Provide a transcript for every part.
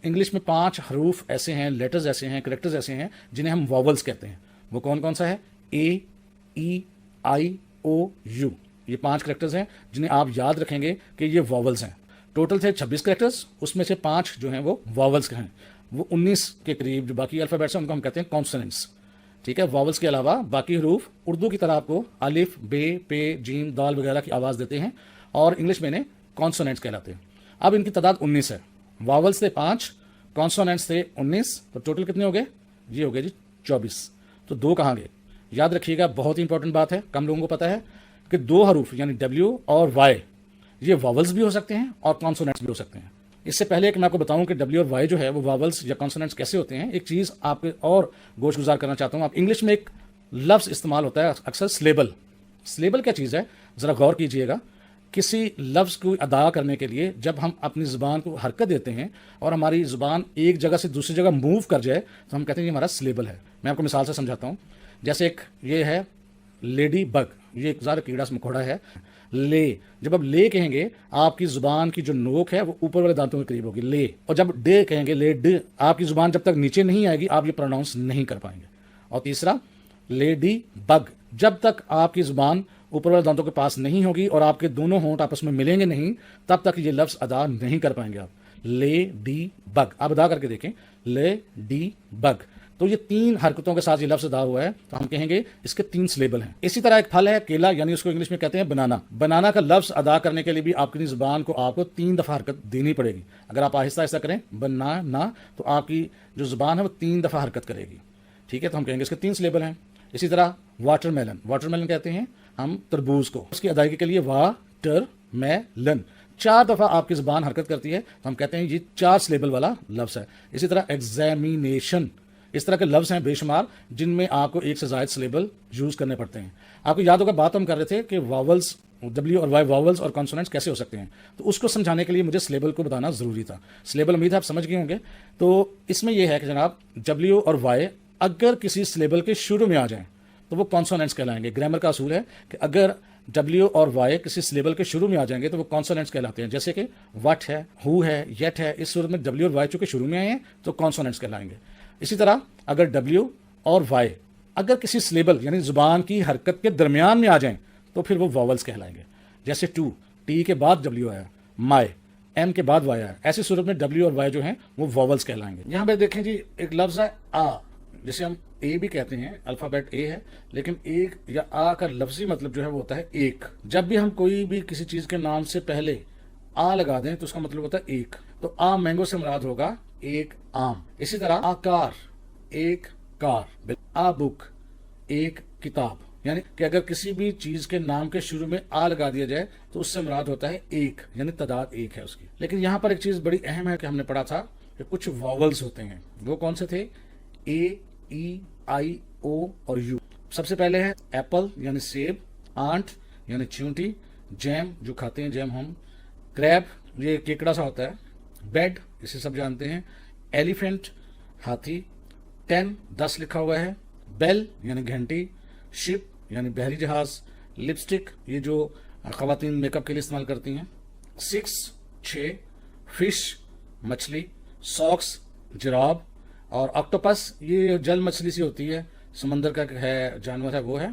English میں 5 حروف ایسے ہیں، لیٹرز ایسے ہیں، کریکٹرز ایسے ہیں جنہیں ہم واولز کہتے ہیں. وہ کون کون سا ہے؟ اے، ای، آئی، او، یو. یہ 5 کریکٹرز ہیں جنہیں آپ یاد رکھیں گے کہ یہ واولز ہیں. ٹوٹل تھے 26 کریکٹرز، اس میں سے 5 جو ہیں وہ واولز کے ہیں. وہ 19 کے قریب جو باقی الفابیٹس ہیں ان کو ہم کہتے ہیں کانسوننٹس. ٹھیک ہے، واولز کے علاوہ باقی حروف اردو کی طرح آپ کو الف، بے، پے، جیم، دال وغیرہ کی آواز دیتے ہیں اور انگلش میں انہیں کانسوننٹس کہلاتے ہیں. اب ان کی تعداد 19 ہے. واولز تھے 5، کانسوننٹس تھے 19، تو ٹوٹل کتنے ہو گئے؟ یہ ہو گئے جی 24. تو 2 کہاں گئے؟ یاد رکھیے گا، بہت ہی انپورٹنٹ بات ہے، کم لوگوں کو پتہ ہے کہ 2 حروف یعنی ڈبلیو اور وائی یہ واولز بھی ہو سکتے ہیں اور کانسوننٹس بھی ہو سکتے ہیں. اس سے پہلے کہ میں آپ کو بتاؤں کہ ڈبلیو اور وائی جو ہے وہ واولز یا کانسوننٹس کیسے ہوتے ہیں، ایک چیز آپ کے اور گوش گزار کرنا چاہتا ہوں. آپ انگلش میں ایک لفظ استعمال ہوتا ہے اکثر، سلیبل. سلیبل کیا چیز ہے؟ ذرا غور کیجئے گا. کسی لفظ کو ادا کرنے کے لیے جب ہم اپنی زبان کو حرکت دیتے ہیں اور ہماری زبان ایک جگہ سے دوسری جگہ موو کر جائے تو ہم کہتے ہیں یہ ہمارا سلیبل ہے. میں آپ کو مثال سے سمجھاتا ہوں. جیسے ایک یہ ہے لیڈی بگ، یہ ایک ذرا کیڑا مکوڑا ہے. لے، جب آپ لے کہیں گے آپ کی زبان کی جو نوک ہے وہ اوپر والے دانتوں کے قریب ہوگی، لے. اور جب ڈے کہیں گے، لے ڈ، آپ کی زبان جب تک نیچے نہیں آئے گی آپ یہ پروناؤنس نہیں کر پائیں گے. اور تیسرا لیڈی بگ، جب تک آپ کی زبان اوپر والے دانتوں کے پاس نہیں ہوگی اور آپ کے دونوں ہونٹ آپس میں ملیں گے نہیں، تب تک یہ لفظ ادا نہیں کر پائیں گے آپ. لے ڈی بگ، آپ ادا کر کے دیکھیں، لے ڈی بگ. تو یہ 3 حرکتوں کے ساتھ یہ لفظ ادا ہوا ہے تو ہم کہیں گے اس کے 3 سلیبل ہیں. اسی طرح ایک پھل ہے کیلا، یعنی اس کو انگلش میں کہتے ہیں بنانا. بنانا کا لفظ ادا کرنے کے لیے بھی آپ کی زبان کو آپ کو 3 دفعہ حرکت دینی پڑے گی. اگر آپ آہستہ آہستہ کریں بنانا تو آپ کی جو زبان ہے وہ 3 دفعہ حرکت کرے گی. ٹھیک ہے، تو ہم کہیں گے اس کے 3 سلیبل ہیں. اسی طرح واٹر میلن، واٹر میلن کہتے ہیں ہم تربوز کو. اس کی ادائیگی کے لیے واٹر میلن 4 دفعہ آپ کی زبان حرکت کرتی ہے تو ہم کہتے ہیں یہ 4 سلیبل والا لفظ ہے. اسی طرح ایگزامینیشن، اس طرح کے لفظ ہیں بے شمار جن میں آپ کو 1 سے زائد سلیبل یوز کرنے پڑتے ہیں. آپ کو یاد ہوگا بات ہم کر رہے تھے کہ واولز، ڈبلیو اور وائی واولز اور کانسوننٹس کیسے ہو سکتے ہیں، تو اس کو سمجھانے کے لیے مجھے سلیبل کو بتانا ضروری تھا. سلیبل امید ہے آپ سمجھ گئے ہوں گے. تو اس میں یہ ہے کہ جناب ڈبلیو اور وائی اگر کسی سلیبل کے شروع میں آ جائیں تو وہ کانسوننٹس کہلائیں گے. گرامر کا اصول ہے کہ اگر ڈبلیو اور وائی کسی سلیبل کے شروع میں آ جائیں گے تو وہ کانسوننٹس کہلاتے ہیں. جیسے کہ وٹ ہے، ہو ہے، یٹ ہے، اس صورت میں ڈبلیو اور وائی چونکہ شروع میں آئے ہیں تو کانسوننٹس کہلائیں گے. اسی طرح اگر ڈبلیو اور وائی اگر کسی سلیبل یعنی زبان کی حرکت کے درمیان میں آ جائیں تو پھر وہ واولز کہلائیں گے. جیسے ٹو، ٹی کے بعد ڈبلیو آیا، مائی، ایم کے بعد وائی آیا. ایسی صورت میں ڈبلیو اور وائی جو ہیں وہ واولز کہلائیں گے. یہاں پہ دیکھیں جی ایک لفظ ہے آ، جسے ہم اے بھی کہتے ہیں، الفابیٹ اے ہے، لیکن ایک یا آ کا لفظی مطلب جو ہے وہ ہوتا ہے ایک. جب بھی ہم کوئی بھی کسی چیز کے نام سے پہلے آ لگا دیں تو اس کا مطلب ہوتا ہے ایک. تو آ مینگو سے مراد ہوگا ایک آم. اسی طرح آکار، ایک کار. آ بک، ایک کتاب. یعنی کہ اگر کسی بھی چیز کے نام کے شروع میں آ لگا دیا جائے تو اس سے مراد ہوتا ہے ایک، یعنی تعداد ایک ہے اس کی. لیکن یہاں پر ایک چیز بڑی اہم ہے کہ ہم نے پڑھا تھا کہ کچھ واولز ہوتے ہیں. وہ کون سے تھے؟ اے، ای، آئی، او اور یو. سب سے پہلے ہے ایپل یعنی سیب، آنٹ یعنی چیونٹی، جیم جو کھاتے ہیں جیم ہم، کریب یہ کیکڑا سا ہوتا ہے، بیڈ اسے سب جانتے ہیں، ایلیفینٹ ہاتھی، 10 لکھا ہوا ہے، بیل یعنی گھنٹی، شپ یعنی بحری جہاز، لپسٹک یہ جو خواتین میک اپ کے لیے استعمال کرتی ہیں، 6 فش مچھلی، ساکس جراب، اور آکٹوپس یہ جل مچھلی سی ہوتی ہے، سمندر کا ہے جانور ہے وہ ہے.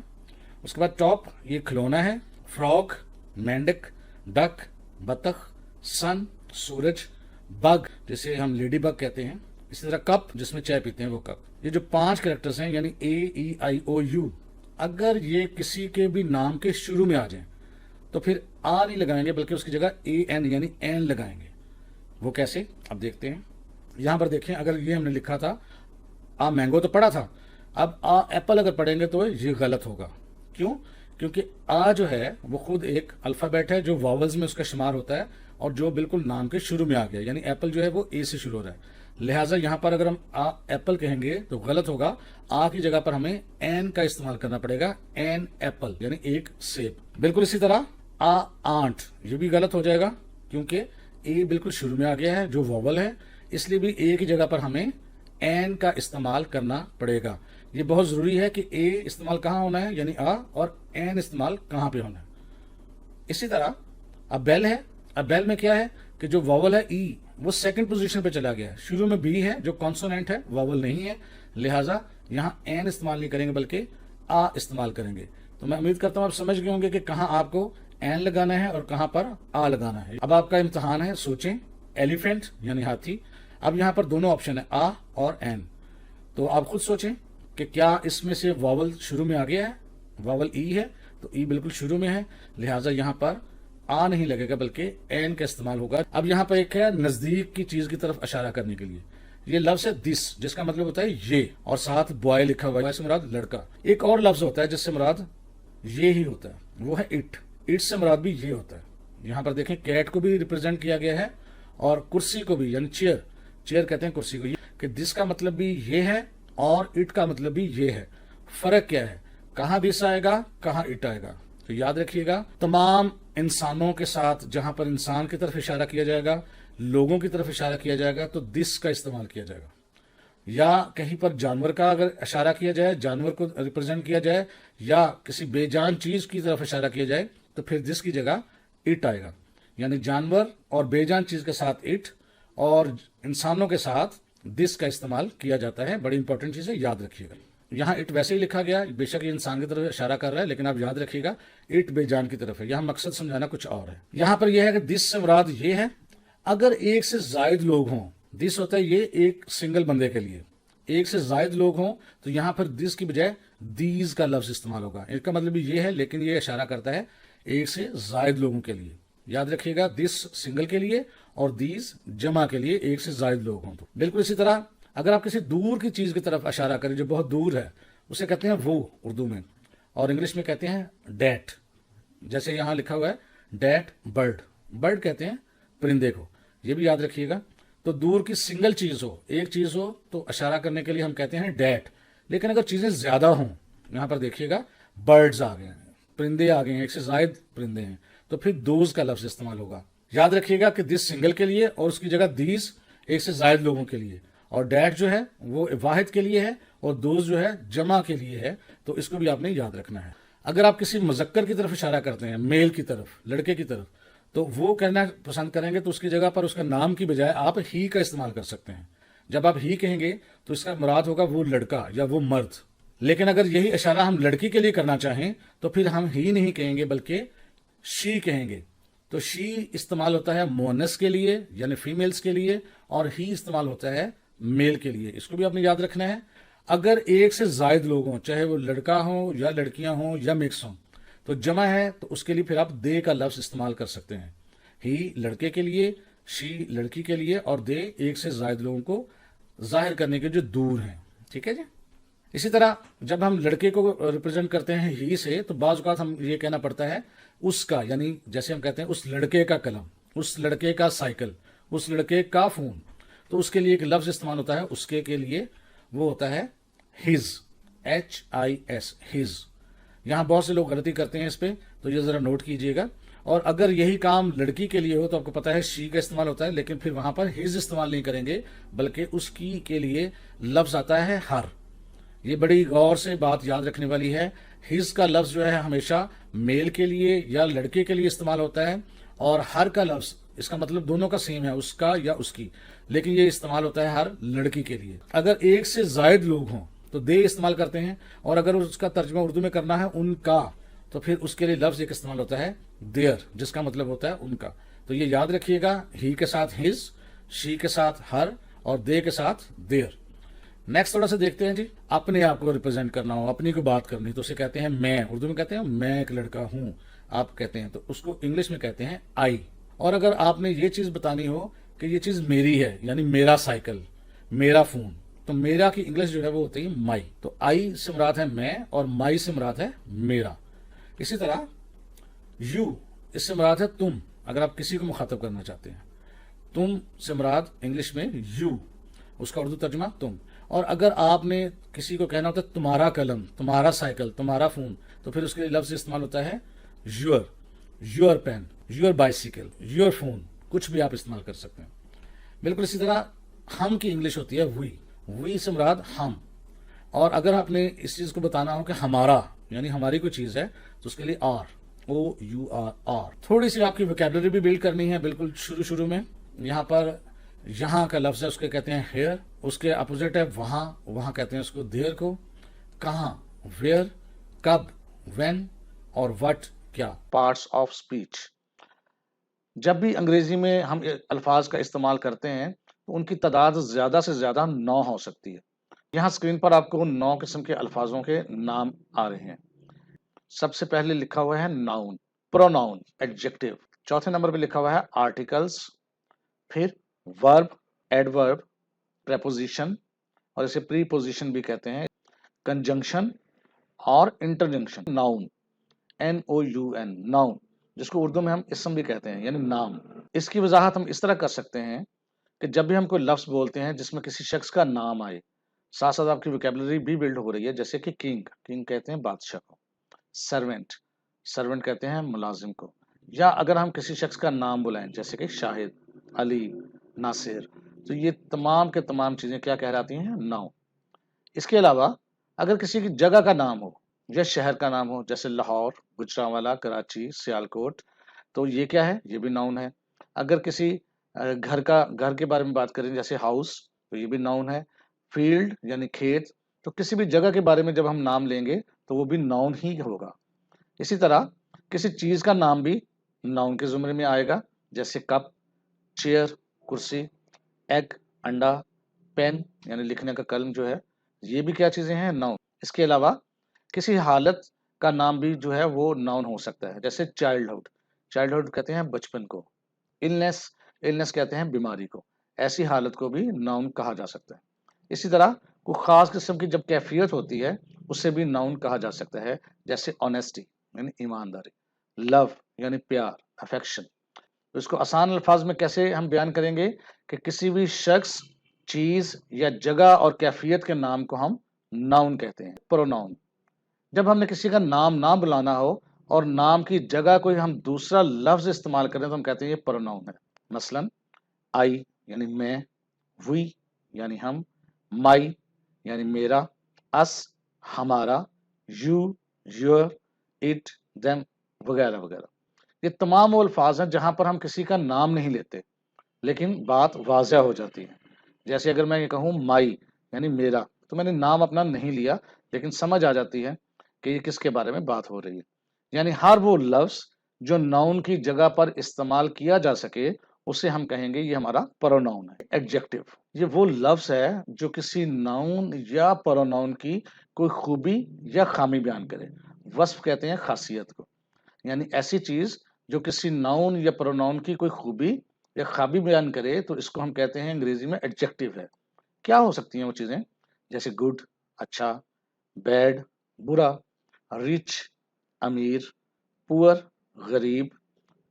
اس کے بعد ٹاپ یہ کھلونا ہے، فراگ مینڈک، ڈک بطخ، سن سورج، بگ جسے ہم لیڈی بگ کہتے ہیں. اسی طرح کپ جس میں چائے پیتے ہیں وہ کپ. یہ جو 5 کریکٹرز ہیں یعنی اے، ای، آئی، او، یو اگر یہ کسی کے بھی نام کے شروع میں آ جائیں تو پھر آ نہیں لگائیں گے بلکہ اس کی جگہ اے این یعنی این لگائیں گے. وہ کیسے اب دیکھتے ہیں. یہاں پر دیکھیں اگر یہ ہم نے لکھا تھا آ مینگو تو پڑھا تھا، اب آ ایپل اگر پڑھیں گے تو یہ غلط ہوگا. کیوں؟ کیونکہ آ جو ہے وہ خود ایک الفابیٹ ہے جو واولز میں اس کا شمار ہوتا ہے اور جو بالکل نام کے شروع میں آ گیا، یعنی ایپل جو ہے وہ اے سے شروع ہو رہا ہے. لہٰذا یہاں پر اگر ہم آ ایپل کہیں گے تو غلط ہوگا. آ کی جگہ پر ہمیں این کا استعمال کرنا پڑے گا، این ایپل یعنی ایک سیب. بالکل اسی طرح آ آنٹ یہ بھی غلط ہو جائے گا کیونکہ اے بالکل شروع میں آ گیا ہے جو واول ہے، اس لیے بھی اے کی جگہ پر ہمیں این کا استعمال کرنا پڑے گا. یہ بہت ضروری ہے کہ اے استعمال کہاں ہونا ہے یعنی آ، اور این استعمال کہاں پہ ہونا ہے. اسی طرح اب بیل ہے. اب بیل میں کیا ہے کہ جو واول ہے ای وہ सेकंड पोजीशन पे चला गया है। शुरू में बी है जो कॉन्सोनेंट है, वावल नहीं है, लिहाजा यहाँ एन इस्तेमाल नहीं करेंगे बल्कि आ इस्तेमाल करेंगे। तो मैं उम्मीद करता हूँ आप समझ गए होंगे कि कहाँ आपको एन लगाना है और कहाँ पर आ लगाना है। अब आपका इम्तहान है, सोचें। एलिफेंट यानी हाथी, अब यहाँ पर दोनों ऑप्शन है आ और एन, तो आप खुद सोचें कि क्या इसमें से वावल शुरू में आ गया है, वावल ई है तो ई बिल्कुल शुरू में है, लिहाजा यहाँ पर आ नहीं लगेगा बल्कि एन का इस्तेमाल होगा। अब यहाँ पर एक है नजदीक की चीज की तरफ इशारा करने के लिए, ये लफ्ज है दिस, जिसका मतलब होता है ये, और साथ बॉय लिखा हुआ है, इससे मुराद लड़का। एक और लफ्ज होता है जिससे मुराद ये ही होता है, वो है इट। इट से मुराद भी ये होता है। यहाँ पर देखें कैट को भी रिप्रेजेंट किया गया है और कुर्सी को भी, यानी चेयर, चेयर कहते हैं कुर्सी को, कि दिस का मतलब भी ये है और इट का मतलब भी ये है। फर्क क्या है, कहाँ दिस आएगा कहाँ इट आएगा। तो याद रखिएगा, तमाम इंसानों के साथ जहां पर इंसान की तरफ इशारा किया जाएगा, लोगों की तरफ इशारा किया जाएगा, तो दिस का इस्तेमाल किया जाएगा। या कहीं पर जानवर का अगर इशारा किया जाए, जानवर को रिप्रेजेंट किया जाए, या किसी बेजान चीज की तरफ इशारा किया जाए, तो फिर दिस की जगह इट आएगा। यानी जानवर और बेजान चीज के साथ इट और इंसानों के साथ दिस का इस्तेमाल किया जाता है। बड़ी इंपॉर्टेंट चीज है, याद रखिएगा। यहाँ इट वैसे ही लिखा गया, बेशक ये इंसान की तरफ इशारा कर रहा है, लेकिन आप याद रखिएगा इट बेजान की तरफ है। यहाँ मकसद समझाना कुछ और है। यहाँ पर यह है कि दिस से मुराद ये है, अगर एक से जायद लोग हों, दिस होता है ये एक सिंगल बंदे के लिए, एक से जायद लोग हों तो यहाँ पर दिस की बजाय दीज का लफ्ज इस्तेमाल होगा। इसका मतलब ये है, लेकिन ये इशारा करता है एक से जायद लोगों के लिए। याद रखिएगा, दिस सिंगल के लिए और दीज जमा के लिए, एक से जायद लोग हों तो। बिल्कुल इसी तरह अगर आप किसी दूर की चीज की तरफ इशारा करें जो बहुत दूर है, उसे कहते हैं वो उर्दू में, और इंग्लिश में कहते हैं डैट। जैसे यहाँ लिखा हुआ है डैट बर्ड, बर्ड कहते हैं परिंदे को, ये भी याद रखिएगा। तो दूर की सिंगल चीज हो, एक चीज हो, तो इशारा करने के लिए हम कहते हैं डैट। लेकिन अगर चीजें ज्यादा हों, यहाँ पर देखिएगा बर्ड्स आ गए हैं, परिंदे आ गए हैं, एक से जायद परिंदे हैं, तो फिर दोज का लफ्ज इस्तेमाल होगा। याद रखिएगा कि दिस सिंगल के लिए और उसकी जगह दीज एक से जायद लोगों के लिए, और डैट जो है वो वाहिद के लिए है और दोज जो है जमा के लिए है, तो इसको भी आपने याद रखना है। अगर आप किसी मुजक्कर की तरफ इशारा करते हैं, मेल की तरफ, लड़के की तरफ, तो वो कहना पसंद करेंगे तो उसकी जगह पर उसका नाम की बजाय आप ही का इस्तेमाल कर सकते हैं। जब आप ही कहेंगे तो इसका मुराद होगा वो लड़का या वो मर्द। लेकिन अगर यही इशारा हम लड़की के लिए करना चाहें तो फिर हम ही नहीं कहेंगे बल्कि शी कहेंगे। तो शी इस्तेमाल होता है मोनस के लिए यानी फीमेल्स के लिए, और ही इस्तेमाल होता है मेल के लिए। इसको भी आपने याद रखना है। अगर एक से जायद लोग हों, चाहे वो लड़का हो या लड़कियां हों या मिक्स हों, तो जमा है तो उसके लिए फिर आप दे का लफ्ज इस्तेमाल कर सकते हैं। ही लड़के के लिए, शी लड़की के लिए, और दे एक से जायद लोगों को जाहिर करने के जो दूर हैं। ठीक है जी। इसी तरह जब हम लड़के को रिप्रेजेंट करते हैं ही से, तो बाज़ औक़ात हम ये कहना पड़ता है उसका, यानी जैसे हम कहते हैं उस लड़के का कलम, उस लड़के का साइकिल, उस लड़के का फोन, तो उसके लिए एक लफ्ज इस्तेमाल होता है उसके के लिए, वो होता है हिज, HIS, हिज। यहाँ बहुत से लोग गलती करते हैं इस पे, तो ये जरा नोट कीजिएगा। और अगर यही काम लड़की के लिए हो तो आपको पता है शी का इस्तेमाल होता है, लेकिन फिर वहां पर हिज इस्तेमाल नहीं करेंगे बल्कि उसकी के लिए लफ्ज आता है हर। ये बड़ी गौर से बात याद रखने वाली है। हिज का लफ्ज जो है हमेशा मेल के लिए या लड़के के लिए इस्तेमाल होता है, और हर का लफ्ज इसका मतलब दोनों का सेम है, उसका या उसकी, लेकिन ये इस्तेमाल होता है हर लड़की के लिए। अगर एक से जायद लोग हों तो दे इस्तेमाल करते हैं, और अगर उसका तर्जुमा उर्दू में करना है उनका, तो फिर उसके लिए लफ्ज एक इस्तेमाल होता है देयर, जिसका मतलब होता है उनका। तो ये याद रखिएगा, ही के साथ हिज, शी के साथ हर, और दे के साथ देयर। नेक्स्ट थोड़ा सा देखते हैं जी। अपने आप को रिप्रेजेंट करना हो, अपनी को बात करनी, तो उसे कहते हैं मैं। उर्दू में कहते हैं मैं एक लड़का हूं, आप कहते हैं, तो उसको इंग्लिश में कहते हैं आई। और अगर आपने ये चीज बतानी हो कि ये चीज मेरी है, यानी मेरा साइकिल, मेरा फोन, तो मेरा की इंग्लिश जो है वो होती है माई। तो आई से मुराद है मैं और माई से मुराद है मेरा। इसी तरह यू, इससे मुराद है तुम, अगर आप किसी को मुखातब करना चाहते हैं। तुम से मुराद इंग्लिश में यू, उसका उर्दू तर्जुमा तुम। और अगर आपने किसी को कहना होता है तुम्हारा कलम, तुम्हारा साइकिल, तुम्हारा फोन, तो फिर उसके लिए लफ्ज इस्तेमाल होता है your, your pen, your bicycle, your phone, कुछ भी आप इस्तेमाल कर सकते हैं। बिल्कुल इसी तरह हम की इंग्लिश होती है वी से मुराद हम। और अगर आपने इस चीज को बताना हो कि हमारा यानी हमारी कोई चीज है, तो उसके लिए आर, OUR, आर। थोड़ी सी आपकी वोकैबुलरी भी बिल्ड करनी है बिल्कुल शुरू में। यहाँ पर یہاں کا لفظ ہے اس کے کہتے ہیں ہیئر، اس کے اپوزٹ ہے وہاں، وہاں کہتے ہیں اس کو دیر کو. کہاں، ویئر، کب، وین، اور وٹ، کیا. Parts of speech. جب بھی انگریزی میں ہم الفاظ کا استعمال کرتے ہیں تو ان کی تعداد زیادہ سے زیادہ 9 ہو سکتی ہے. یہاں اسکرین پر آپ کو 9 قسم کے الفاظوں کے نام آ رہے ہیں. سب سے پہلے لکھا ہوا ہے ناؤن، پروناؤن، ایڈجیکٹو. چوتھے نمبر پہ لکھا ہوا ہے آرٹیکلس، پھر ورب، ایڈورب، پریپوزیشن اور اسے پری پوزیشن بھی کہتے ہیں، کنجنکشن اور انٹرجنکشن. ناؤن، NOUN، ناؤن، جس کو اردو میں ہم اسم بھی کہتے ہیں یعنی نام. اس کی وضاحت ہم اس طرح کر سکتے ہیں کہ جب بھی ہم کوئی لفظ بولتے ہیں جس میں کسی شخص کا نام آئے، ساتھ ساتھ آپ کی ویکیبلری بھی بلڈ ہو رہی ہے. جیسے کہ کنگ کہتے ہیں بادشاہ کو، سرونٹ کہتے ہیں ملازم کو. یا اگر ہم کسی شخص کا نام بلائیں جیسے کہ شاہد، علی، ناصر، تو یہ تمام کے تمام چیزیں کیا کہلاتی ہیں؟ ناؤن. اس کے علاوہ اگر کسی کی جگہ کا نام ہو یا شہر کا نام ہو جیسے لاہور، گجرانوالہ، کراچی، سیالکوٹ، تو یہ کیا ہے؟ یہ بھی ناؤن ہے. اگر کسی گھر کے بارے میں بات کریں جیسے ہاؤس، تو یہ بھی ناؤن ہے. فیلڈ یعنی کھیت. تو کسی بھی جگہ کے بارے میں جب ہم نام لیں گے تو وہ بھی ناؤن ہی ہوگا. اسی طرح کسی چیز کا نام بھی ناؤن کے زمرے میں آئے گا، جیسے کپ، چیئر، کرسی، ایگ، انڈا، پین یعنی لکھنے کا قلم جو ہے، یہ بھی کیا چیزیں ہیں؟ ناؤن. اس کے علاوہ کسی حالت کا نام بھی جو ہے وہ ناؤن ہو سکتا ہے، جیسے چائلڈہڈ کہتے ہیں بچپن کو. النس کہتے ہیں بیماری کو. ایسی حالت کو بھی ناؤن کہا جا سکتا ہے. اسی طرح کوئی خاص قسم کی جب کیفیت ہوتی ہے اسے بھی ناؤن کہا جا سکتا ہے، جیسے آنیسٹی یعنی ایمانداری، لو یعنی پیار، افیکشن. تو اس کو آسان الفاظ میں کیسے ہم بیان کریں گے کہ کسی بھی شخص، چیز یا جگہ اور کیفیت کے نام کو ہم ناؤن کہتے ہیں. پروناؤن، جب ہم نے کسی کا نام نہ بلانا ہو اور نام کی جگہ کوئی ہم دوسرا لفظ استعمال کریں تو ہم کہتے ہیں یہ پروناؤن ہے. مثلا آئی یعنی میں، وی یعنی ہم، مائی یعنی میرا، اس ہمارا، یو یور، اٹ دیم وغیرہ وغیرہ. یہ تمام وہ الفاظ ہیں جہاں پر ہم کسی کا نام نہیں لیتے لیکن بات واضح ہو جاتی ہے. جیسے اگر میں یہ کہوں مائی یعنی میرا، تو میں نے نام اپنا نہیں لیا لیکن سمجھ آ جاتی ہے کہ یہ کس کے بارے میں بات ہو رہی ہے. یعنی ہر وہ لفظ جو ناؤن کی جگہ پر استعمال کیا جا سکے اسے ہم کہیں گے یہ ہمارا پروناؤن ہے. ایڈجیکٹو، یہ وہ لفظ ہے جو کسی ناؤن یا پروناؤن کی کوئی خوبی یا خامی بیان کرے. وصف کہتے ہیں خاصیت کو، یعنی ایسی چیز جو کسی ناؤن یا پروناؤن کی کوئی خوبی یا خامی بیان کرے تو اس کو ہم کہتے ہیں انگریزی میں ایڈجیکٹو ہے. کیا ہو سکتی ہیں وہ چیزیں؟ جیسے گڈ اچھا، بیڈ برا، ریچ امیر، پور غریب،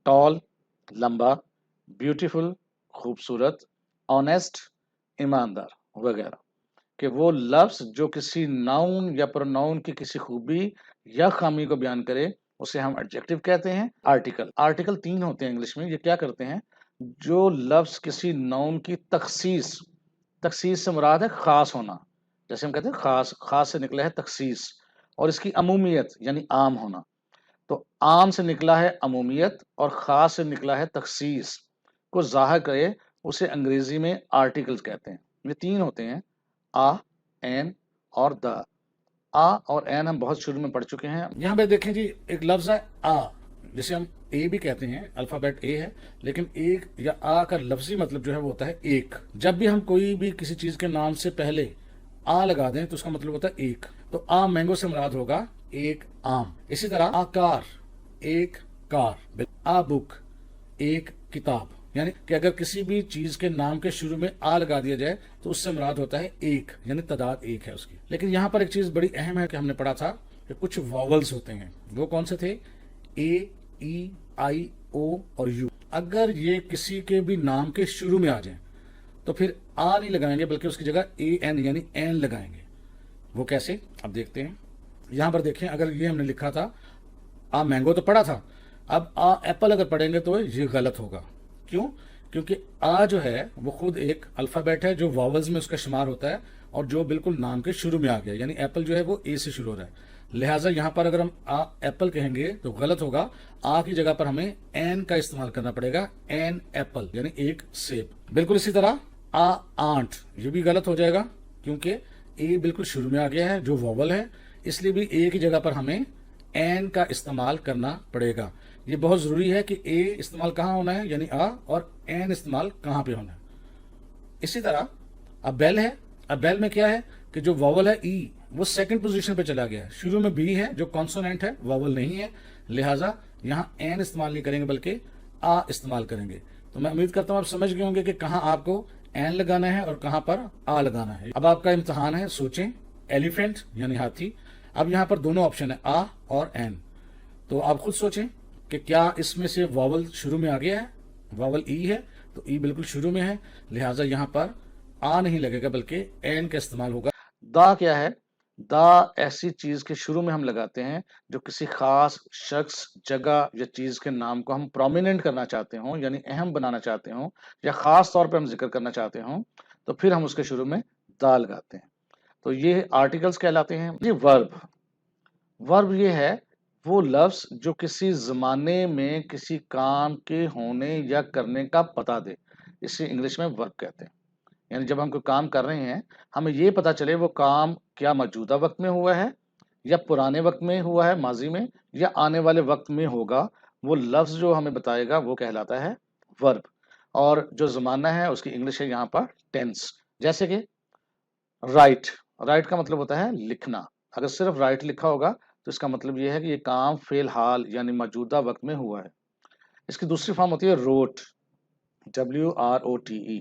ٹال لمبا، بیوٹیفل خوبصورت، آنیسٹ ایماندار وغیرہ. کہ وہ لفظ جو کسی ناؤن یا پروناؤن کی کسی خوبی یا خامی کو بیان کرے اسے ہم ایڈجیکٹو کہتے ہیں. آرٹیکل 3 ہوتے ہیں انگلش میں. یہ کیا کرتے ہیں؟ جو لفظ کسی ناؤن کی تخصیص سے مراد ہے خاص ہونا، جیسے ہم کہتے ہیں خاص سے نکلا ہے تخصیص، اور اس کی عمومیت یعنی عام ہونا. تو عام سے نکلا ہے عمومیت اور خاص سے نکلا ہے تخصیص کو ظاہر کرے اسے انگریزی میں آرٹیکلز کہتے ہیں. یہ 3 ہوتے ہیں، آ، این اور دا. آ اور این ہم بہت شروع میں پڑھ چکے ہیں. یہاں پہ دیکھیں جی، ایک لفظ ہے آ، جسے ہم اے بھی کہتے ہیں، الفابیٹ اے ہے، لیکن ایک یا آ کا لفظی مطلب جو ہے وہ ہوتا ہے ایک. جب بھی ہم کوئی بھی کسی چیز کے نام سے پہلے آ لگا دیں تو اس کا مطلب ہوتا ہے ایک. تو آ مینگو سے مراد ہوگا ایک آم. اسی طرح آکار ایک کار، آ بک ایک کتاب. یعنی کہ اگر کسی بھی چیز کے نام کے شروع میں آ لگا دیا جائے تو اس سے مراد ہوتا ہے ایک، یعنی تعداد ایک ہے اس کی. لیکن یہاں پر ایک چیز بڑی اہم ہے کہ ہم نے پڑھا تھا کہ کچھ واولز ہوتے ہیں. وہ کون سے تھے؟ اے، ای، آئی، او اور یو. اگر یہ کسی کے بھی نام کے شروع میں آ جائیں تو پھر آ نہیں لگائیں گے بلکہ اس کی جگہ اے این یعنی این لگائیں گے. وہ کیسے؟ اب دیکھتے ہیں. یہاں پر دیکھیں، اگر یہ ہم نے لکھا تھا آ مینگو تو پڑھا تھا، اب آ ایپل اگر پڑھیں گے تو یہ غلط ہوگا. کیوں؟ کیونکہ آ جو ہے وہ خود ایک الفابیٹ ہے جو واولز میں اس کا شمار ہوتا ہے اور جو بالکل نام کے شروع میں آ گیا. یعنی ایپل جو ہے وہ اے سے شروع ہو رہا ہے. لہٰذا یہاں پر اگر ہم ایپل کہیں گے تو غلط ہوگا، کی جگہ پر ہمیں این کا استعمال کرنا پڑے گا، این ایپل یعنی ایک سیب۔ بالکل اسی طرح آنٹ، یہ بھی غلط ہو جائے گا کیونکہ اے بالکل شروع میں آ گیا ہے جو واول ہے، اس لیے بھی اے کی جگہ پر ہمیں این کا استعمال کرنا پڑے گا۔ یہ بہت ضروری ہے کہ اے استعمال کہاں ہونا ہے یعنی اور این استعمال کہاں پہ ہونا ہے۔ اسی طرح اب بیل ہے، اب بیل میں کیا ہے کہ جو واول ہے ای وہ سیکنڈ پوزیشن پہ چلا گیا ہے، شروع میں بی ہے جو کانسوننٹ ہے، واول نہیں ہے، لہٰذا یہاں این استعمال نہیں کریں گے بلکہ استعمال کریں گے۔ تو میں امید کرتا ہوں آپ سمجھ گئے ہوں گے کہ کہاں آپ کو این لگانا ہے اور کہاں پر لگانا ہے۔ اب آپ کا امتحان ہے، سوچیں۔ ایلیفینٹ یعنی ہاتھی، اب یہاں پر دونوں آپشن ہے اور این، تو آپ خود سوچیں کہ کیا اس میں سے واول شروع میں آ گیا ہے، واول ای ہے تو ای بالکل شروع میں ہے، لہٰذا یہاں پر نہیں لگے گا بلکہ این کا استعمال ہوگا۔ دا کیا ہے؟ دا ایسی چیز کے شروع میں ہم لگاتے ہیں جو کسی خاص شخص، جگہ یا چیز کے نام کو ہم پرومیننٹ کرنا چاہتے ہوں یعنی اہم بنانا چاہتے ہوں یا خاص طور پہ ہم ذکر کرنا چاہتے ہوں تو پھر ہم اس کے شروع میں دا لگاتے ہیں۔ تو یہ آرٹیکلز کہلاتے ہیں۔ یہ ورب یہ ہے وہ لفظ جو کسی زمانے میں کسی کام کے ہونے یا کرنے کا پتہ دے، اسے انگلش میں ورب کہتے ہیں۔ یعنی جب ہم کوئی کام کر رہے ہیں ہمیں یہ پتا چلے وہ کام کیا موجودہ وقت میں ہوا ہے یا پرانے وقت میں ہوا ہے ماضی میں یا آنے والے وقت میں ہوگا، وہ لفظ جو ہمیں بتائے گا وہ کہلاتا ہے ورب۔ اور جو زمانہ ہے اس کی انگلش ہے یہاں پر ٹینس۔ جیسے کہ رائٹ کا مطلب ہوتا ہے لکھنا، اگر صرف رائٹ لکھا ہوگا تو اس کا مطلب یہ ہے کہ یہ کام فی الحال یعنی موجودہ وقت میں ہوا ہے۔ اس کی دوسری فارم ہوتی ہے روٹ، WROTE۔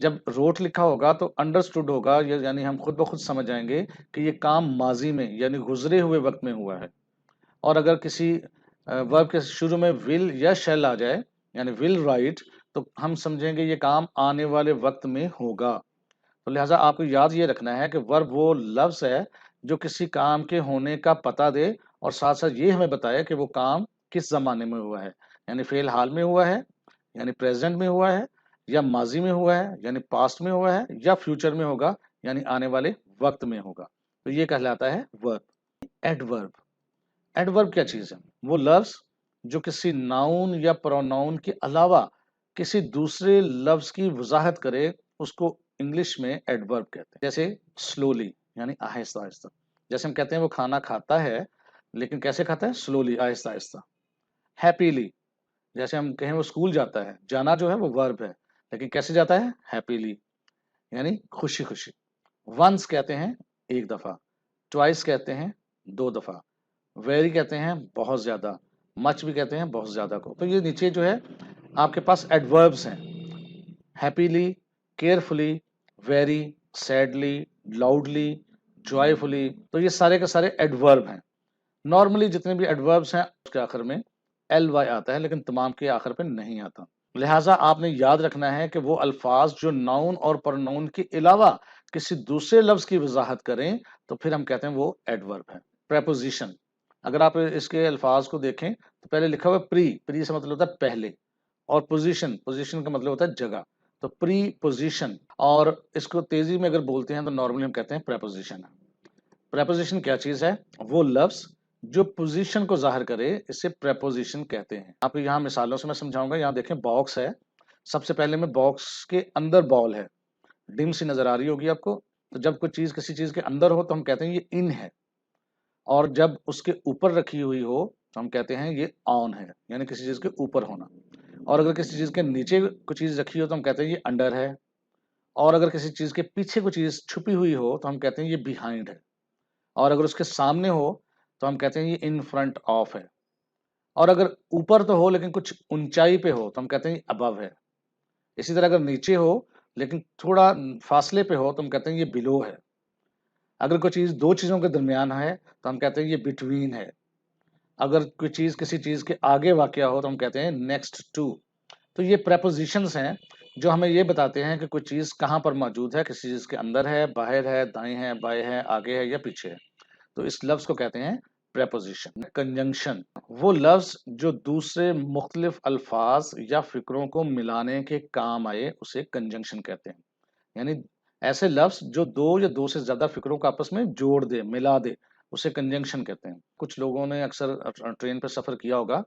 جب روٹ لکھا ہوگا تو انڈرسٹوڈ ہوگا، یعنی ہم خود بخود سمجھ جائیں گے کہ یہ کام ماضی میں یعنی گزرے ہوئے وقت میں ہوا ہے۔ اور اگر کسی ورب کے شروع میں ول یا شیل آ جائے یعنی ول رائٹ تو ہم سمجھیں گے یہ کام آنے والے وقت میں ہوگا۔ تو لہٰذا آپ کو یاد یہ رکھنا ہے کہ ورب وہ لفظ ہے جو کسی کام کے ہونے کا پتہ دے اور ساتھ ساتھ یہ ہمیں بتائے کہ وہ کام کس زمانے میں ہوا ہے، یعنی فی الحال میں ہوا ہے یعنی پریزنٹ میں ہوا ہے، یا ماضی میں ہوا ہے یعنی پاسٹ میں ہوا ہے، یا فیوچر میں ہوگا یعنی آنے والے وقت میں ہوگا۔ تو یہ کہلاتا ہے ورب۔ ایڈورب کیا چیز ہے؟ وہ لفظ جو کسی ناؤن یا پروناؤن کے علاوہ کسی دوسرے لفظ کی وضاحت کرے، اس کو انگلش میں ایڈورب کہتے ہیں۔ جیسے سلولی یعنی آہستہ آہستہ، جیسے ہم کہتے ہیں وہ کھانا کھاتا ہے لیکن کیسے کھاتا ہے؟ سلولی، آہستہ آہستہ۔ ہیپیلی، جیسے ہم کہیں وہ اسکول جاتا ہے، جانا جو ہے وہ ورب ہے لیکن کیسے جاتا ہے؟ ہیپیلی یعنی خوشی خوشی۔ ونس کہتے ہیں ایک دفعہ، ٹوائس کہتے ہیں دو دفعہ، ویری کہتے ہیں بہت زیادہ، مچ بھی کہتے ہیں بہت زیادہ کو۔ تو یہ نیچے جو ہے آپ کے پاس ایڈوربس ہیں، happily, carefully, very, sadly, loudly, joyfully, تو یہ سارے کے سارے ایڈورب ہیں۔ نارملی جتنے بھی ایڈوربس ہیں اس کے آخر میں ly آتا ہے لیکن تمام کے آخر پہ نہیں آتا، لہٰذا آپ نے یاد رکھنا ہے کہ وہ الفاظ جو ناؤن اور پروناؤن کے علاوہ کسی دوسرے لفظ کی وضاحت کریں تو پھر ہم کہتے ہیں وہ ایڈورب ہے۔ پریپوزیشن، اگر آپ اس کے الفاظ کو دیکھیں تو پہلے لکھا ہوا پری سے مطلب ہوتا ہے پہلے، اور پوزیشن کا مطلب ہوتا ہے جگہ، تو پری پوزیشن، اور اس کو تیزی میں اگر بولتے ہیں تو نارملی ہم کہتے ہیں پریپوزیشن۔ پریپوزیشن کیا چیز ہے؟ وہ لفظ جو پوزیشن کو ظاہر کرے اسے پریپوزیشن کہتے ہیں۔ آپ کو یہاں مثالوں سے میں سمجھاؤں گا۔ یہاں دیکھیں باکس ہے، سب سے پہلے میں باکس کے اندر بال ہے، ڈم سی نظر آ رہی ہوگی آپ کو، تو جب کوئی چیز کسی چیز کے اندر ہو تو ہم کہتے ہیں یہ ان ہے، اور جب اس کے اوپر رکھی ہوئی ہو تو ہم کہتے ہیں یہ آن ہے، یعنی کسی چیز کے اوپر ہونا، اور اگر کسی چیز کے نیچے کوئی چیز رکھی ہو تو ہم کہتے ہیں یہ انڈر ہے، اور اگر کسی چیز کے پیچھے کوئی چیز چھپی ہوئی ہو تو ہم کہتے ہیں یہ بیہائنڈ ہے، اور اگر اس کے سامنے ہو تو ہم کہتے ہیں یہ ان فرنٹ آف ہے، اور اگر اوپر تو ہو لیکن کچھ اونچائی پہ ہو تو ہم کہتے ہیں یہ ابو ہے۔ اسی طرح اگر نیچے ہو لیکن تھوڑا فاصلے پہ ہو تو ہم کہتے ہیں یہ بلو ہے۔ اگر کوئی چیز دو چیزوں کے درمیان ہے تو ہم کہتے ہیں یہ بٹوین ہے۔ اگر کوئی چیز کسی چیز کے آگے واقع ہو تو ہم کہتے ہیں نیکسٹ ٹو۔ تو یہ پریپوزیشنز ہیں جو ہمیں یہ بتاتے ہیں کہ کوئی چیز کہاں پر موجود ہے، کسی چیز کے اندر ہے، باہر ہے، دائیں ہے، بائیں ہے، آگے ہے یا پیچھے ہے، تو اس لفظ کو کہتے ہیں پریپوزیشن۔ کنجنکشن، وہ لفظ جو دوسرے مختلف الفاظ یا فکروں کو ملانے کے کام آئے اسے کنجنکشن کہتے ہیں، یعنی ایسے لفظ جو دو یا دو سے زیادہ فکروں کو آپس میں جوڑ دے، ملا دے، उसे कंजंक्शन कहते हैं। कुछ लोगों ने अक्सर ट्रेन पे सफ़र किया होगा।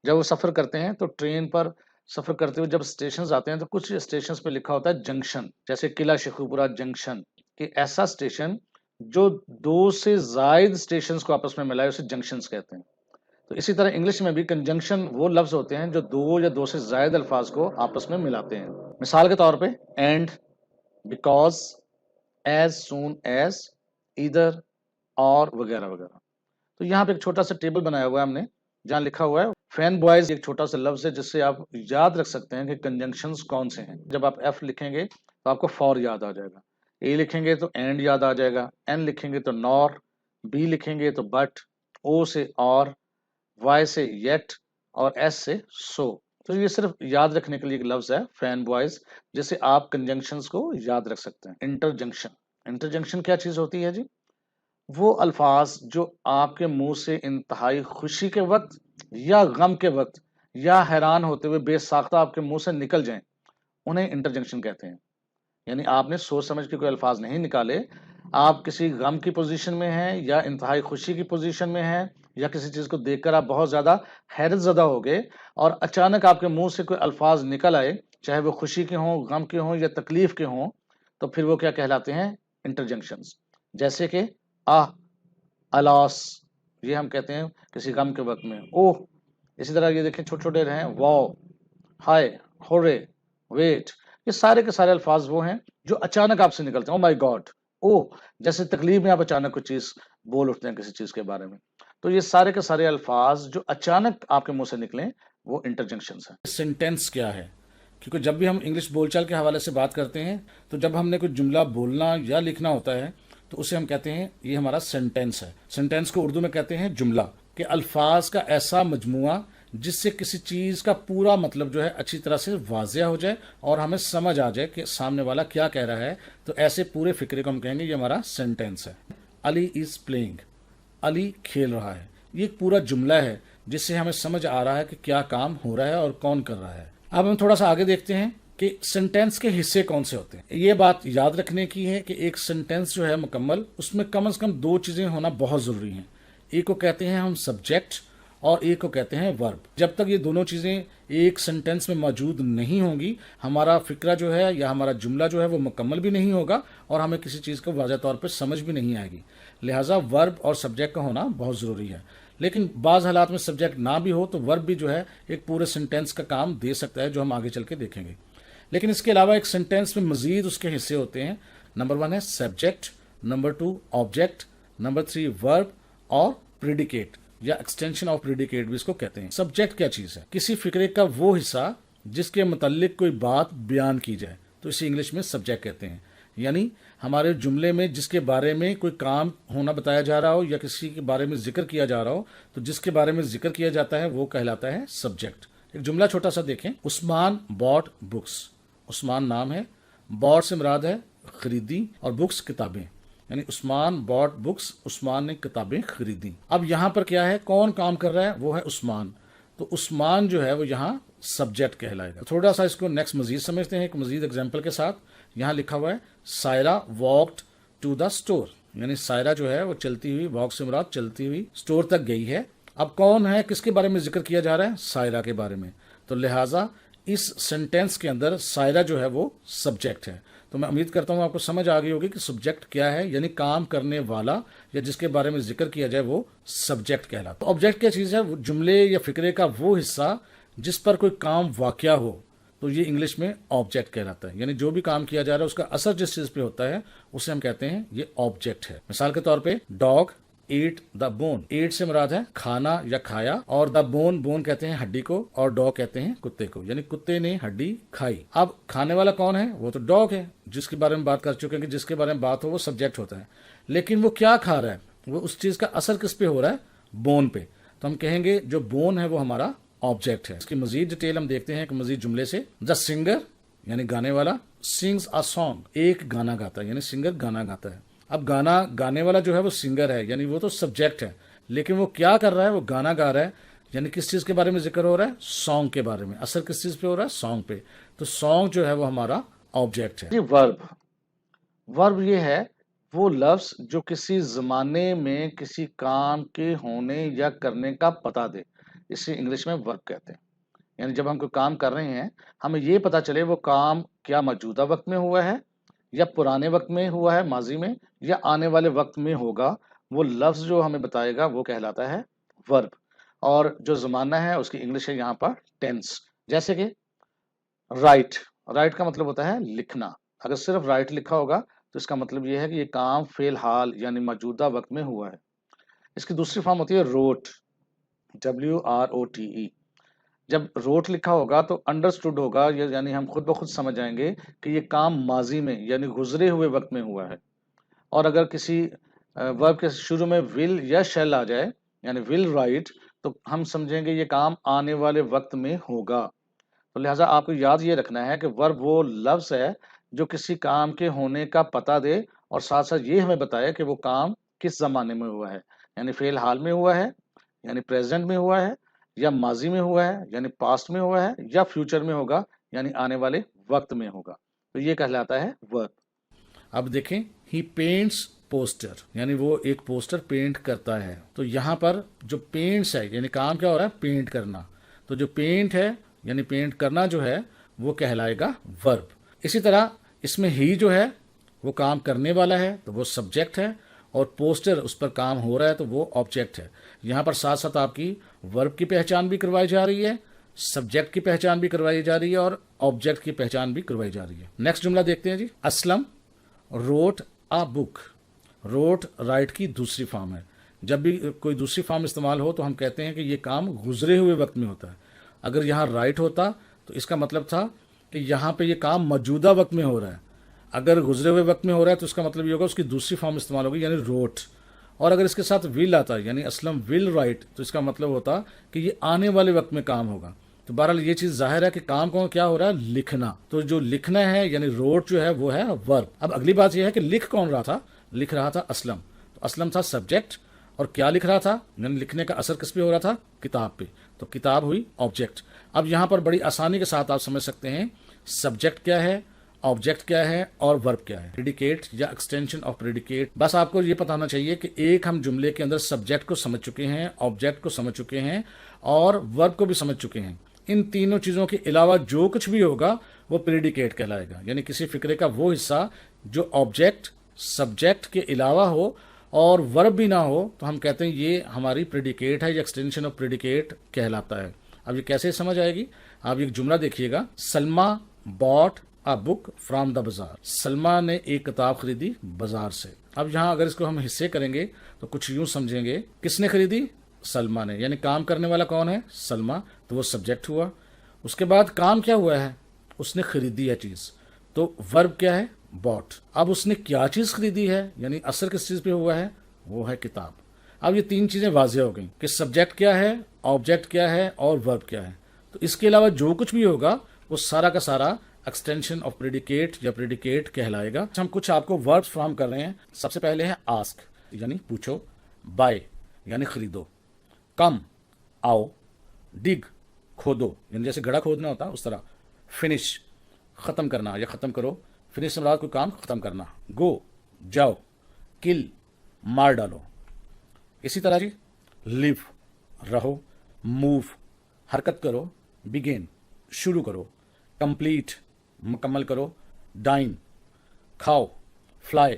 जब वो सफ़र करते हैं तो ट्रेन पर सफ़र करते हुए जब स्टेशंस आते हैं तो कुछ स्टेशंस पे लिखा होता है जंक्शन, जैसे किला शेखुपुरा जंक्शन, कि ऐसा स्टेशन जो 2 से ज़ायद स्टेशंस को आपस में मिलाए उसे जंक्शंस कहते हैं। तो इसी तरह इंग्लिश में भी कंजंक्शन वो लफ्ज़ होते हैं जो 2 या 2 से ज़ायद अल्फ़ाज़ को आपस में मिलाते हैं। मिसाल के तौर पे and, because, as soon as, either, और वगैरह वगैरह। तो यहाँ पे एक छोटा सा टेबल बनाया हुआ है हमने, जहाँ लिखा हुआ है फैन बॉयज, एक छोटा सा लफ्ज है जिससे आप याद रख सकते हैं कि कंजंक्शंस कौन से हैं। जब आप एफ लिखेंगे तो आपको फॉर याद आ जाएगा, ए लिखेंगे तो एंड याद आ जाएगा, एन लिखेंगे तो नॉर, बी लिखेंगे तो बट, ओ से और, वाई से येट, और एस से सो। तो ये सिर्फ याद रखने के लिए एक लफ्ज है फैन बॉयज, जिससे आप कंजंक्शंस को याद रख सकते हैं। इंटरजंक्शन, इंटरजंक्शन क्या चीज होती है जी? वो अल्फाज जो आपके मुंह से इंतहाई खुशी के वक्त या गम के वक्त या हैरान होते हुए बेसाख्ता आपके मुंह से निकल जाएं, उन्हें इंटरजंक्शन कहते हैं। यानी आपने सोच समझ के कोई अल्फाज नहीं निकाले, आप किसी गम की पोजीशन में हैं या इंतहाई खुशी की पोजीशन में हैं, या किसी चीज को देखकर आप बहुत ज्यादा हैरत ज़दा हो गए और अचानक आपके मुंह से कोई अल्फाज निकल आए, चाहे वो खुशी के हों, गम के हों या तकलीफ के हों, तो फिर वो क्या कहलाते हैं? इंटरजंक्शंस। जैसे कि आह, अलास, ये हम कहते हैं किसी गम के वक्त में। ओह, इसी तरह ये देखें छोटे छोटे हैं, वाओ, हाय, होरे, वेट, ये सारे के सारे अल्फाज वो हैं जो अचानक आपसे निकलते हैं। ओ माय गॉड, ओह, जैसे तकलीफ में आप अचानक कुछ चीज बोल उठते हैं किसी चीज के बारे में। तो ये सारे के सारे अल्फाज जो अचानक आपके मुंह से निकलें, वो इंटरजंक्शंस हैं। सेंटेंस क्या है? क्योंकि जब भी हम इंग्लिश बोलचाल के हवाले से बात करते हैं तो जब हमने कुछ जुमला बोलना या लिखना होता है तो उसे हम कहते हैं ये हमारा सेंटेंस है। सेंटेंस को उर्दू में कहते हैं जुमला, कि अल्फाज का ऐसा मजमुआ जिससे किसी चीज़ का पूरा मतलब जो है अच्छी तरह से वाज़िया हो जाए और हमें समझ आ जाए कि सामने वाला क्या कह रहा है। तो ऐसे पूरे फिक्रे को हम कहेंगे ये हमारा सेंटेंस है। अली इज़ प्लेइंग, अली खेल रहा है, ये एक पूरा जुमला है जिससे हमें समझ आ रहा है कि क्या काम हो रहा है और कौन कर रहा है। अब हम थोड़ा सा आगे देखते हैं कि सेंटेंस के हिस्से कौन से होते हैं। ये बात याद रखने की है कि एक सेंटेंस जो है मुकम्मल, उसमें कम से कम 2 चीज़ें होना बहुत ज़रूरी हैं। एक को कहते हैं हम सब्जेक्ट और एक को कहते हैं वर्ब। जब तक ये दोनों चीज़ें एक सेंटेंस में मौजूद नहीं होंगी, हमारा फिक्रा जो है या हमारा जुमला जो है वो मुकम्मल भी नहीं होगा और हमें किसी चीज़ को वाज़ह तौर पर समझ भी नहीं आएगी। लिहाजा वर्ब और सब्जेक्ट का होना बहुत ज़रूरी है। लेकिन बाज़ हालात में सब्जेक्ट ना भी हो तो वर्ब भी जो है एक पूरे सेंटेंस का काम दे सकता है, जो हम आगे चल के देखेंगे। लेकिन इसके अलावा एक सेंटेंस में मज़ीद उसके हिस्से होते हैं। नंबर 1 है subject, number 2 object, number 3 verb और प्रेडिकेट या एक्सटेंशन ऑफ प्रेडिकेट भी इसको कहते हैं। सब्जेक्ट क्या चीज़ है? किसी फिक्रे का वो हिस्सा जिसके मुतल्लिक कोई बात बयान की जाए, तो इसे इंग्लिश में सब्जेक्ट कहते हैं। यानी हमारे जुमले में जिसके बारे में कोई काम होना बताया जा रहा हो या किसी के बारे में जिक्र किया जा रहा हो, तो जिसके बारे में जिक्र किया जाता है वो कहलाता है सब्जेक्ट। एक जुमला छोटा सा देखें, उस्मान बॉट बुक्स। उस्मान नाम है, बॉट से मुराद है खरीदी और बुक्स किताबें, यानी उस्मान बॉट बुक्स, उस्मान ने किताबें खरीदी। अब यहाँ पर क्या है, कौन काम कर रहा है? वो है उस्मान। तो उस्मान जो है वो यहाँ सब्जेक्ट कहलाएगा। तो थोड़ा सा इसको नेक्स्ट मजीद समझते हैं एक मजीद एग्जाम्पल के साथ। यहाँ लिखा हुआ है Saira walked to the store, यानी सायरा जो है वो चलती हुई, वॉक से मुराद चलती हुई, स्टोर तक गई है। अब कौन है, किसके बारे में जिक्र किया जा रहा है? सायरा के बारे में। तो लिहाजा इस सेंटेंस के अंदर सायरा जो है वो सब्जेक्ट है। तो मैं उम्मीद करता हूँ आपको समझ आ गई होगी कि सब्जेक्ट क्या है, यानी काम करने वाला या जिसके बारे में जिक्र किया जाए वो सब्जेक्ट कहलाता है। तो ऑब्जेक्ट क्या चीज़ है? वो जुमले या फिक्रे का वो हिस्सा जिस पर कोई काम वाक़या हो, तो ये इंग्लिश में ऑब्जेक्ट कहलाता है। यानी जो भी काम किया जा रहा है उसका असर जिस चीज़ पे होता है उसे हम कहते हैं ये ऑब्जेक्ट है। मिसाल के तौर पे डॉग ईट द बोन, ईट से मुराद है खाना या खाया, और द बोन, बोन कहते हैं हड्डी को, और डॉग कहते हैं कुत्ते को, यानी कुत्ते ने हड्डी खाई। अब खाने वाला कौन है? वो तो डॉग है, जिसके बारे में बात कर चुके हैं कि जिसके बारे में बात हो वो सब्जेक्ट होता है। लेकिन वो क्या खा रहा है, वो उस चीज़ का असर किस पे हो रहा है? बोन पे। तो हम कहेंगे जो बोन है वो हमारा ऑब्जेक्ट है। इसकी मजीद डिटेल हम देखते हैं एक मजीद जुमले से। द सिंगर यानी गाने वाला, सिंग्स अ सॉन्ग, एक गाना गाता है, यानी सिंगर गाना गाता है। अब गाना गाने वाला जो है वो सिंगर है, यानी वो तो सब्जेक्ट है, लेकिन वो क्या कर रहा है? वो गाना गा रहा है, यानी किस चीज़ के बारे में जिक्र हो रहा है? सॉन्ग के बारे में। असर किस चीज़ पे हो रहा है? सॉन्ग पे। तो सॉन्ग जो है वो हमारा ऑब्जेक्ट है। वर्ब, वर्ब ये है وہ لفظ جو کسی زمانے میں کسی کام کے ہونے یا کرنے کا پتہ دے، اسے انگلش میں ورب کہتے ہیں۔ یعنی جب ہم کوئی کام کر رہے ہیں، ہمیں یہ پتہ چلے وہ کام کیا موجودہ وقت میں ہوا ہے یا پرانے وقت میں ہوا ہے ماضی میں یا آنے والے وقت میں ہوگا، وہ لفظ جو ہمیں بتائے گا وہ کہلاتا ہے ورب۔ اور جو زمانہ ہے اس کی انگلش ہے یہاں پر ٹینس۔ جیسے کہ رائٹ، رائٹ کا مطلب ہوتا ہے لکھنا۔ اگر صرف رائٹ لکھا ہوگا تو اس کا مطلب یہ ہے کہ یہ کام فی الحال یعنی موجودہ وقت میں ہوا ہے۔ اس کی دوسری فارم ہوتی ہے روٹ، WROTE۔ جب روٹ لکھا ہوگا تو انڈرسٹوڈ ہوگا، یعنی ہم خود بخود سمجھ جائیں گے کہ یہ کام ماضی میں یعنی گزرے ہوئے وقت میں ہوا ہے۔ اور اگر کسی ورب کے شروع میں ول یا شیل آ جائے یعنی ول رائٹ تو ہم سمجھیں گے یہ کام آنے والے وقت میں ہوگا۔ تو لہٰذا آپ کو یاد یہ رکھنا ہے کہ ورب وہ لفظ ہے جو کسی کام کے ہونے کا پتہ دے اور ساتھ ساتھ یہ ہمیں بتائے کہ وہ کام کس زمانے میں ہوا ہے، یعنی فی الحال میں ہوا ہے یعنی پریزنٹ میں ہوا ہے، یا ماضی میں ہوا ہے یعنی پاسٹ میں ہوا ہے، یا فیوچر میں ہوگا یعنی آنے والے وقت میں ہوگا۔ تو یہ کہلاتا ہے ورب۔ اب دیکھیں ہی پینٹس پوسٹر، یعنی وہ ایک پوسٹر پینٹ کرتا ہے۔ تو یہاں پر جو پینٹس ہے یعنی کام کیا ہو رہا ہے، پینٹ کرنا۔ تو جو پینٹ ہے یعنی پینٹ کرنا جو ہے وہ کہلائے گا ورب۔ اسی طرح اس میں ہی جو ہے وہ کام کرنے والا ہے تو وہ سبجیکٹ ہے، اور پوسٹر اس پر کام ہو رہا ہے تو وہ آبجیکٹ ہے۔ یہاں پر ساتھ ساتھ آپ کی ورب کی پہچان بھی کروائی جا رہی ہے، سبجیکٹ کی پہچان بھی کروائی جا رہی ہے، اور آبجیکٹ کی پہچان بھی کروائی جا رہی ہے۔ نیکسٹ جملہ دیکھتے ہیں جی۔ اسلم روٹ آ بک۔ روٹ رائٹ کی دوسری فارم ہے۔ جب بھی کوئی دوسری فارم استعمال ہو تو ہم کہتے ہیں کہ یہ کام گزرے ہوئے وقت میں ہوتا ہے۔ اگر یہاں رائٹ ہوتا تو اس کا مطلب تھا کہ یہاں پہ یہ کام موجودہ وقت میں ہو رہا ہے۔ اگر گزرے ہوئے وقت میں ہو رہا ہے تو اس کا مطلب یہ ہوگا اس کی دوسری فارم استعمال ہوگی یعنی روٹ۔ اور اگر اس کے ساتھ ول آتا یعنی اسلم ول رائٹ تو اس کا مطلب ہوتا کہ یہ آنے والے وقت میں کام ہوگا۔ تو بہرحال یہ چیز ظاہر ہے کہ کام کو کیا ہو رہا ہے، لکھنا۔ تو جو لکھنا ہے یعنی روٹ جو ہے وہ ہے ورب۔ اب اگلی بات یہ ہے کہ لکھ کون رہا تھا، لکھ رہا تھا اسلم۔ تو اسلم تھا سبجیکٹ، اور کیا لکھ رہا تھا یعنی لکھنے کا اثر کس پہ ہو رہا تھا، کتاب پہ۔ تو کتاب ہوئی آبجیکٹ۔ اب یہاں پر بڑی آسانی کے ساتھ آپ سمجھ سکتے ہیں سبجیکٹ کیا ہے، آبجیکٹ کیا ہے اور ورب کیا ہے، پریڈیکیٹ یا ایکسٹینشن آف پریڈیکیٹ۔ بس آپ کو یہ پتہ ہونا چاہیے کہ ایک ہم جملے کے اندر سبجیکٹ کو سمجھ چکے ہیں، آبجیکٹ کو سمجھ چکے ہیں اور ورب کو بھی سمجھ چکے ہیں۔ ان تینوں چیزوں کے علاوہ جو کچھ بھی ہوگا وہ پریڈیکیٹ کہلائے گا، یعنی کسی فقرے کا وہ حصہ جو آبجیکٹ سبجیکٹ کے علاوہ ہو اور ورب بھی نہ ہو تو ہم کہتے ہیں یہ ہماری پریڈیکیٹ ہے یا ایکسٹینشن آف پریڈیکیٹ کہلاتا ہے۔ اب یہ کیسے سمجھ آئے گی، آپ ایک جملہ دیکھیے گا، سلما باٹ اے بک فرام دا بازار۔ سلما نے ایک کتاب خریدی بازار سے۔ اب یہاں اگر اس کو ہم حصے کریں گے تو کچھ یوں سمجھیں گے، کس نے خریدی، سلما نے، یعنی کام کرنے والا کون ہے، سلما، تو وہ سبجیکٹ ہوا۔ اس کے بعد کام کیا ہوا ہے، اس نے خریدی ہے چیز، تو ورب کیا ہے، باٹ۔ اب اس نے کیا چیز خریدی ہے یعنی اثر کس چیز پہ ہوا ہے، وہ ہے کتاب۔ اب یہ تین چیزیں واضح ہو گئیں کہ سبجیکٹ کیا ہے، آبجیکٹ کیا ہے اور ورب کیا ہے۔ تو اس کے علاوہ جو کچھ بھی ہوگا وہ سارا کا سارا ایکسٹینشن آف پریڈیکیٹ یا پریڈیکیٹ کہلائے گا۔ ہم کچھ آپ کو ورڈز فراہم کر رہے ہیں۔ سب سے پہلے ہے آسک یعنی پوچھو، بائی یعنی خریدو، کم آؤ، ڈگ کھودو یعنی جیسے گڑھا کھودنا ہوتا اس طرح، فنش ختم کرنا یا ختم کرو، فنش سے مراد کوئی کام ختم کرنا، گو جاؤ، کل مار ڈالو۔ اسی طرح جی لیو رہو، موو حرکت کرو، بگین شروع کرو، کمپلیٹ مکمل کرو، ڈائن کھاؤ، فلائی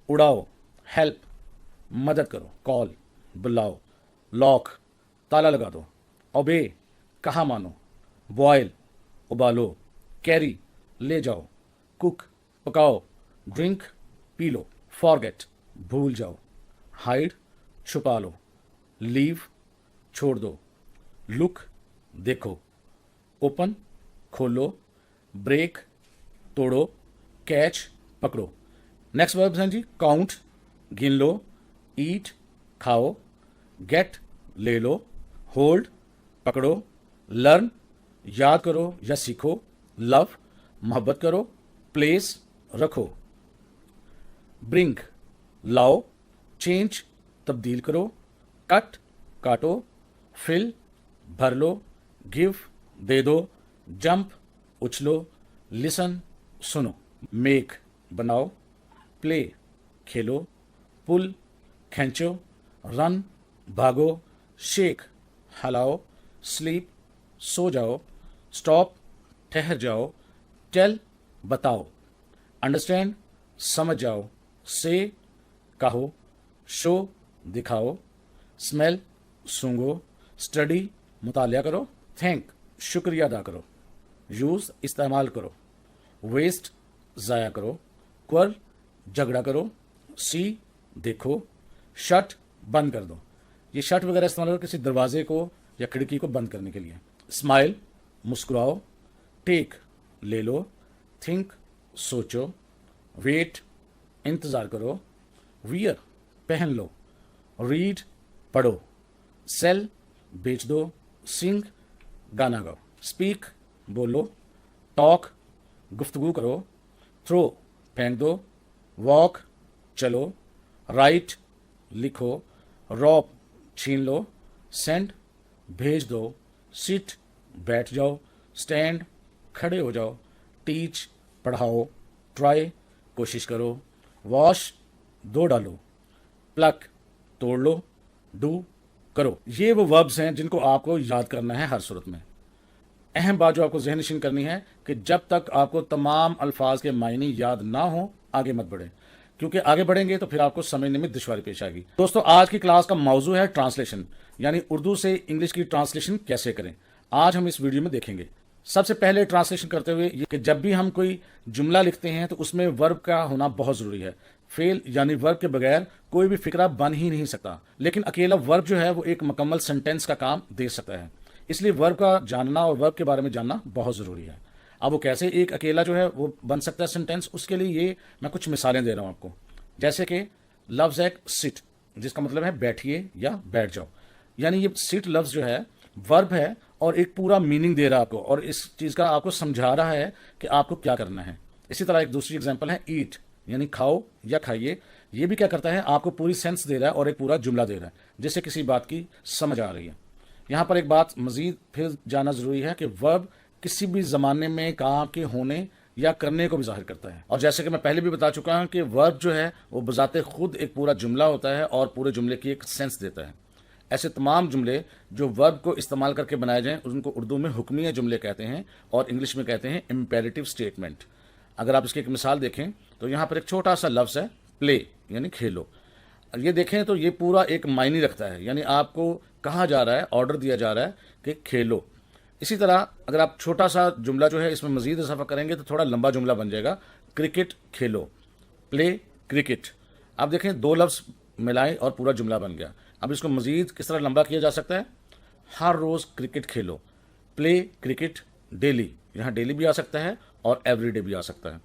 اڑاؤ، ہیلپ مدد کرو، کال بلاؤ، لاک تالا لگا دو، اوبے کہا مانو، بوائل ابالو، کیری لے جاؤ، کک پکاؤ، ڈرنک پی لو، فارگیٹ بھول جاؤ، ہائڈ چھپا لو، لیو چھوڑ دو، لک دیکھو، اوپن کھولو، بریک توڑو، کیچ پکڑو۔ نیکسٹ وربز ہیں جی، کاؤنٹ گن لو، ایٹ کھاؤ، گیٹ لے لو، ہولڈ پکڑو، لرن یاد کرو یا سیکھو، لو محبت کرو، پلیس رکھو، برنگ لاؤ، چینج تبدیل کرو، کٹ کاٹو، فل بھر لو، گیو دے دو، جمپ اچھلو، لسن سنو، میک بناؤ، پلے खेलो, पुल खींचो, रन भागो, शेक हिलाओ, स्लीप सो जाओ, स्टॉप ठहर जाओ, टेल बताओ, अंडरस्टैंड समझ जाओ, से कहो, शो दिखाओ, स्मेल सूंघो, स्टडी मुतालिया करो, थैंक शुक्रिया अदा करो, यूज़ इस्तेमाल करो, वेस्ट ज़ाया करो, क्वर झगड़ा करो, सी देखो, शट बंद कर दो। ये शट वगैरह इस्तेमाल करो किसी दरवाजे को या खिड़की को बंद करने के लिए। स्माइल मुस्कुराओ, टेक ले लो, थिंक सोचो, वेट इंतज़ार करो, वियर पहन लो, रीड पढ़ो, सेल बेच दो, सिंग गाना गाओ, स्पीक बोलो, टॉक गुफ्तगू करो, थ्रो फेंक दो, वॉक चलो, राइट लिखो, रॉब छीन लो, सेंड भेज दो, सिट बैठ जाओ, स्टैंड खड़े हो जाओ, टीच पढ़ाओ, ट्राई कोशिश करो, वॉश धो डालो, प्लक तोड़ लो, डू करो। ये वो वर्ब्स हैं जिनको आपको याद करना है हर सूरत में। अहम बात जो आपको ज़हन नशीन करनी है कि जब तक आपको तमाम अल्फाज के मायने याद ना हो आगे मत बढ़ें, क्योंकि आगे बढ़ेंगे तो फिर आपको समझने में दुश्वारी पेश आएगी। दोस्तों, आज की क्लास का मौजू है ट्रांसलेशन, यानी उर्दू से इंग्लिश की ट्रांसलेशन कैसे करें। आज हम इस वीडियो में देखेंगे। सबसे पहले ट्रांसलेशन करते हुए ये कि जब भी हम कोई जुमला लिखते हैं तो उसमें वर्ब का होना बहुत ज़रूरी है। फेल यानी वर्ब के बगैर कोई भी फिक्रा बन ही नहीं सकता, लेकिन अकेला वर्ब जो है वो एक मुकम्मल सेंटेंस का काम दे सकता है। इसलिए वर्ब का जानना और वर्ब के बारे में जानना बहुत ज़रूरी है। अब वो कैसे एक अकेला जो है वो बन सकता है सेंटेंस, उसके लिए ये मैं कुछ मिसालें दे रहा हूँ आपको। जैसे कि लफ्ज़ है सिट, जिसका मतलब है बैठिए या बैठ जाओ, यानी ये सिट लफ्ज़ जो है वर्ब है और एक पूरा मीनिंग दे रहा है आपको, और इस चीज़ का आपको समझा रहा है कि आपको क्या करना है। इसी तरह एक दूसरी एग्जांपल है ईट, यानी खाओ या खाइए। ये भी क्या करता है, आपको पूरी सेंस दे रहा है और एक पूरा जुमला दे रहा है जिससे किसी बात की समझ आ रही है। यहाँ पर एक बात मजीद फिर जानना ज़रूरी है कि वर्ब किसी भी ज़माने में काम के होने या करने को भी ज़ाहिर करता है, और जैसे कि मैं पहले भी बता चुका हूँ कि वर्ब जो है वो बजाते खुद एक पूरा जुमला होता है और पूरे जुमले की एक सेंस देता है। ऐसे तमाम जुमले जो वर्ब को इस्तेमाल करके बनाए जाएं उनको उर्दू में हुक्मिया जुमले कहते हैं और इंग्लिश में कहते हैं इम्पेरेटिव स्टेटमेंट। अगर आप इसकी एक मिसाल देखें तो यहाँ पर एक छोटा सा लफ्ज़ है प्ले, यानी खेलो। ये देखें तो ये पूरा एक मायने रखता है, यानी आपको कहा जा रहा है, ऑर्डर दिया जा रहा है कि खेलो। इसी तरह अगर आप छोटा सा जुमला जो है इसमें मजीद इजाफा करेंगे तो थोड़ा लंबा जुमला बन जाएगा, क्रिकेट खेलो, प्ले क्रिकेट। आप देखें दो लफ्ज़ मिलाएं और पूरा जुमला बन गया। अब इसको मजीद किस तरह लंबा किया जा सकता है, हर रोज़ क्रिकेट खेलो, प्ले क्रिकेट डेली, यहाँ डेली भी आ सकता है और एवरीडे भी आ सकता है।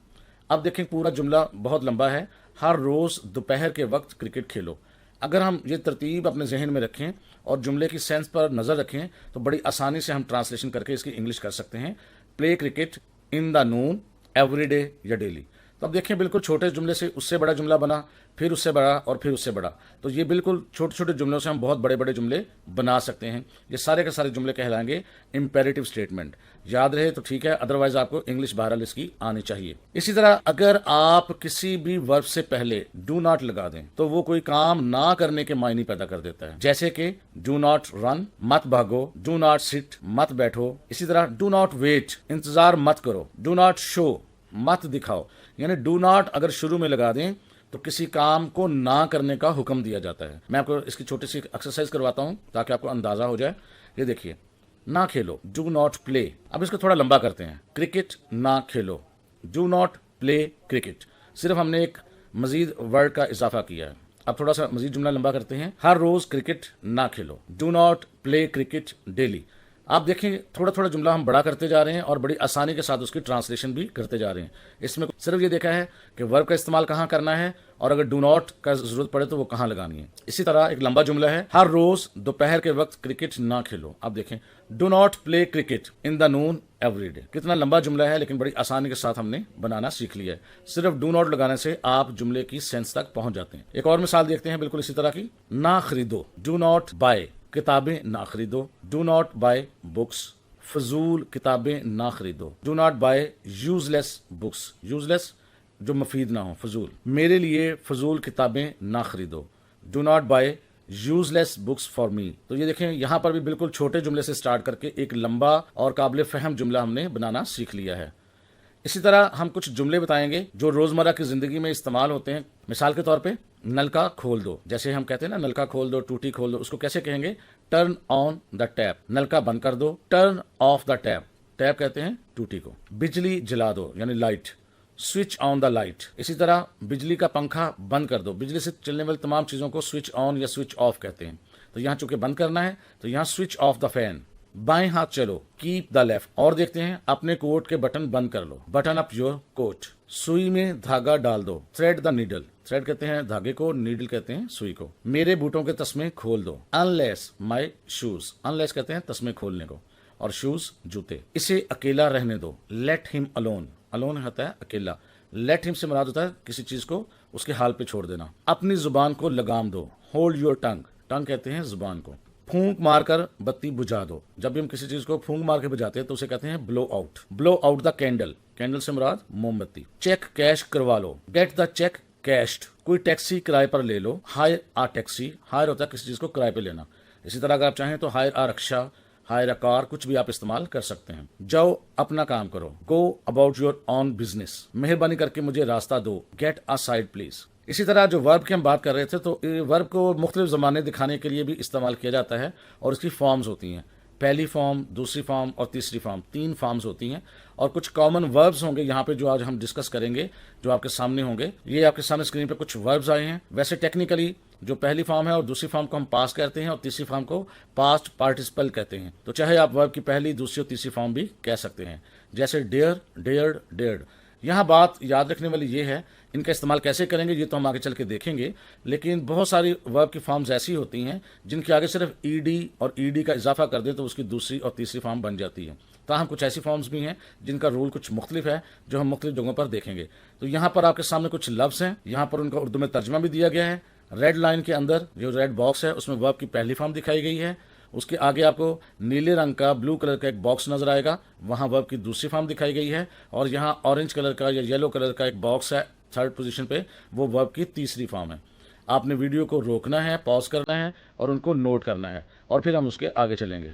अब देखें पूरा जुमला बहुत लंबा है, हर रोज़ दोपहर के वक्त क्रिकेट खेलो। अगर हम ये तरतीब अपने जहन में रखें और जुमले की सेंस पर नज़र रखें तो बड़ी आसानी से हम ट्रांसलेशन करके इसकी इंग्लिश कर सकते हैं, play cricket in the Noon everyday या डेली। तो अब देखें बिल्कुल छोटे जुमले से उससे बड़ा जुमला बना, फिर उससे बड़ा और फिर उससे बड़ा। तो ये बिल्कुल छोटे छोटे जुमलों से हम बहुत बड़े बड़े जुमले बना सकते हैं। ये सारे के सारे जुमले कहलाएंगे इम्पेरेटिव स्टेटमेंट। याद रहे तो ठीक है, अदरवाइज आपको इंग्लिश बहरहाल इसकी आनी चाहिए। इसी तरह अगर आप किसी भी वर्ब से पहले डू नॉट लगा दें तो वो कोई काम ना करने के मायने पैदा कर देता है। जैसे कि डू नॉट रन, मत भागो, डू नॉट सिट, मत बैठो। इसी तरह डू नॉट वेट, इंतजार मत करो, डू नॉट शो, मत दिखाओ। यानी डू नॉट अगर शुरू में लगा दें तो किसी काम को ना करने का हुक्म दिया जाता है। मैं आपको इसकी छोटी सी एक्सरसाइज करवाता हूं ताकि आपको अंदाजा हो जाए। ये देखिए, ना खेलो, डू नॉट प्ले। अब इसको थोड़ा लंबा करते हैं, क्रिकेट ना खेलो, डू नॉट प्ले क्रिकेट। सिर्फ हमने एक मजीद वर्ड का इजाफा किया है। अब थोड़ा सा मजीद जुमला लंबा करते हैं, हर रोज क्रिकेट ना खेलो, do not play cricket daily. आप देखें थोड़ा थोड़ा जुमला हम बड़ा करते जा रहे हैं और बड़ी आसानी के साथ उसकी ट्रांसलेशन भी करते जा रहे हैं। इसमें सिर्फ ये देखा है कि वर्ब का इस्तेमाल कहाँ करना है और अगर डू नॉट का जरूरत पड़े तो वो कहाँ लगानी है। इसी तरह एक लंबा जुमला है, हर रोज दोपहर के वक्त क्रिकेट ना खेलो। आप देखें, do not play cricket in the Noon every day. कितना लंबा जुमला है लेकिन बड़ी आसानी के साथ हमने बनाना सीख लिया है। सिर्फ डू नॉट लगाने से आप जुमले की सेंस तक पहुंच जाते हैं। एक और मिसाल देखते हैं बिल्कुल इसी तरह की, ना खरीदो, डू नॉट बाय, किताबें ना खरीदो, डू नॉट बाय बुक्स, फजूल किताबें ना खरीदो, do not buy useless books. Useless जो मुफीद ना हो, फजूल। मेरे लिए फजूल किताबें ना खरीदो, do not buy useless books for me. तो ये देखें, यहाँ पर भी बिल्कुल छोटे जुमले से स्टार्ट करके एक लंबा और काबिल फहम जुमला हमने बनाना सीख लिया है। इसी तरह हम कुछ जुमले बताएंगे जो रोजमर्रा की जिंदगी में इस्तेमाल होते हैं। मिसाल के तौर पे नलका खोल दो, जैसे हम कहते हैं ना नलका खोल दो, टूटी खोल दो, उसको कैसे कहेंगे? Turn on the tap. नलका बंद कर दो, turn off the tap. Tap कहते हैं टूटी को। बिजली जला दो यानी light, switch on the light. इसी तरह बिजली का पंखा बंद कर दो, बिजली से चलने वाली तमाम चीजों को स्विच ऑन या स्विच ऑफ कहते हैं। तो यहाँ चूंकि बंद करना है तो यहाँ स्विच ऑफ द फैन। बाएं हाथ चलो, कीप द लेफ्ट। और देखते हैं, अपने कोट के बटन बंद कर लो, बटन अप योर कोट। सुई में धागा डाल दो, थ्रेड द नीडल। थ्रेड कहते हैं धागे को, नीडल कहते हैं सुई को। मेरे बूटों के तस्मे खोल दो, अनलेस माई शूज। अनलेस कहते हैं तस्मे खोलने को, और शूज जूते। इसे अकेला रहने दो, लेट हिम अलोन। अलोन होता है अकेला, लेट हिम से मुराद होता है किसी चीज को उसके हाल पे छोड़ देना। अपनी जुबान को लगाम दो, होल्ड योर टंग। टंग कहते हैं जुबान को। फूंक मारकर बत्ती बुझा दो। जब भी हम किसी चीज को फूंक मार के बुझाते हैं तो उसे कहते हैं blow out. Blow out the candle. Candle से मुराद मोमबत्ती। चेक कैश करवा लो, गेट द चेक कैश्ड। कोई टैक्सी किराए पर ले लो, हायर आ टैक्सी। हायर होता है किसी चीज को किराए पे लेना। इसी तरह अगर आप चाहें तो hire a rickshaw, hire a car, कुछ भी आप इस्तेमाल कर सकते हैं। जाओ अपना काम करो, go about your on business. मेहरबानी करके मुझे रास्ता दो, गेट अ साइड प्लीज। इसी तरह जो वर्ब की हम बात कर रहे थे, तो वर्ब को मुख्तलिफ ज़माने दिखाने के लिए भी इस्तेमाल किया जाता है और इसकी फॉर्म्स होती हैं। पहली फॉर्म, दूसरी फॉर्म और तीसरी फॉर्म, 3 फॉर्म्स होती हैं। और कुछ कॉमन वर्ब्स होंगे यहाँ पे जो आज हम डिस्कस करेंगे, जो आपके सामने होंगे। ये आपके सामने स्क्रीन पे कुछ वर्ब्स आए हैं। वैसे टेक्निकली जो पहली फॉर्म है और दूसरी फॉर्म को हम पास्ट कहते हैं और तीसरी फॉर्म को पास्ट पार्टिसिपल कहते हैं। तो चाहे आप वर्ब की पहली, दूसरी और तीसरी फॉर्म भी कह सकते हैं, जैसे डेयर, डेयर्ड, डेयर्ड। यहाँ बात याद रखने वाली ये है, इनका इस्तेमाल कैसे करेंगे ये तो हम आगे चल के देखेंगे। लेकिन बहुत सारी वर्ब की फॉर्म्स ऐसी होती हैं जिनके आगे सिर्फ ईडी और ईडी का इजाफा कर दें तो उसकी दूसरी और तीसरी फॉर्म बन जाती है। ताहम कुछ ऐसी फॉर्म्स भी हैं जिनका रूल कुछ मुख्तलिफ है, जो हम मुख्तलिफ जगहों पर देखेंगे। तो यहाँ पर आपके सामने कुछ लफ्ज़ हैं, यहाँ पर उनका उर्दू में तर्जमा भी दिया गया है। रेड लाइन के अंदर जो रेड बॉक्स है उसमें वर्ब की पहली फॉर्म दिखाई गई है। उसके आगे आपको नीले रंग का, ब्लू कलर का एक बॉक्स नजर आएगा, वहां वर्ब की दूसरी फॉर्म दिखाई गई है। और यहाँ ऑरेंज कलर का या येलो कलर का एक बॉक्स है थर्ड पोजीशन पे, वो वर्ब की तीसरी फॉर्म है। आपने वीडियो को रोकना है, पॉज करना है और उनको नोट करना है, और फिर हम उसके आगे चलेंगे।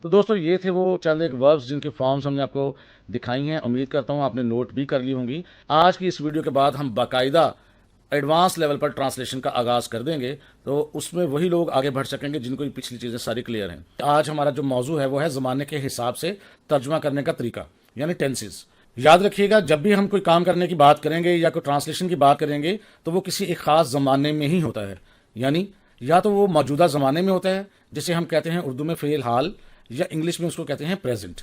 तो दोस्तों ये थे वो चंद एक वर्ब्स जिनके फॉर्म्स हमने आपको दिखाई हैं। उम्मीद करता हूँ आपने नोट भी कर ली होंगी। आज की इस वीडियो के बाद हम बाकायदा एडवांस लेवल पर ट्रांसलेशन का आगाज़ कर देंगे, तो उसमें वही लोग आगे बढ़ सकेंगे जिनको ये पिछली चीज़ें सारी क्लियर हैं। आज हमारा जो मौजू है वो है ज़माने के हिसाब से तर्जुमा करने का तरीका, यानी टेंसेस। याद रखिएगा, जब भी हम कोई काम करने की बात करेंगे या कोई ट्रांसलेशन की बात करेंगे तो वो किसी एक ख़ास ज़माने में ही होता है। यानी या तो वो मौजूदा ज़माने में होता है, जिसे हम कहते हैं उर्दू में फ़ेल हाल, या इंग्लिश में उसको कहते हैं प्रेजेंट।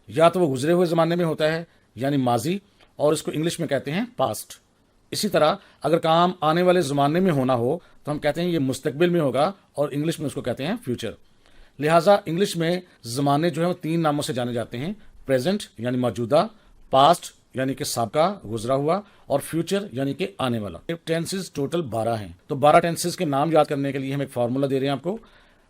या तो वो गुजरे हुए ज़माने में होता है यानी माजी, और इसको इंग्लिश में कहते हैं पास्ट। इसी तरह अगर काम आने वाले ज़माने में होना हो तो हम कहते हैं ये मुस्तकबिल में होगा, और इंग्लिश में उसको कहते हैं फ्यूचर। लिहाजा इंग्लिश में ज़माने जो है वो 3 नामों से जाने जाते हैं, प्रेजेंट यानी मौजूदा, पास्ट यानी कि साबका गुजरा हुआ, और फ्यूचर यानी कि आने वाला। टेंसेस टोटल 12 हैं। तो 12 टेंसेस के नाम याद करने के लिए हम एक फार्मूला दे रहे हैं आपको।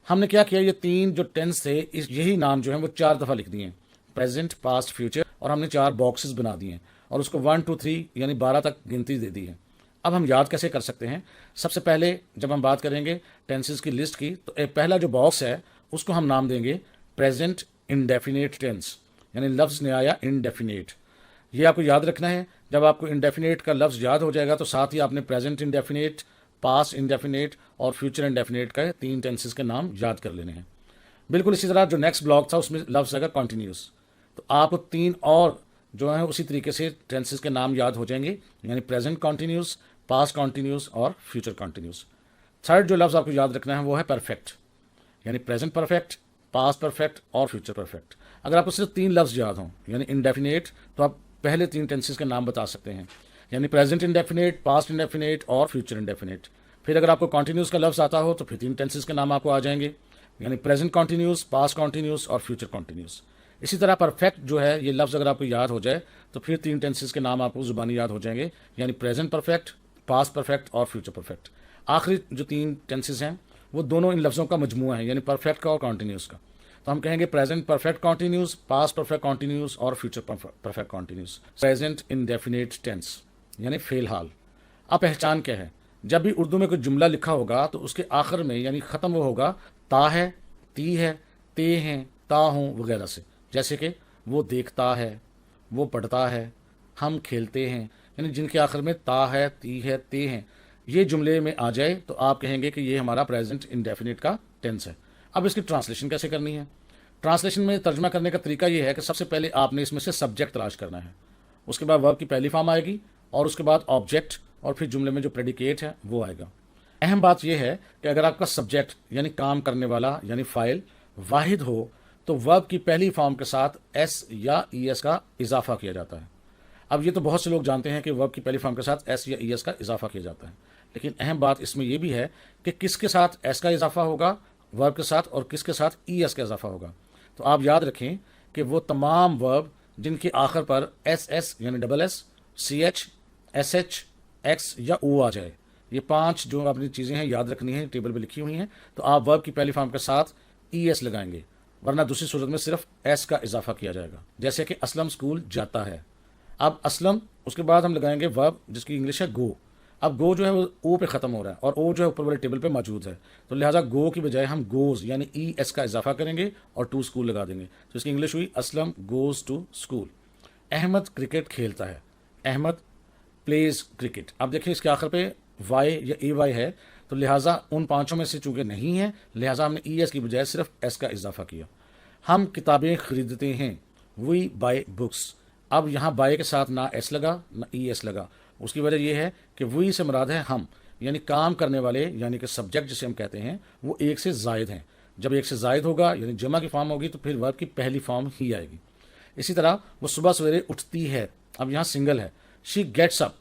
हमने क्या किया, ये 3 जो टेंस थे यही नाम जो है वो 4 दफ़ा लिख दिए, प्रेजेंट, पास्ट, फ्यूचर, और हमने 4 बॉक्सेस बना दिए और उसको 1 2 3 यानी 12 तक गिनती दे दी है। अब हम याद कैसे कर सकते हैं? सबसे पहले जब हम बात करेंगे टेंसेस की लिस्ट की, तो एक पहला जो बॉक्स है उसको हम नाम देंगे प्रेजेंट इंडेफिनेट टेंस, यानी लफ्ज़ ने आया इंडेफिनेट। ये आपको याद रखना है। जब आपको इंडेफिनेट का लफ्ज़ याद हो जाएगा तो साथ ही आपने प्रेजेंट इंडेफिनेट, पास्ट इंडेफिनेट और फ्यूचर इंडेफिनेट का 3 टेंसेस के नाम याद कर लेने हैं। बिल्कुल इसी तरह जो नेक्स्ट ब्लॉक था उसमें लफ्ज़ आएगा कॉन्टीन्यूस, तो आपको 3 और जो है उसी तरीके से टेंसेस के नाम याद हो जाएंगे, यानी प्रेजेंट कॉन्टीन्यूस, पास्ट कॉन्टीन्यूस और फ्यूचर कॉन्टीन्यूस। थर्ड जो लफ्ज़ आपको याद रखना है वो है परफेक्ट, यानी प्रेजेंट परफेक्ट, पास्ट परफेक्ट और फ्यूचर परफेक्ट। अगर आपको सिर्फ 3 लफ्ज़ याद हों यानी इंडेफिनेट, तो आप पहले 3 टेंसेस के नाम बता सकते हैं, यानी प्रेजेंट इंडेफिनेट, पास्ट इंडेफिनेट और फ्यूचर इंडेफिनेट। फिर अगर आपको कॉन्टीन्यूस का लफ्ज़ आता हो तो फिर 3 टेंसेस के नाम आपको आ जाएंगे, यानी प्रेजेंट कॉन्टीन्यूस, पास्ट कॉन्टीन्यूस और फ्यूचर कॉन्टीन्यूस। اسی طرح پرفیکٹ جو ہے یہ لفظ اگر آپ کو یاد ہو جائے تو پھر 3 ٹینسز کے نام آپ کو زبانی یاد ہو جائیں گے، یعنی پریزنٹ پرفیکٹ، پاسٹ پرفیکٹ اور فیوچر پرفیکٹ۔ آخری جو 3 ٹینسز ہیں وہ دونوں ان لفظوں کا مجموعہ ہے، یعنی پرفیکٹ کا اور کنٹینیوس کا۔ تو ہم کہیں گے present perfect continuous, past perfect continuous اور future perfect continuous. Present indefinite tense یعنی فی الحال۔ اب پہچان کیا ہے؟ جب بھی اردو میں کوئی جملہ لکھا ہوگا تو اس کے آخر میں یعنی ختم وہ ہوگا تا ہے، تی ہے، تے ہیں، تا ہوں وغیرہ سے، جیسے کہ وہ دیکھتا ہے، وہ پڑھتا ہے، ہم کھیلتے ہیں، یعنی جن کے آخر میں تا ہے، تی ہے، تے ہیں، یہ جملے میں آ جائے تو آپ کہیں گے کہ یہ ہمارا پریزنٹ انڈیفینٹ کا ٹینس ہے۔ اب اس کی ٹرانسلیشن کیسے کرنی ہے؟ ٹرانسلیشن میں ترجمہ کرنے کا طریقہ یہ ہے کہ سب سے پہلے آپ نے اس میں سے سبجیکٹ تلاش کرنا ہے، اس کے بعد ورب کی پہلی فارم آئے گی اور اس کے بعد آبجیکٹ اور پھر جملے میں جو پریڈیکیٹ ہے وہ آئے گا۔ اہم بات یہ ہے کہ اگر آپ کا سبجیکٹ یعنی کام کرنے والا یعنی فاعل واحد ہو تو ورب کی پہلی فارم کے ساتھ ایس یا ای ایس کا اضافہ کیا جاتا ہے۔ اب یہ تو بہت سے لوگ جانتے ہیں کہ ورب کی پہلی فارم کے ساتھ ایس یا ای ایس کا اضافہ کیا جاتا ہے، لیکن اہم بات اس میں یہ بھی ہے کہ کس کے ساتھ ایس کا اضافہ ہوگا ورب کے ساتھ اور کس کے ساتھ ای ایس کا اضافہ ہوگا۔ تو آپ یاد رکھیں کہ وہ تمام ورب جن کے آخر پر ایس ایس یعنی double S, C H, S H, X یا او آ جائے، یہ 5 جو اپنی چیزیں ہیں یاد رکھنی ہیں، ٹیبل پہ لکھی ہوئی ہیں، تو آپ ورب کی پہلی فارم کے ساتھ ای ایس لگائیں گے، ورنہ دوسری صورت میں صرف ایس کا اضافہ کیا جائے گا، جیسے کہ اسلم اسکول جاتا ہے۔ اب اسلم اس کے بعد ہم لگائیں گے ورب جس کی انگلش ہے گو۔ اب گو جو ہے وہ او پہ ختم ہو رہا ہے اور او جو ہے اوپر والے ٹیبل پہ موجود ہے، تو لہٰذا گو کی بجائے ہم گوز یعنی ای ایس کا اضافہ کریں گے اور ٹو اسکول لگا دیں گے، تو اس کی انگلش ہوئی Aslam goes to school. Ahmad cricket کھیلتا ہے، احمد پلیز کرکٹ۔ اب دیکھیں اس کے آخر پہ وائی یا اے وائی ہے، تو لہٰذا ان 5 میں سے چونکہ نہیں ہے لہٰذا ہم نے ای ایس کی بجائے صرف ایس کا اضافہ کیا۔ ہم کتابیں خریدتے ہیں، وی بائی بکس۔ اب یہاں بائی کے ساتھ نہ ایس لگا نہ ای ایس لگا، اس کی وجہ یہ ہے کہ وی سے مراد ہے ہم، یعنی کام کرنے والے یعنی کہ سبجیکٹ جسے ہم کہتے ہیں وہ ایک سے زائد ہیں۔ جب ایک سے زائد ہوگا یعنی جمع کی فارم ہوگی تو پھر ورب کی پہلی فارم ہی آئے گی۔ اسی طرح وہ صبح سویرے اٹھتی ہے، اب یہاں سنگل ہے، she gets up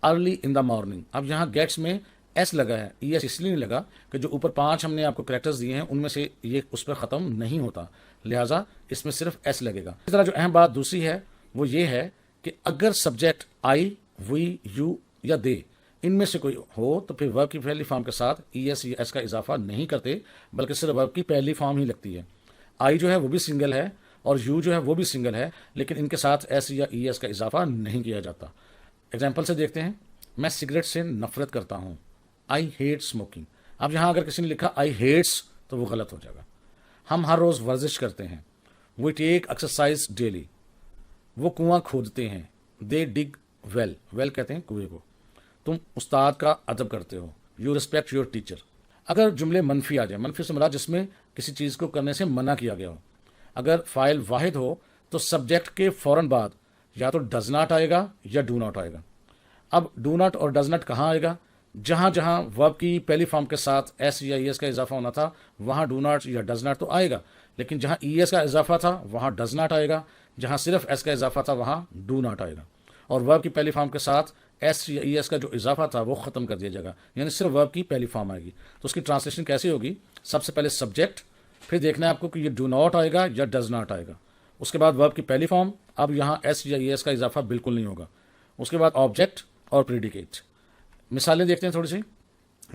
early in the morning. اب یہاں گیٹس میں ایس لگا ہے، ای ایس اس لیے نہیں لگا کہ جو اوپر 5 ہم نے آپ کو کریکٹرز دیے ہیں ان میں سے یہ اس پر ختم نہیں ہوتا، لہٰذا اس میں صرف ایس لگے گا۔ اسی طرح جو اہم بات دوسری ہے وہ یہ ہے کہ اگر سبجیکٹ آئی، وی، یو یا دے ان میں سے کوئی ہو تو پھر ورب کی پہلی فارم کے ساتھ ای ایس یا ایس کا اضافہ نہیں کرتے بلکہ صرف ورب کی پہلی فارم ہی لگتی ہے۔ آئی جو ہے وہ بھی سنگل ہے اور یو جو ہے وہ بھی سنگل ہے، لیکن ان کے ساتھ ایس یا ای ایس کا اضافہ نہیں کیا جاتا۔ ایگزامپل سے دیکھتے ہیں، میں سگریٹ سے نفرت کرتا ہوں، آئی ہیٹ اسموکنگ۔ اب یہاں اگر کسی نے لکھا آئی ہیٹس تو وہ غلط ہو جائے گا۔ ہم ہر روز ورزش کرتے ہیں، وی ٹیک ایکسرسائز ڈیلی۔ وہ کنواں کھودتے ہیں، دے ڈگ ویل، ویل کہتے ہیں کنویں کو۔ تم استاد کا ادب کرتے ہو، یو ریسپیکٹ یور ٹیچر۔ اگر جملے منفی آ جائیں، منفی سے مراد جس میں کسی چیز کو کرنے سے منع کیا گیا ہو، اگر فاعل واحد ہو تو سبجیکٹ کے فوراً بعد یا تو ڈز ناٹ آئے گا یا ڈو ناٹ آئے گا۔ اب ڈو ناٹ اور ڈز ناٹ کہاں آئے گا؟ جہاں جہاں ورب کی پہلی فارم کے ساتھ ایس یا ای ایس کا اضافہ ہونا تھا وہاں ڈو ناٹ یا ڈز ناٹ تو آئے گا، لیکن جہاں ای ایس کا اضافہ تھا وہاں ڈز ناٹ آئے گا، جہاں صرف ایس کا اضافہ تھا وہاں ڈو ناٹ آئے گا، اور ورب کی پہلی فارم کے ساتھ ایس یا ای ایس کا جو اضافہ تھا وہ ختم کر دیا جائے گا، یعنی صرف ورب کی پہلی فارم آئے گی۔ تو اس کی ٹرانسلیشن کیسی ہوگی؟ سب سے پہلے سبجیکٹ، پھر دیکھنا ہے آپ کو کہ یہ ڈو ناٹ آئے گا یا ڈز ناٹ آئے گا، اس کے بعد ورب کی پہلی فارم، اب یہاں ایس یا ای ایس کا اضافہ بالکل نہیں ہوگا، اس کے بعد آبجیکٹ اور پریڈیکیٹ۔ مثالیں دیکھتے ہیں تھوڑی سی،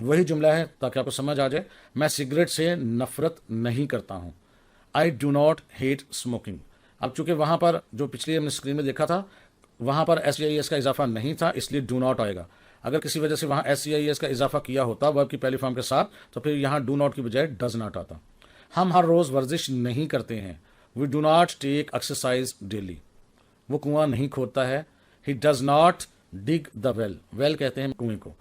وہی جملہ ہے تاکہ آپ کو سمجھ آ جائے، میں سگریٹ سے نفرت نہیں کرتا ہوں، I do not hate smoking. اب چونکہ وہاں پر جو پچھلی ہم نے اسکرین میں دیکھا تھا وہاں پر ایس یا ای ایس کا اضافہ نہیں تھا اس لیے ڈو ناٹ آئے گا، اگر کسی وجہ سے وہاں ایس یا ای ایس کا اضافہ کیا ہوتا ورب کی پہلی فارم کے ساتھ تو پھر یہاں ڈو ناٹ کی بجائے ڈز ناٹ آتا۔ ہم ہر روز ورزش نہیں کرتے ہیں، we do not take exercise daily. وہ کنواں نہیں کھودتا ہے، he does not dig the well, well کہتے ہیں کنویں کو۔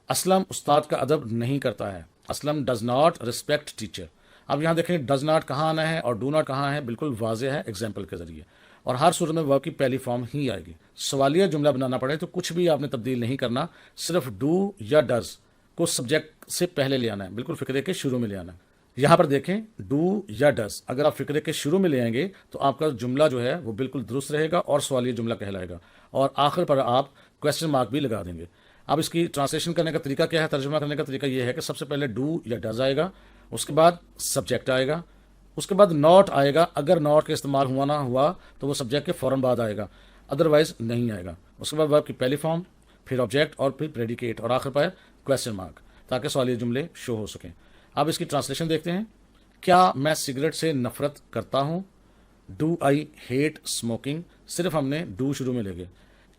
اسلم استاد کا ادب نہیں کرتا ہے، Aslam does not respect teacher. اب یہاں دیکھیں ڈز ناٹ کہاں آنا ہے اور ڈو ناٹ کہاں ہے، بالکل واضح ہے ایگزامپل کے ذریعے، اور ہر صورت میں ورب کی پہلی فارم ہی آئے گی۔ سوالیہ جملہ بنانا پڑے تو کچھ بھی آپ نے تبدیل نہیں کرنا، صرف ڈو یا ڈز کو سبجیکٹ سے پہلے لے آنا ہے، بالکل فقرے کے شروع میں لے آنا ہے۔ یہاں پر دیکھیں ڈو یا ڈز اگر آپ فقرے کے شروع میں لے آئیں گے تو آپ کا جملہ جو ہے وہ بالکل درست رہے گا اور سوالیہ جملہ کہلائے گا، اور آخر پر آپ کویسچن مارک بھی لگا دیں گے۔ اب اس کی ٹرانسلیشن کرنے کا طریقہ کیا ہے؟ ترجمہ کرنے کا طریقہ یہ ہے کہ سب سے پہلے ڈو یا ڈز آئے گا، اس کے بعد سبجیکٹ آئے گا، उसके बाद नॉट आएगा, अगर नॉट का इस्तेमाल हुआ ना हुआ तो वो सब्जेक्ट के फ़ौरन बाद आएगा, अदरवाइज नहीं आएगा। उसके बाद वर्ब की पहली फॉर्म, फिर ऑब्जेक्ट और फिर प्रेडिकेट और आखिर पर क्वेश्चन मार्क, ताकि सवालिया जुमले शो हो सकें। अब इसकी ट्रांसलेशन देखते हैं। क्या मैं सिगरेट से नफरत करता हूँ? डू आई हेट स्मोकिंग, सिर्फ हमने डू शुरू में ले गए।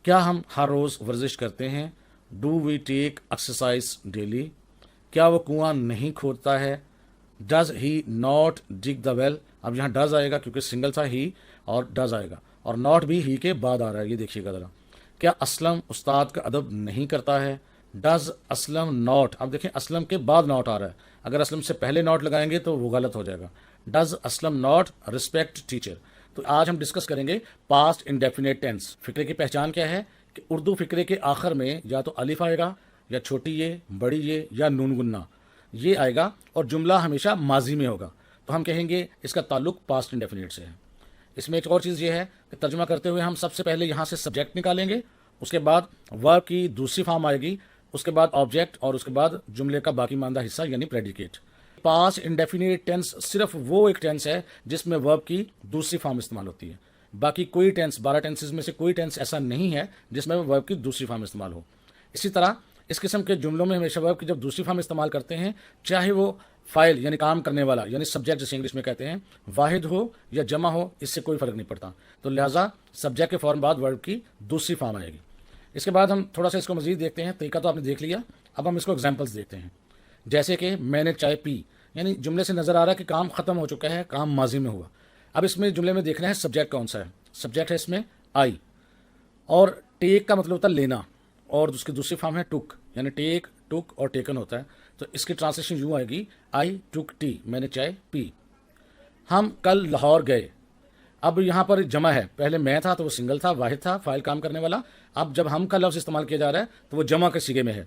क्या हम हर रोज़ वर्जिश करते हैं? Do we take exercise daily. क्या वो कुआं नहीं खोदता है? Does he not dig the well. अब यहाँ डज आएगा क्योंकि सिंगल था ही, और डज आएगा, और नॉट भी ही के बाद आ रहा है, ये देखिएगा ज़रा। क्या असलम उस्ताद का अदब नहीं करता है? Does Aslam not. अब देखें असलम के बाद नॉट आ रहा है, अगर असलम से पहले नॉट लगाएंगे तो वो गलत हो जाएगा। Does Aslam not respect teacher. तो आज हम डिस्कस करेंगे पास्ट इंडेफिनिट टेंस। फिक्रे की पहचान क्या है कि उर्दू फिक्रे के आखिर में या तो अलिफ आएगा, या छोटी ये, बड़ी ये, या नून गुन्ना ये आएगा, और जुमला हमेशा माजी में होगा। तो हम कहेंगे इसका ताल्लुक पास्ट इंडेफिनिट से है। इसमें एक और चीज़ ये है कि तर्जुमा करते हुए हम सबसे पहले यहाँ से सब्जेक्ट निकालेंगे, उसके बाद वर्ब की दूसरी फॉर्म आएगी, उसके बाद ऑब्जेक्ट, और उसके बाद जुमले का बाकी मानदा हिस्सा यानी प्रेडिकेट। पास्ट इंडेफिनिट टेंस सिर्फ वो एक टेंस है जिसमें वर्ब की दूसरी फॉर्म इस्तेमाल होती है। बाकी कोई टेंस, 12 टेंसेज में से कोई टेंस ऐसा नहीं है जिसमें वर्ब की दूसरी फॉर्म इस्तेमाल हो। इसी तरह इस किस्म के जुमलों में हमेशा वर्ब की जब दूसरी फॉर्म इस्तेमाल करते हैं, चाहे वो फाइल यानी काम करने वाला यानी सब्जेक्ट जिसे इंग्लिश में कहते हैं वाहिद हो या जमा हो, इससे कोई फर्क नहीं पड़ता। तो लिहाजा सब्जेक्ट के फौरन बाद वर्ब की दूसरी फॉर्म आएगी। इसके बाद हम थोड़ा सा इसको मजीद देखते हैं। तरीका तो आपने देख लिया, अब हम इसको एग्जाम्पल्स देखते हैं। जैसे कि मैंने चाय पी, यानी जुमले से नज़र आ रहा है कि काम ख़त्म हो चुका है, काम माजी में हुआ। अब इसमें जुमले में देखना है सब्जेक्ट कौन सा है। सब्जेक्ट है इसमें आई, और टेक का मतलब होता है लेना, और उसकी दूसरी फॉर्म है टुक, यानी टेक, टुक और टेकन होता है। तो इसकी ट्रांसलेशन यूँ आएगी, आई टुक टी, मैंने चाय पी। हम कल लाहौर गए। अब यहाँ पर जमा है, पहले मैं था तो वो सिंगल था, वाहिद था, फाइल काम करने वाला। अब जब हम का लफ्ज़ इस्तेमाल किया जा रहा है तो वो जमा के सीगे में है।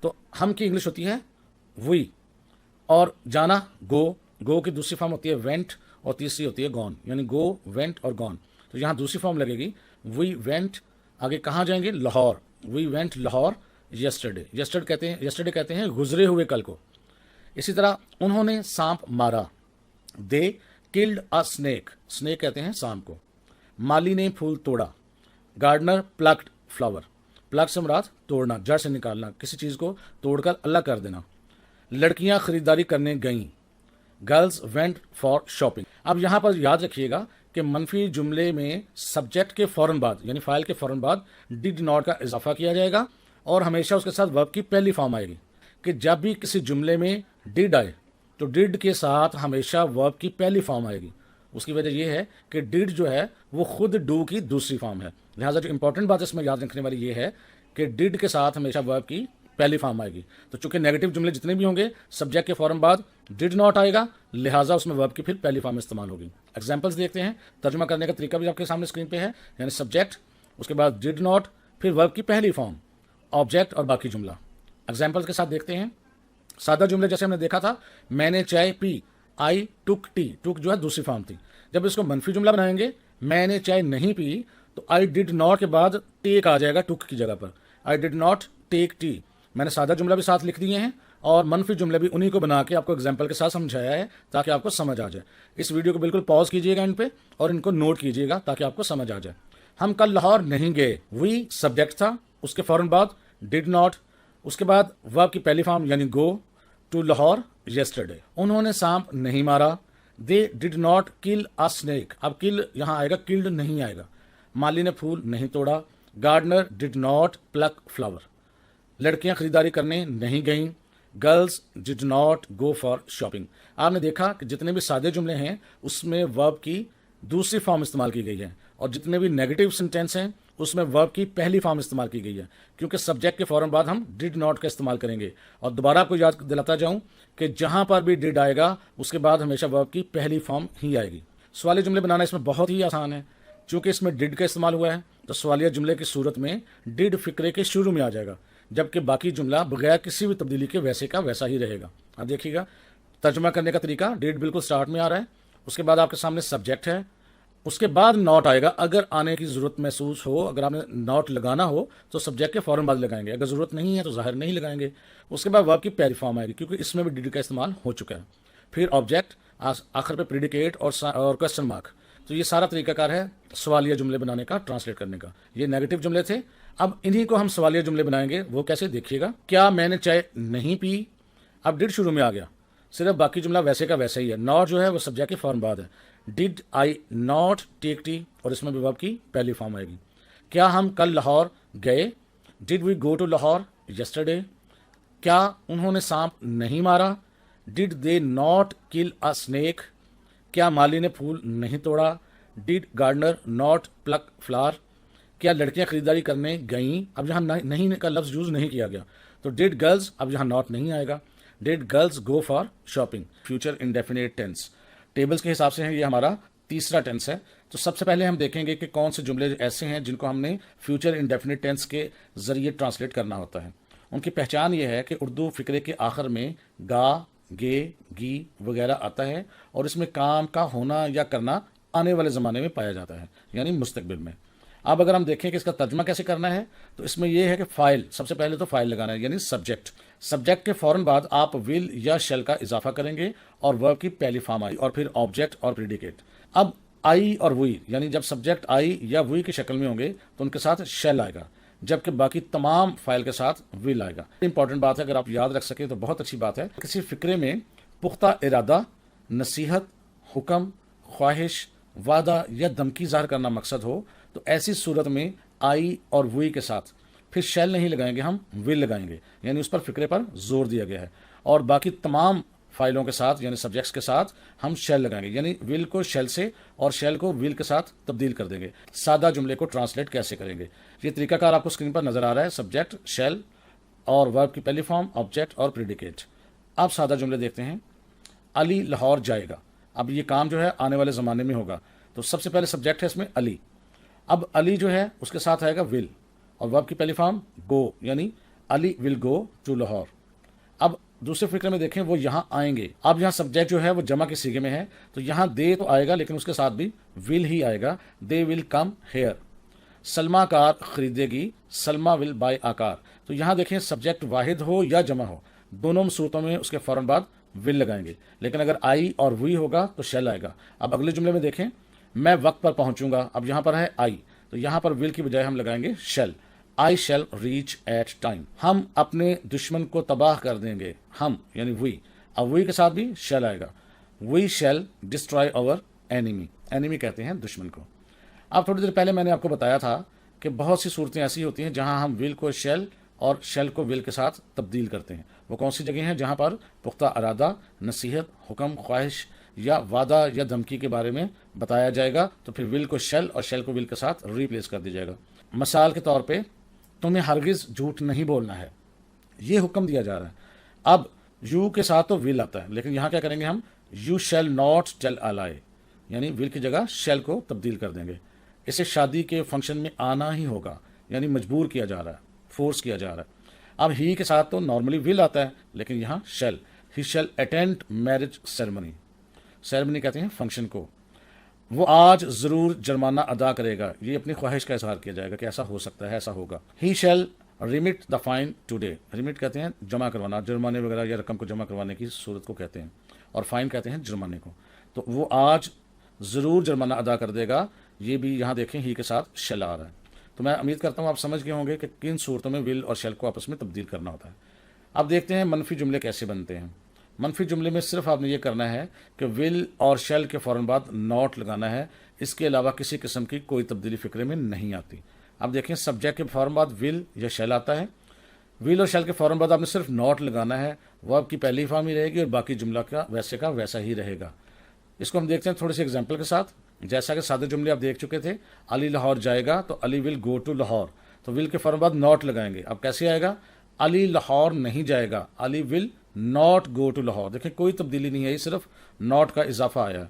तो हम की इंग्लिश होती है वी, और जाना गो, गो की दूसरी फॉर्म होती है वेंट, और तीसरी होती है गॉन, यानी गो, वेंट और गॉन। तो यहाँ दूसरी फॉर्म लगेगी वी वेंट, आगे कहाँ जाएंगे? Lahore. We went Lahore yesterday. Yesterday कहते हैं गुजरे हुए कल को। इसी तरह उन्होंने सांप मारा, they killed a snake, snake कहते हैं सांप को। माली ने फूल तोड़ा, गार्डनर प्लक्ड फ्लावर। प्लग से मुराद तोड़ना, जड़ से निकालना, किसी चीज़ को तोड़कर अलग कर देना। लड़कियां खरीदारी करने गईं, गर्ल्स वेंट फॉर शॉपिंग। अब यहाँ पर याद रखिएगा कि मनफी जुमले में सब्जेक्ट के फ़ौरन बाद यानी फाइल के फ़ौरन बाद डिड नॉट का इजाफा किया जाएगा, और हमेशा उसके साथ वर्ब की पहली फॉर्म आएगी। कि जब भी किसी जुमले में डिड आए तो डिड के साथ हमेशा वर्ब की पहली फॉर्म आएगी। उसकी वजह यह है कि डिड जो है वो खुद डू की दूसरी फॉर्म है। लिहाजा जो इंपॉर्टेंट बात इसमें याद रखने वाली ये है कि डिड के साथ हमेशा वर्ब की पहली फॉर्म आएगी। तो चूंकि नेगेटिव जुमले जितने भी होंगे सब्जेक्ट के फौरन बाद डिड नॉट आएगा, लिहाजा उसमें वर्ब की फिर पहली फॉर्म इस्तेमाल होगी। एग्जाम्पल्स देखते हैं। तर्जुमा करने का तरीका भी आपके सामने स्क्रीन पे है, यानी सब्जेक्ट, उसके बाद डिड नॉट, फिर वर्ब की पहली फॉर्म, ऑब्जेक्ट और बाकी जुमला। एग्जाम्पल्स के साथ देखते हैं। सादा जुमले जैसे हमने देखा था, मैंने चाय पी, आई टुक टी, टुक जो है दूसरी फॉर्म थी। जब इसको मनफी जुमला बनाएंगे, मैंने चाय नहीं पी, तो आई डिड नॉट के बाद टेक आ जाएगा टुक की जगह पर, I did not take tea. मैंने सादा जुमला भी साथ लिख दिए हैं और मनफी जुमले भी उन्हीं को बना के आपको एग्जाम्पल के साथ समझाया है ताकि आपको समझ आ जाए। इस वीडियो को बिल्कुल पॉज कीजिएगा इन पे और इनको नोट कीजिएगा ताकि आपको समझ आ जाए। हम कल लाहौर नहीं गए, वी सब्जेक्ट था, उसके फौरन बाद डिड नॉट, उसके बाद वर्ब की पहली फॉर्म यानी गो टू लाहौर येस्टरडे। उन्होंने सांप नहीं मारा, they did not kill a snake. अब किल यहाँ आएगा, किल्ड नहीं आएगा। माली ने फूल नहीं तोड़ा, gardener did not pluck flower. लड़कियां खरीदारी करने नहीं गईं, girls did not go for shopping. आपने देखा कि जितने भी सादे जुमले हैं उसमें वर्ब की दूसरी फॉर्म इस्तेमाल की गई है और जितने भी नेगेटिव सेंटेंस हैं उसमें वर्ब की पहली फॉर्म इस्तेमाल की गई है, क्योंकि सब्जेक्ट के फौरन बाद हम डिड नॉट का इस्तेमाल करेंगे। और दोबारा आपको याद दिलाता जाऊं कि जहां पर भी डिड आएगा उसके बाद हमेशा वर्ब की पहली फॉर्म ही आएगी। सवालिया जुमले बनाना इसमें बहुत ही आसान है। चूंकि इसमें डिड का इस्तेमाल हुआ है तो सवालिया जुमले की सूरत में डिड फिक्रे के शुरू में आ जाएगा, जबकि बाकी जुमला बगैर किसी भी तब्दीली के वैसे का वैसा ही रहेगा। अब देखिएगा तर्जुमा करने का तरीका। डिड बिल्कुल स्टार्ट में आ रहा है, उसके बाद आपके सामने सब्जेक्ट है, उसके बाद नॉट आएगा। अगर आने की ज़रूरत महसूस हो, अगर आपने नॉट लगाना हो तो सब्जेक्ट के फौरन बाद लगाएंगे, अगर ज़रूरत नहीं है तो ज़ाहिर नहीं लगाएंगे। उसके बाद वर्ब की पहली फॉर्म आएगी क्योंकि इसमें भी डिड का इस्तेमाल हो चुका है। फिर ऑब्जेक्ट, आखिर पे प्रेडिकेट और क्वेश्चन मार्क। तो ये सारा तरीका कार है सवालिया जुमले बनाने का, ट्रांसलेट करने का। ये नेगेटिव जुमले थे, अब इन्हीं को हम सवालिया जुमले बनाएंगे। वो कैसे, देखिएगा। क्या मैंने चाय नहीं पी, अब डिड शुरू में आ गया, सिर्फ बाकी जुमला वैसे का वैसा ही है। नॉट जो है वो सब्जेक्ट के फॉर्म बाद है। Did I not take tea, और इसमें भी वर्ब की पहली फॉर्म आएगी। क्या हम कल लाहौर गए, did we go to Lahore yesterday. क्या उन्होंने सांप नहीं मारा, did they not kill a snake. क्या माली ने फूल नहीं तोड़ा, did gardener not pluck flower. क्या लड़कियां खरीदारी करने गईं, अब यहाँ नहीं का लफ्ज़ यूज़ नहीं किया गया, तो डिड गर्ल्स, अब यहाँ नॉट नहीं आएगा। Did girls go for shopping, future indefinite tense. Tables के हिसाब से है, ये हमारा तीसरा टेंस है। तो सबसे पहले हम देखेंगे कि कौन से जुमले ऐसे हैं जिनको हमने फ्यूचर इंडेफिनिट टेंस के ज़रिए ट्रांसलेट करना होता है। उनकी पहचान ये है कि उर्दू फ़िक्रे के आखिर में गा, गे, गी वगैरह आता है, और इसमें काम का होना या करना आने वाले ज़माने में पाया जाता है, यानी मुस्तकबिल में। अब अगर हम देखें कि इसका तर्जमा कैसे करना है, तो इसमें यह है कि फ़ाइल, सबसे पहले तो फ़ाइल लगाना है, यानी सब्जेक्ट। सब्जेक्ट के फ़ौरन बाद आप विल या शेल का इजाफा करेंगे और वर्ब की पहली फॉर्म आई, और फिर ऑब्जेक्ट और प्रेडिकेट। अब आई और वी, यानी जब सब्जेक्ट आई या वी की शक्ल में होंगे तो उनके साथ शेल आएगा, जबकि बाकी तमाम फाइल के साथ विल आएगा। इंपॉर्टेंट बात है, अगर आप याद रख सकें तो बहुत अच्छी बात है। किसी फ़िक्रे में पुख्ता इरादा, नसीहत, हुक्म, ख्वाहिश, वादा या धमकी ज़ाहिर करना मकसद हो, तो ऐसी सूरत में आई और वी के साथ फिर शेल नहीं लगाएंगे, हम विल लगाएंगे, यानी उस पर फिक्रे पर जोर दिया गया है। और बाकी तमाम फाइलों के साथ यानी सब्जेक्ट्स के साथ हम शेल लगाएंगे, यानी विल को शेल से और शेल को विल के साथ तब्दील कर देंगे। सादा जुमले को ट्रांसलेट कैसे करेंगे, ये तरीकाकार आपको स्क्रीन पर नजर आ रहा है। सब्जेक्ट, शेल और वर्ब की पहली फॉर्म, ऑब्जेक्ट और प्रेडिकेट। अब सादा जुमले देखते हैं। अली लाहौर जाएगा, अब ये काम जो है आने वाले ज़माने में होगा, तो सबसे पहले सब्जेक्ट है इसमें अली। अब अली जो है उसके साथ आएगा विल, और वर्ब की पहली फॉर्म गो, यानी Ali will go to Lahore. अब दूसरे फिक्रे में देखें, वो यहाँ आएंगे। अब यहाँ सब्जेक्ट जो है वो जमा के सीगे में है, तो यहाँ दे तो आएगा, लेकिन उसके साथ भी विल ही आएगा, they will come here. Salma car खरीदेगी, Salma will buy a car. तो यहाँ देखें, सब्जेक्ट वाहिद हो या जमा हो, दोनों सूरतों में उसके फौरन बाद विल लगाएंगे, लेकिन अगर आई और वी होगा तो शेल आएगा। अब अगले जुमले में देखें, मैं वक्त पर पहुंचूंगा, अब यहाँ पर है आई, तो यहाँ पर विल की बजाय हम लगाएंगे shall, I shall reach at time. हम अपने दुश्मन को तबाह कर देंगे, हम यानी वी, अब वी के साथ भी शेल आएगा, we shall destroy our enemy, enemy कहते हैं दुश्मन को। अब थोड़ी देर पहले मैंने आपको बताया था कि बहुत सी सूरतें ऐसी होती हैं जहां हम विल को शेल और शेल को विल के साथ तब्दील करते हैं। वो कौन सी जगह हैं जहां पर पुख्ता इरादा, नसीहत, हुक्म, ख्वाहिश या वादा या धमकी के बारे में बताया जाएगा, तो फिर विल को शेल और शेल को विल के साथ रिप्लेस कर दिया जाएगा। मिसाल के तौर पे, तुम्हें हरगिज़ झूठ नहीं बोलना है, ये हुक्म दिया जा रहा है। अब यू के साथ तो विल आता है, लेकिन यहाँ क्या करेंगे हम, you shall not tell a lie, यानी विल की जगह शेल को तब्दील कर देंगे। इसे शादी के फंक्शन में आना ही होगा, यानी मजबूर किया जा रहा है, फोर्स किया जा रहा है। अब ही के साथ तो नॉर्मली विल आता है, लेकिन यहाँ shall, he shall attend marriage ceremony, ceremony कहते हैं फंक्शन को। वो आज ज़रूर जुर्माना अदा करेगा, ये अपनी ख्वाहिश का इजहार किया जाएगा कि ऐसा हो सकता है, ऐसा होगा। He shall remit the fine today, remit कहते हैं जमा करवाना, जुर्माने वगैरह या रकम को जमा करवाने की सूरत को कहते हैं, और फाइन कहते हैं जुर्माने को। तो वो आज ज़रूर जुर्माना अदा कर देगा, ये भी यहाँ देखें ही के साथ शेल आ रहा है। तो मैं उम्मीद करता हूँ आप समझ गए होंगे कि किन सूरतों में विल और शेल को आपस में तब्दील करना होता है। अब देखते हैं मनफी जुमले कैसे बनते हैं। मनफी जुमले में सिर्फ आपने ये करना है कि विल और शेल के फ़ौरन बाद नॉट लगाना है, इसके अलावा किसी किस्म की कोई तब्दीली फ़िक्रे में नहीं आती। अब देखें, सब्जेक्ट के फ़ौरन बाद विल या शेल आता है, विल और शेल के फ़ौरन बाद आपने सिर्फ नॉट लगाना है, वर्ब की पहली फॉर्म ही रहेगी और बाकी जुमला का वैसा ही रहेगा। इसको हम देखते हैं थोड़े से एग्जाम्पल के साथ। जैसा कि सादे जुमले आप देख चुके थे, अली लाहौर जाएगा, तो Ali will go to Lahore, तो विल के फ़ौरन बाद नॉट लगाएंगे। अब कैसे आएगा, अली लाहौर नहीं जाएगा, Ali will not go to Lahore. देखिए कोई तब्दीली नहीं है, सिर्फ नॉट का इजाफा आया।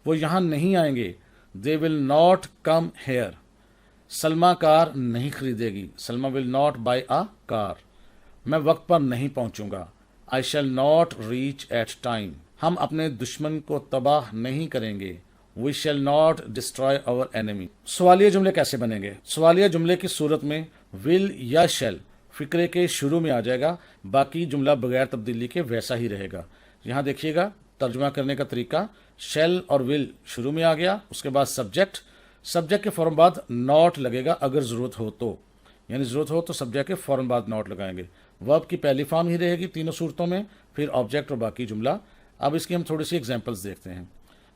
वो यहाँ नहीं आएंगे, they will not come here. Salma car नहीं खरीदेगी, Salma will not buy a car. मैं वक्त पर नहीं पहुंचूंगा, I shall not reach at time. हम अपने दुश्मन को तबाह नहीं करेंगे, we shall not destroy our enemy. सवालिया जुमले कैसे बनेंगे? सवालिया जुमले की सूरत में विल या शैल फिक्रे के शुरू में आ जाएगा, बाकी जुमला बगैर तब्दीली के वैसा ही रहेगा। यहाँ देखिएगा, तर्जुमा करने का तरीका, शैल और विल शुरू में आ गया, उसके बाद सब्जेक्ट, सब्जेक्ट के फौरन बाद नॉट लगेगा अगर ज़रूरत हो तो, यानी ज़रूरत हो तो सब्जेक्ट के फौरन बाद नॉट लगाएंगे। वर्ब की पहली फॉर्म ही रहेगी तीनों सूरतों में, फिर ऑब्जेक्ट और बाकी जुमला। अब इसकी हम थोड़ी सी एग्जांपल्स देखते हैं।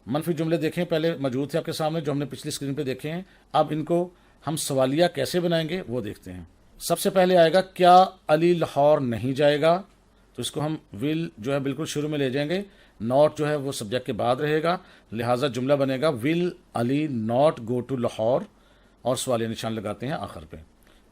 मनफी जुमले देखें, पहले मौजूद थे आपके सामने जो हमने पिछली स्क्रीन पे देखे हैं। अब इनको हम सवालिया कैसे बनाएंगे वो देखते हैं। सबसे पहले आएगा क्या अली लाहौर नहीं जाएगा, तो इसको हम विल जो है बिल्कुल शुरू में ले जाएंगे, नॉट जो है वो सब्जेक्ट के बाद रहेगा, लिहाजा जुमला बनेगा will Ali not go to Lahore, और सवालिया निशान लगाते हैं आखिर पे।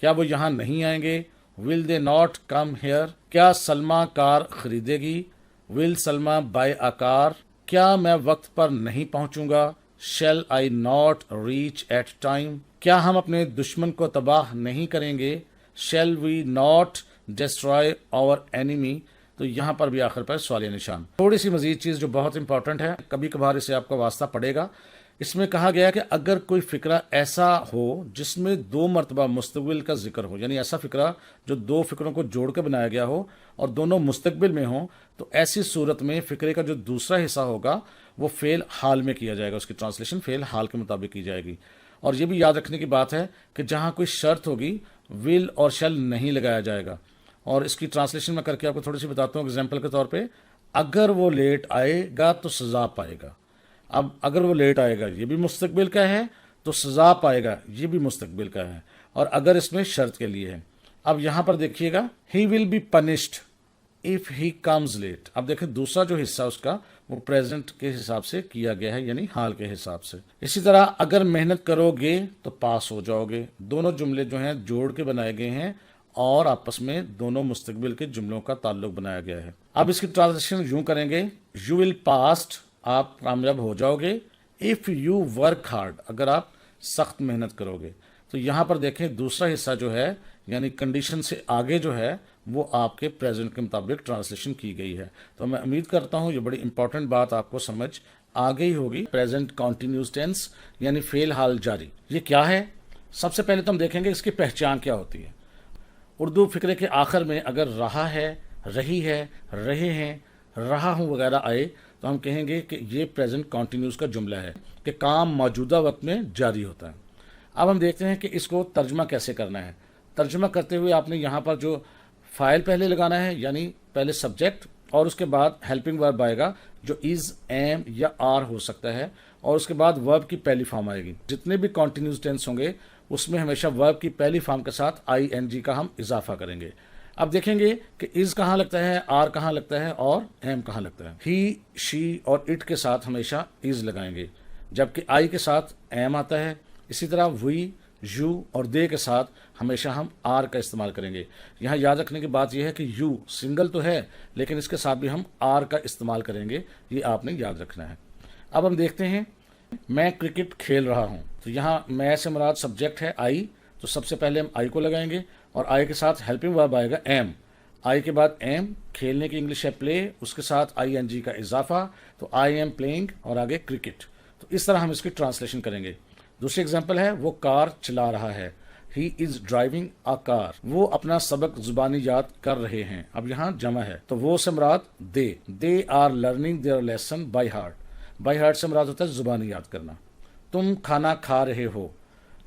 क्या वो यहाँ नहीं आएंगे, will they not come here. क्या सलमा कार खरीदेगी, will Salma buy a car. क्या मैं वक्त पर नहीं पहुंचूंगा, shall I not reach at time. क्या हम अपने दुश्मन को तबाह नहीं करेंगे, shall we not destroy our enemy. तो यहाँ पर भी आखिर पर सवालिया निशान। थोड़ी सी मजीद चीज़ जो बहुत इंपॉर्टेंट है, कभी कभार इसे आपका वास्ता पड़ेगा। इसमें कहा गया है कि अगर कोई फ़िक्रा ऐसा हो जिसमें 2 मरतबा मुस्तकबिल का जिक्र हो, यानी ऐसा फ़िक्रा जो 2 फ़िक्रों को जोड़ के बनाया गया हो और दोनों मुस्तकबिल में हो, तो ऐसी सूरत में फ़िक्रे का जो दूसरा हिस्सा होगा वो फ़ेल हाल में किया जाएगा, उसकी ट्रांसलेशन फ़ेल हाल के मुताबिक की जाएगी। और ये भी याद रखने की बात है कि जहाँ कोई शर्त होगी विल और शैल नहीं लगाया जाएगा। और इसकी ट्रांसलेशन मैं करके आपको थोड़ी सी बताता हूँ एग्जाम्पल के तौर पर। अगर वो लेट आएगा तो सज़ा पाएगा। अब अगर वो लेट आएगा ये भी मुस्तकबिल का है, तो सज़ा पाएगा ये भी मुस्तकबिल का है, और अगर इसमें शर्त के लिए है। अब यहाँ पर देखिएगा, he will be punished if he comes late. अब देखें दूसरा जो हिस्सा उसका वो प्रेजेंट के हिसाब से किया गया है, यानी हाल के हिसाब से। इसी तरह अगर मेहनत करोगे तो पास हो जाओगे। दोनों जुमले जो हैं जोड़ के बनाए गए हैं और आपस में दोनों मुस्तकबिल के जुमलों का ताल्लुक बनाया गया है। अब इसकी ट्रांसलेशन यूं करेंगे, यू विल पास्ट, आप कामयाब हो जाओगे, इफ़ यू वर्क हार्ड, अगर आप सख्त मेहनत करोगे। तो यहाँ पर देखें दूसरा हिस्सा जो है यानी कंडीशन से आगे जो है वो आपके प्रेजेंट के मुताबिक ट्रांसलेशन की गई है। तो मैं उम्मीद करता हूँ ये बड़ी इंपॉर्टेंट बात आपको समझ आ गई होगी। प्रेजेंट कॉन्टिन्यूस टेंस यानी फेल हाल जारी, ये क्या है? सबसे पहले तो हम देखेंगे इसकी पहचान क्या होती है। उर्दू फिक्रे के आखिर में अगर रहा है, रही है, रहे हैं, रहा हूँ वगैरह आए तो हम कहेंगे कि ये प्रेजेंट कॉन्टिन्यूस का जुमला है कि काम मौजूदा वक्त में जारी होता है। अब हम देखते हैं कि इसको तर्जुमा कैसे करना है। तर्जुमा करते हुए आपने यहाँ पर जो फाइल पहले लगाना है, यानी पहले सब्जेक्ट और उसके बाद हेल्पिंग वर्ब आएगा जो इज़, एम या आर हो सकता है, और उसके बाद वर्ब की पहली फॉर्म आएगी। जितने भी कॉन्टिन्यूस टेंस होंगे उसमें हमेशा वर्ब की पहली फॉर्म के साथ ING का हम इजाफा करेंगे। अब देखेंगे कि इज़ कहाँ लगता है, आर कहाँ लगता है और एम कहाँ लगता है। ही, शी और इट के साथ हमेशा इज़ लगाएंगे, जबकि आई के साथ एम आता है। इसी तरह वी, यू और दे के साथ हमेशा हम आर का इस्तेमाल करेंगे। यहाँ याद रखने की बात यह है कि यू सिंगल तो है लेकिन इसके साथ भी हम आर का इस्तेमाल करेंगे, ये आपने याद रखना है। अब हम देखते हैं, मैं क्रिकेट खेल रहा हूँ। तो यहाँ मैं से मुराद सब्जेक्ट है आई, तो सबसे पहले हम आई को लगाएंगे और आई के साथ हेल्पिंग वर्ब आएगा एम। आई के बाद एम, खेलने की इंग्लिश है प्ले, उसके साथ ING का इजाफा, तो आई एम प्लेइंग और आगे क्रिकेट। तो इस तरह हम इसकी ट्रांसलेशन करेंगे। दूसरी एग्जाम्पल है, वो कार चला रहा है। He is driving a car, वो अपना सबक जुबानी याद कर रहे हैं। अब यहाँ जमा है तो वो से मुराद they are learning their lesson by heart. By heart से मुराद होता है जुबानी याद करना। तुम खाना खा रहे हो।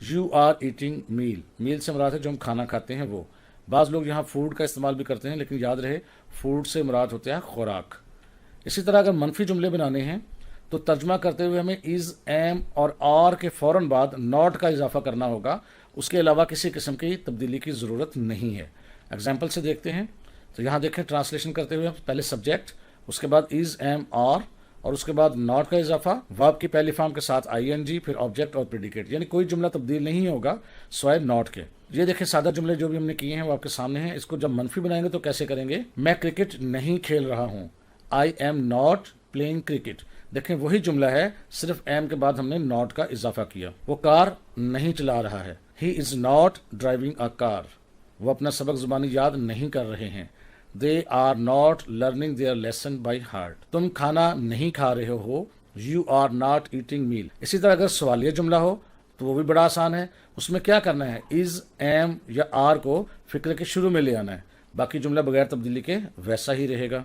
यू आर ईटिंग मील, मील से मुराद है जो हम खाना खाते हैं वो। बाज़ लोग यहाँ फूड का इस्तेमाल भी करते हैं लेकिन याद रहे फूड से मुराद होता है खुराक। इसी तरह अगर मनफी जुमले बनाने हैं तो तर्जुमा करते हुए हमें इज़, एम और आर के फ़ौरन बाद नॉट का इजाफा करना होगा। उसके अलावा किसी किस्म की तब्दीली की ज़रूरत नहीं है। एग्जाम्पल से देखते हैं, तो यहाँ देखें ट्रांसलेशन करते हुए पहले सब्जेक्ट, उसके बाद इज़, एम, आर और उसके बाद नॉट का इजाफा, वर्ब की पहली फॉर्म के साथ ING, फिर ऑब्जेक्ट और प्रेडिकेट, यानी कोई जुमला तब्दील नहीं होगा स्वाय नॉट के। ये देखें सादा जुमले जो भी हमने किए हैं वो आपके सामने हैं। इसको जब मनफी बनाएंगे तो कैसे करेंगे? मैं क्रिकेट नहीं खेल रहा हूँ। I am not playing cricket. देखें वही जुमला है, सिर्फ एम के बाद हमने नॉट का इजाफा किया। वो कार नहीं चला रहा है। He is not driving a car, वो अपना सबक जुबानी याद नहीं कर रहे हैं। They are not learning their lesson by heart, तुम खाना नहीं खा रहे हो। You are not eating meal. इसी तरह अगर सवालिया जुमला हो तो वो भी बड़ा आसान है। उसमें क्या करना है, इज़, एम या आर को फिक्र के शुरू में ले आना है, बाकी जुमला बगैर तब्दीली के वैसा ही रहेगा।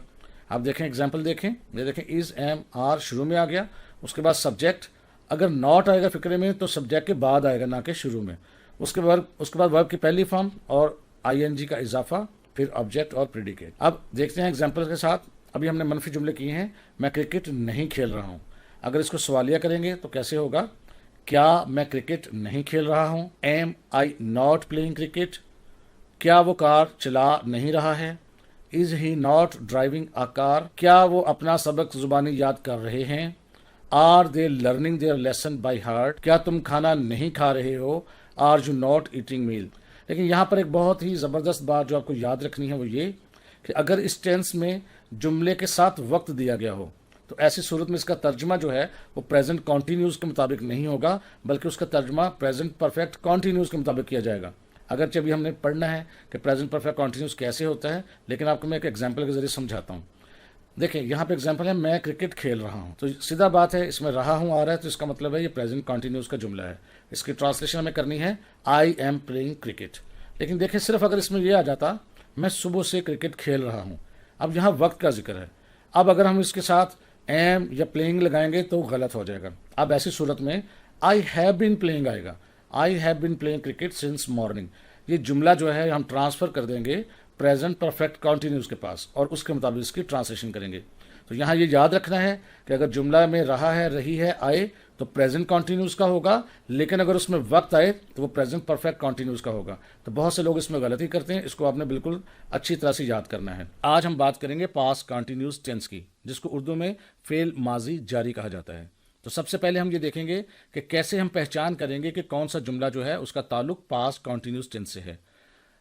आप देखें एग्जाम्पल देखें, ये देखें इज़ एम आर शुरू में आ गया, उसके बाद सब्जेक्ट, अगर नॉट आएगा फिक्रे में तो सब्जेक्ट के बाद आएगा ना कि शुरू में, उसके बाद वर्ब की पहली फॉर्म और आईएनजी का इजाफा, फिर ऑब्जेक्ट और प्रेडिकेट। अब देखते हैं एग्जाम्पल के साथ। अभी हमने मनफी जुमले किए हैं, मैं क्रिकेट नहीं खेल रहा हूँ। अगर इसको सवालिया करेंगे तो कैसे होगा, क्या मैं क्रिकेट नहीं खेल रहा हूँ, am I not playing cricket, क्या वो कार चला नहीं रहा है, is he not driving a car, क्या वो अपना सबक जुबानी याद कर रहे हैं, are they learning their lesson by heart, क्या तुम खाना नहीं खा रहे हो, are you not eating meal. लेकिन यहाँ पर एक बहुत ही ज़बरदस्त बात जो आपको याद रखनी है वो ये कि अगर इस टेंस में जुमले के साथ वक्त दिया गया हो तो ऐसी सूरत में इसका तर्जुमा जो है वो प्रेजेंट कॉन्टीन्यूस के मुताबिक नहीं होगा, बल्कि उसका तर्जुमा प्रेजेंट परफेक्ट कॉन्टीन्यूस के मुताबिक किया जाएगा। अगरचे अभी हमने पढ़ना है कि प्रेजेंट परफेक्ट कॉन्टीन्यूस कैसे होता है, लेकिन आपको मैं एक एग्जाम्पल के जरिए समझाता हूँ। देखिए यहाँ पे एग्जाम्पल है, मैं क्रिकेट खेल रहा हूँ, तो सीधा बात है इसमें रहा हूँ आ रहा है, तो इसका मतलब है ये प्रेजेंट कॉन्टीन्यूस का जुमला है। इसकी ट्रांसलेशन हमें करनी है आई एम प्लेइंग क्रिकेट। लेकिन देखिए सिर्फ अगर इसमें ये आ जाता मैं सुबह से क्रिकेट खेल रहा हूँ, अब यहाँ वक्त का जिक्र है। अब अगर हम इसके साथ एम या प्लेइंग लगाएंगे तो गलत हो जाएगा। अब ऐसी सूरत में आई हैव बीन प्लेइंग आएगा, I have been playing cricket since morning. ये जुमला जो है हम ट्रांसफ़र कर देंगे प्रेजेंट परफेक्ट कॉन्टीन्यूस के पास और उसके मुताबिक इसकी ट्रांसलेशन करेंगे। तो यहाँ ये याद रखना है कि अगर जुमला में रहा है, रही है, आए तो प्रेजेंट कॉन्टीन्यूस का होगा, लेकिन अगर उसमें वक्त आए तो वो प्रेजेंट परफेक्ट कॉन्टीन्यूस का होगा। तो बहुत से लोग इसमें गलती करते हैं, इसको आपने बिल्कुल अच्छी तरह से याद करना है। आज हम बात करेंगे पास्ट कॉन्टीन्यूस टेंस की, जिसको उर्दू में फेल माजी जारी कहा जाता है। तो सबसे पहले हम ये देखेंगे कि कैसे हम पहचान करेंगे कि कौन सा जुमला जो है उसका ताल्लुक पास्ट कॉन्टीन्यूस टेंस से है।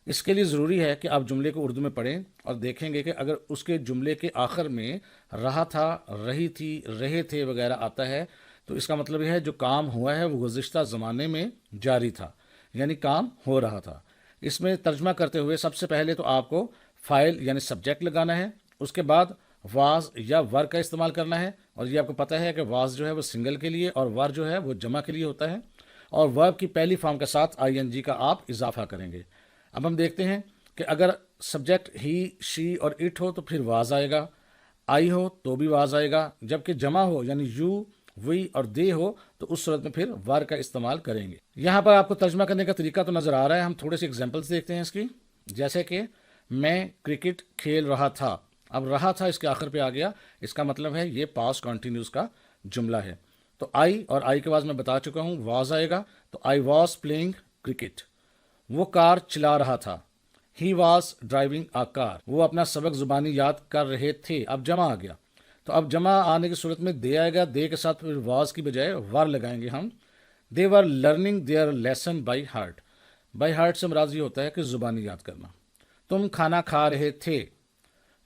इसके लिए ज़रूरी है कि आप जुमले को उर्दू में पढ़ें और देखेंगे कि अगर उसके जुमले के आखिर में रहा था, रही थी, रहे थे वगैरह आता है तो इसका मतलब यह है जो काम हुआ है वो गुज़िश्ता ज़माने में जारी था, यानी काम हो रहा था। इसमें तर्जमा करते हुए सबसे पहले तो आपको फ़ाइल यानी सब्जेक्ट लगाना है, उसके बाद वाज या वर का इस्तेमाल करना है। और ये आपको पता है कि वाज जो है वो सिंगल के लिए और वर जो है वो जमा के लिए होता है, और वर्ब की पहली फॉर्म के साथ आईएनजी का आप इजाफा करेंगे। अब हम देखते हैं कि अगर सब्जेक्ट ही, शी और इट हो तो फिर वाज आएगा, आई हो तो भी वाज आएगा, जबकि जमा हो यानी यू, वी और दे हो तो उस सूरत में फिर वर का इस्तेमाल करेंगे। यहाँ पर आपको तर्जमा करने का तरीका तो नज़र आ रहा है, हम थोड़े से एग्जाम्पल्स देखते हैं इसकी। जैसे कि मैं क्रिकेट खेल रहा था, अब रहा था इसके आखिर पे आ गया, इसका मतलब है ये पास्ट कॉन्टीन्यूस का जुमला है। तो आई और आई के बाद मैं बता चुका हूँ वाज आएगा, तो आई वॉज प्लेइंग क्रिकेट। वो कार चला रहा था, he was driving a car. वो अपना सबक जुबानी याद कर रहे थे, अब जमा आ गया। तो अब जमा आने की सूरत में दे आएगा, दे के साथ फिर वाज की बजाय वर लगाएंगे हम। They were learning their lesson by heart. By heart से मुराद ये होता है कि जुबानी याद करना। तुम खाना खा रहे थे,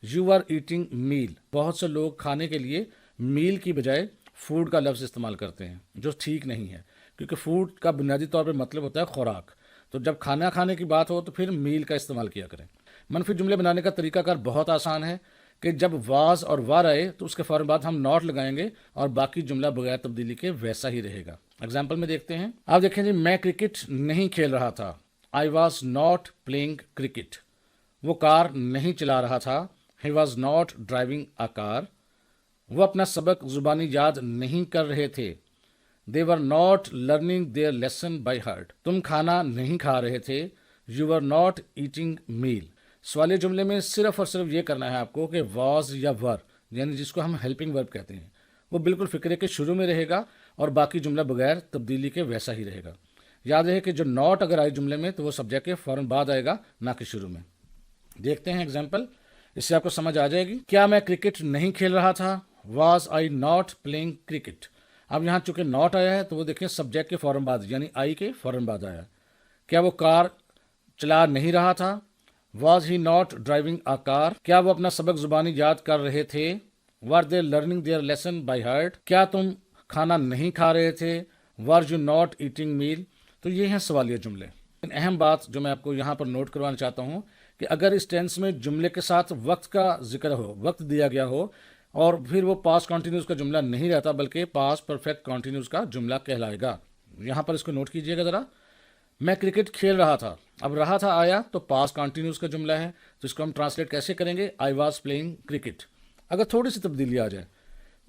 यू आर ईटिंग मील। बहुत से लोग खाने के लिए मील की बजाय फूड का लफ्ज़ इस्तेमाल करते हैं, जो ठीक नहीं है, क्योंकि फूड का बुनियादी तौर पर मतलब होता है खुराक। तो जब खाना खाने की बात हो तो फिर मील का इस्तेमाल किया करें। मनफी जुमले बनाने का तरीकाकार बहुत आसान है कि जब वाज और वार आए तो उसके फ़ौरन बाद हम नॉट लगाएंगे और बाकी जुमला बगैर तब्दीली के वैसा ही रहेगा। एग्जाम्पल में देखते हैं, आप देखें जी, मैं क्रिकेट नहीं खेल रहा था, I was not playing cricket. वो कार नहीं चला रहा था, he was not driving a car. वो अपना सबक जुबानी याद नहीं कर रहे थे, they were not learning their lesson by heart. तुम खाना नहीं खा रहे थे, you were not eating meal. सवालिया जुमले में सिर्फ और सिर्फ ये करना है आपको कि वाज या वर, यानी जिसको हम हेल्पिंग वर्ब कहते हैं, वो बिल्कुल फिक्रे के शुरू में रहेगा और बाकी जुमला बगैर तब्दीली के वैसा ही रहेगा। याद रहे कि जो नॉट अगर आए जुमले में तो वो सब्जेक्ट के फ़ौरन बाद आएगा, ना कि शुरू में। देखते हैं एग्जाम्पल, इससे आपको समझ आ जाएगी। क्या मैं क्रिकेट नहीं खेल रहा था, was I not playing cricket. अब यहाँ चूंकि नॉट आया है तो वो देखें सब्जेक्ट के फ़ौरन बाद यानी आई के फ़ौरन बाद आया। क्या वो कार चला नहीं रहा था, was he not driving a car. क्या वो अपना सबक जुबानी याद कर रहे थे, were they learning their lesson by heart. क्या तुम खाना नहीं खा रहे थे, were you not eating meal. तो ये हैं सवालिया जुमले। अहम बात जो मैं आपको यहाँ पर नोट करवाना चाहता हूँ कि अगर इस टेंस में जुमले के साथ वक्त का जिक्र हो, वक्त दिया गया हो, और फिर वो पास्ट कॉन्टीन्यूस का जुमला नहीं रहता बल्कि पास्ट परफेक्ट कॉन्टीन्यूस का जुमला कहलाएगा। यहाँ पर इसको नोट कीजिएगा ज़रा। मैं क्रिकेट खेल रहा था, अब रहा था आया तो पास्ट कॉन्टीन्यूस का जुमला है, तो इसको हम ट्रांसलेट कैसे करेंगे, आई वॉज प्लेइंग क्रिकेट। अगर थोड़ी सी तब्दीली आ जाए,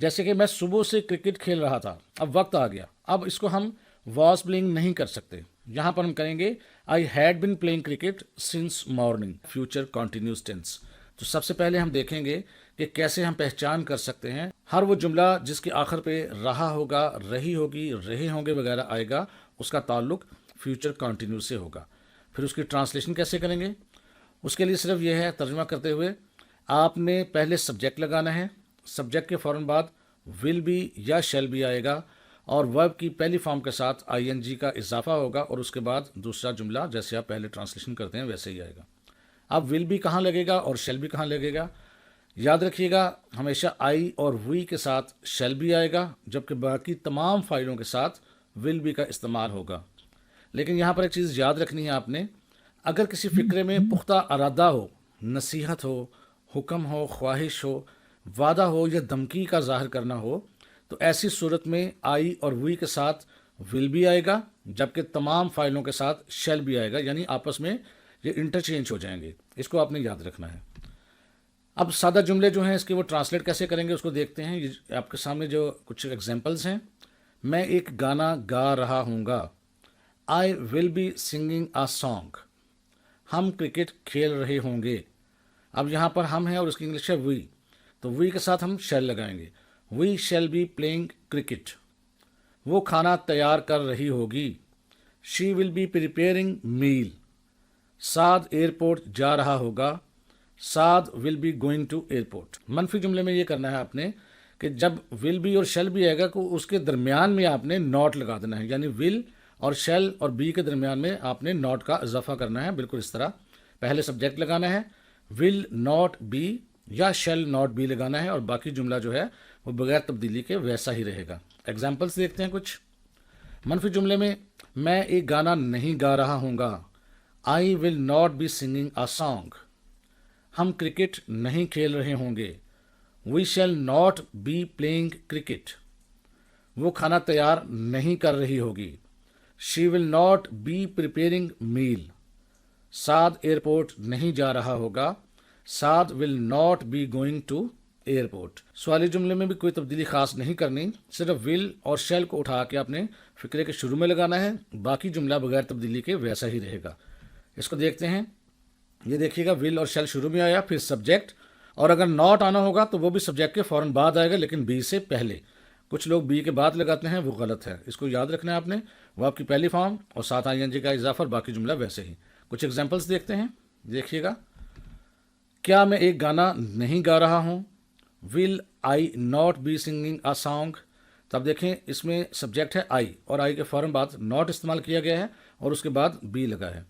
जैसे कि मैं सुबह से क्रिकेट खेल रहा था, अब वक्त आ गया, अब इसको हम वॉज प्लेइंग नहीं कर सकते, यहाँ पर हम करेंगे I had been playing cricket since morning, future continuous tense. तो सबसे पहले हम देखेंगे कि कैसे हम पहचान कर सकते हैं हर वो जुमला जिसके आखिर पे रहा होगा, रही होगी, रहे होंगे वगैरह आएगा, उसका ताल्लुक फ्यूचर कॉन्टिन्यूस से होगा। फिर उसकी ट्रांसलेशन कैसे करेंगे, उसके लिए सिर्फ यह है, तर्जुमा करते हुए आपने पहले सब्जेक्ट लगाना है, सब्जेक्ट के फ़ौरन बाद विल बी या शैल बी आएगा और वर्ब की पहली फॉर्म के साथ आईएनजी का इजाफा होगा और उसके बाद दूसरा जुमला जैसे आप पहले ट्रांसलेशन करते हैं वैसे ही आएगा। अब विल बी कहाँ लगेगा और शैल बी कहाँ लगेगा, याद रखिएगा हमेशा आई और वी के साथ शैल बी आएगा, जबकि बाकी तमाम फ़ाइलों के साथ विल बी का इस्तेमाल होगा। लेकिन यहाँ पर एक चीज़ याद रखनी है आपने, अगर किसी फ़िक्रे में पुख्ता इरादा हो, नसीहत हो, हुक्म हो, ख्वाहिश हो, वादा हो या धमकी का ज़ाहिर करना हो, तो ऐसी सूरत में आई और वी के साथ विल भी आएगा, जबकि तमाम फ़ाइलों के साथ शैल भी आएगा, यानी आपस में ये इंटरचेंज हो जाएंगे। इसको आपने याद रखना है। अब सादा जुमले जो हैं इसके वो ट्रांसलेट कैसे करेंगे उसको देखते हैं। ये आपके सामने जो कुछ एग्जांपल्स हैं, मैं एक गाना गा रहा हूँगा, I will be singing a song, हम क्रिकेट खेल रहे होंगे। अब यहाँ पर हम हैं और उसकी इंग्लिश है वी, तो वी के साथ हम शैल लगाएंगे, we shall be playing cricket. वो खाना तैयार कर रही होगी, she will be preparing meal. Saad airport जा रहा होगा, Saad will be going to airport. मनफी जुमले में ये करना है आपने कि जब विल बी और शैल बी आएगा तो उसके दरमियान में आपने नॉट लगा देना है, यानी विल और शैल और बी के दरमियान में आपने नॉट का इजाफा करना है, बिल्कुल इस तरह। पहले सब्जेक्ट लगाना है, विल नॉट बी या शैल नॉट बी लगाना है और बाकी जुमला जो है वो बगैर तब्दीली के वैसा ही रहेगा। एग्जाम्पल्स देखते हैं कुछ। मनफी जुमले में मैं एक गाना नहीं गा रहा हूँगा, I will not be singing a song. हम क्रिकेट नहीं खेल रहे होंगे, we shall not be playing cricket. वो खाना तैयार नहीं कर रही होगी, she will not be preparing meal. Saad airport नहीं जा रहा होगा, Saad will not be going to airport. सवाली जुमले में भी कोई तब्दीली खास नहीं करनी, सिर्फ विल और शैल को उठा के अपने फिक्रे के शुरू में लगाना है, बाकी जुमला बगैर तब्दीली के वैसा ही रहेगा। इसको देखते हैं। ये देखिएगा विल और शैल शुरू में आया, फिर सब्जेक्ट, और अगर नॉट आना होगा तो वो भी सब्जेक्ट के फ़ौरन बाद आएगा, लेकिन बी से पहले। कुछ लोग बी के बाद लगाते हैं, वो गलत है, इसको याद रखना है आपने। वो आपकी पहली फॉर्म और साथ आईएनजी का इजाफा और बाकी जुमला वैसे ही। कुछ एग्जाम्पल्स देखते हैं, देखिएगा। क्या मैं एक गाना नहीं गा रहा हूँ, will I not be singing a song. तब देखें इसमें सब्जेक्ट है आई और आई के फ़ौरन बाद नॉट इस्तेमाल किया गया है और उसके बाद बी लगा है।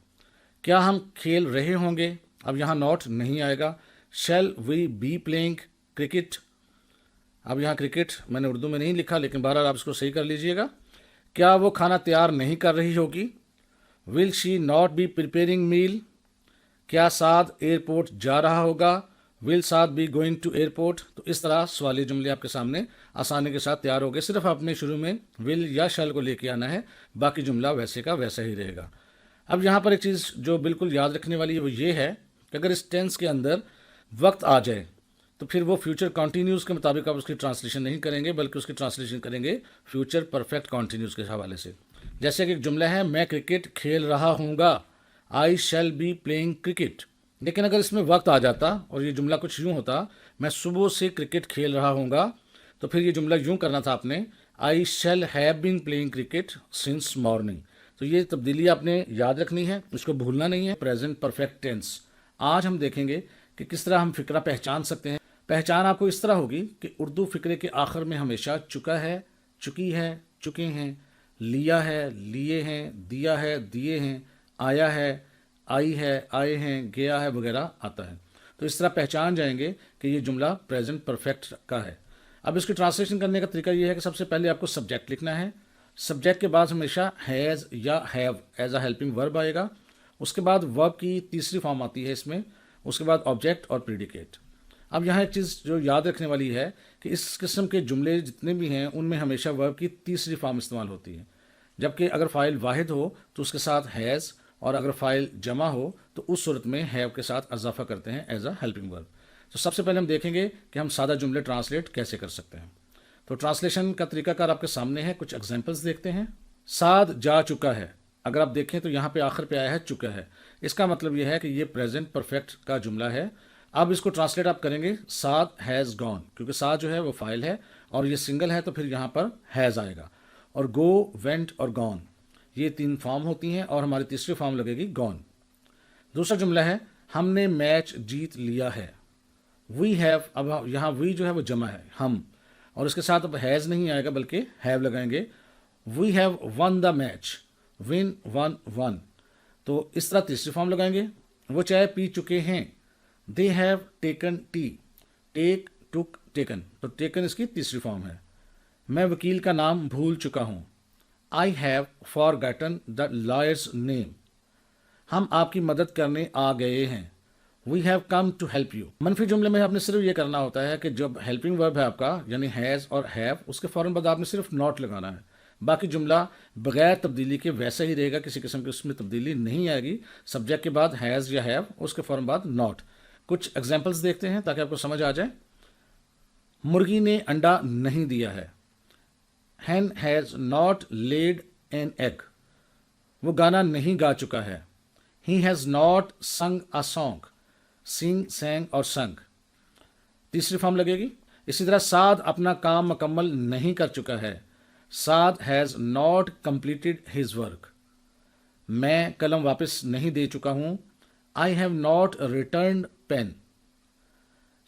क्या हम खेल रहे होंगे, अब यहाँ नॉट नहीं आएगा, shall we be playing cricket. अब यहाँ क्रिकेट मैंने उर्दू में नहीं लिखा, लेकिन बहरहाल आप इसको सही कर लीजिएगा। क्या वो खाना तैयार नहीं कर रही होगी, will she not be preparing meal. क्या साद एयरपोर्ट जा रहा होगा, will Saad be going to airport. तो इस तरह सवाली जुमले आपके सामने आसानी के साथ तैयार हो गए। सिर्फ आपने शुरू में विल या शैल को लेके आना है, बाकी जुमला वैसे का वैसा ही रहेगा। अब यहाँ पर एक चीज़ जो बिल्कुल याद रखने वाली है वो ये है कि अगर इस टेंस के अंदर वक्त आ जाए तो फिर वो फ्यूचर कॉन्टीन्यूस के मुताबिक आप उसकी ट्रांसलेशन नहीं करेंगे, बल्कि उसकी ट्रांसलेशन करेंगे फ्यूचर परफेक्ट कॉन्टीन्यूस के हवाले से। जैसे कि एक जुमला है, मैं क्रिकेट खेल रहा हूँगा, I shell be playing cricket. लेकिन अगर इसमें वक्त आ जाता और ये जुमला कुछ यूँ होता, मैं सुबह से क्रिकेट खेल रहा हूँगा, तो फिर ये जुमला यूँ करना था आपने, I shall have been playing cricket since morning. तो ये तब्दीली आपने याद रखनी है, इसको भूलना नहीं है। प्रेजेंट परफेक्ट टेंस आज हम देखेंगे कि किस तरह हम फिक्रा पहचान सकते हैं। पहचान आपको इस तरह होगी कि उर्दू फिक्रे के आखिर में हमेशा चुका है, चुकी है, चुके हैं, लिया है, लिए हैं, दिया है, दिए हैं, आया है, आई है, आए हैं, गया है वगैरह आता है। तो इस तरह पहचान जाएंगे कि ये जुमला प्रेजेंट परफेक्ट का है। अब इसकी ट्रांसलेशन करने का तरीका ये है कि सबसे पहले आपको सब्जेक्ट लिखना है, सब्जेक्ट के बाद हमेशा हैज़ या have as a helping verb आएगा, उसके बाद वर्ब की तीसरी फॉर्म आती है इसमें, उसके बाद ऑब्जेक्ट और प्रीडिकेट। अब यहाँ एक चीज़ जो याद रखने वाली है कि इस किस्म के जुमले जितने भी हैं उनमें हमेशा वर्ब की तीसरी फॉर्म इस्तेमाल होती है, जबकि अगर फ़ाइल वाहिद हो तो उसके साथ हैज़, और अगर फ़ाइल जमा हो तो उस सूरत में हैव के साथ इजाफा करते हैं एज अ हेल्पिंग वर्ब। تو سب سے پہلے ہم دیکھیں گے کہ ہم سادہ جملے ٹرانسلیٹ کیسے کر سکتے ہیں. تو ٹرانسلیشن کا طریقہ کار آپ کے سامنے ہے. کچھ ایگزامپلس دیکھتے ہیں. سعد جا چکا ہے. اگر آپ دیکھیں تو یہاں پہ آخر پہ آیا ہے چکا ہے. اس کا مطلب یہ ہے کہ یہ پریزنٹ پرفیکٹ کا جملہ ہے. اب اس کو ٹرانسلیٹ آپ کریں گے سعد ہیز گون, کیونکہ سعد جو ہے وہ فائل ہے اور یہ سنگل ہے تو پھر یہاں پر ہیز آئے گا. اور گو, وینٹ اور گون یہ 3 فارم ہوتی ہیں اور ہماری تیسری فارم لگے گی گون. دوسرا جملہ ہے ہم نے میچ جیت لیا ہے. وی ہیو, اب یہاں وی جو ہے وہ جمع ہے ہم, اور اس کے ساتھ اب ہیز نہیں آئے گا بلکہ ہیو لگائیں گے. We have won the match, won won won, تو اس طرح تیسری فارم لگائیں گے. وہ چائے پی چکے ہیں. They have taken tea, take took taken, تو ٹیکن اس کی تیسری فارم ہے. میں وکیل کا نام بھول چکا ہوں. I have forgotten the lawyer's name. ہم آپ کی مدد کرنے آ گئے ہیں. We have come to help you. منفی جملے میں آپ نے صرف یہ کرنا ہوتا ہے کہ جب ہیلپنگ ورب ہے آپ کا یعنی ہیز اور ہیو, اس کے فوراً بعد آپ نے صرف ناٹ لگانا ہے. باقی جملہ بغیر تبدیلی کے ویسا ہی رہے گا, کسی قسم کی اس میں تبدیلی نہیں آئے گی. سبجیکٹ کے بعد ہیز یا ہیو, اس کے فوراً بعد ناٹ. کچھ ایگزامپلس دیکھتے ہیں تاکہ آپ کو سمجھ آ جائے. مرغی نے انڈا نہیں دیا ہے. Hen has not laid an egg. وہ گانا نہیں گا چکا ہے. ہی ہیز ناٹ سنگ اے سانگ. سنگ, سینگ اور سنگ تیسری فارم لگے گی. اسی طرح سعد اپنا کام مکمل نہیں کر چکا ہے. Saad has not completed his work. میں قلم واپس نہیں دے چکا ہوں. I have not returned pen.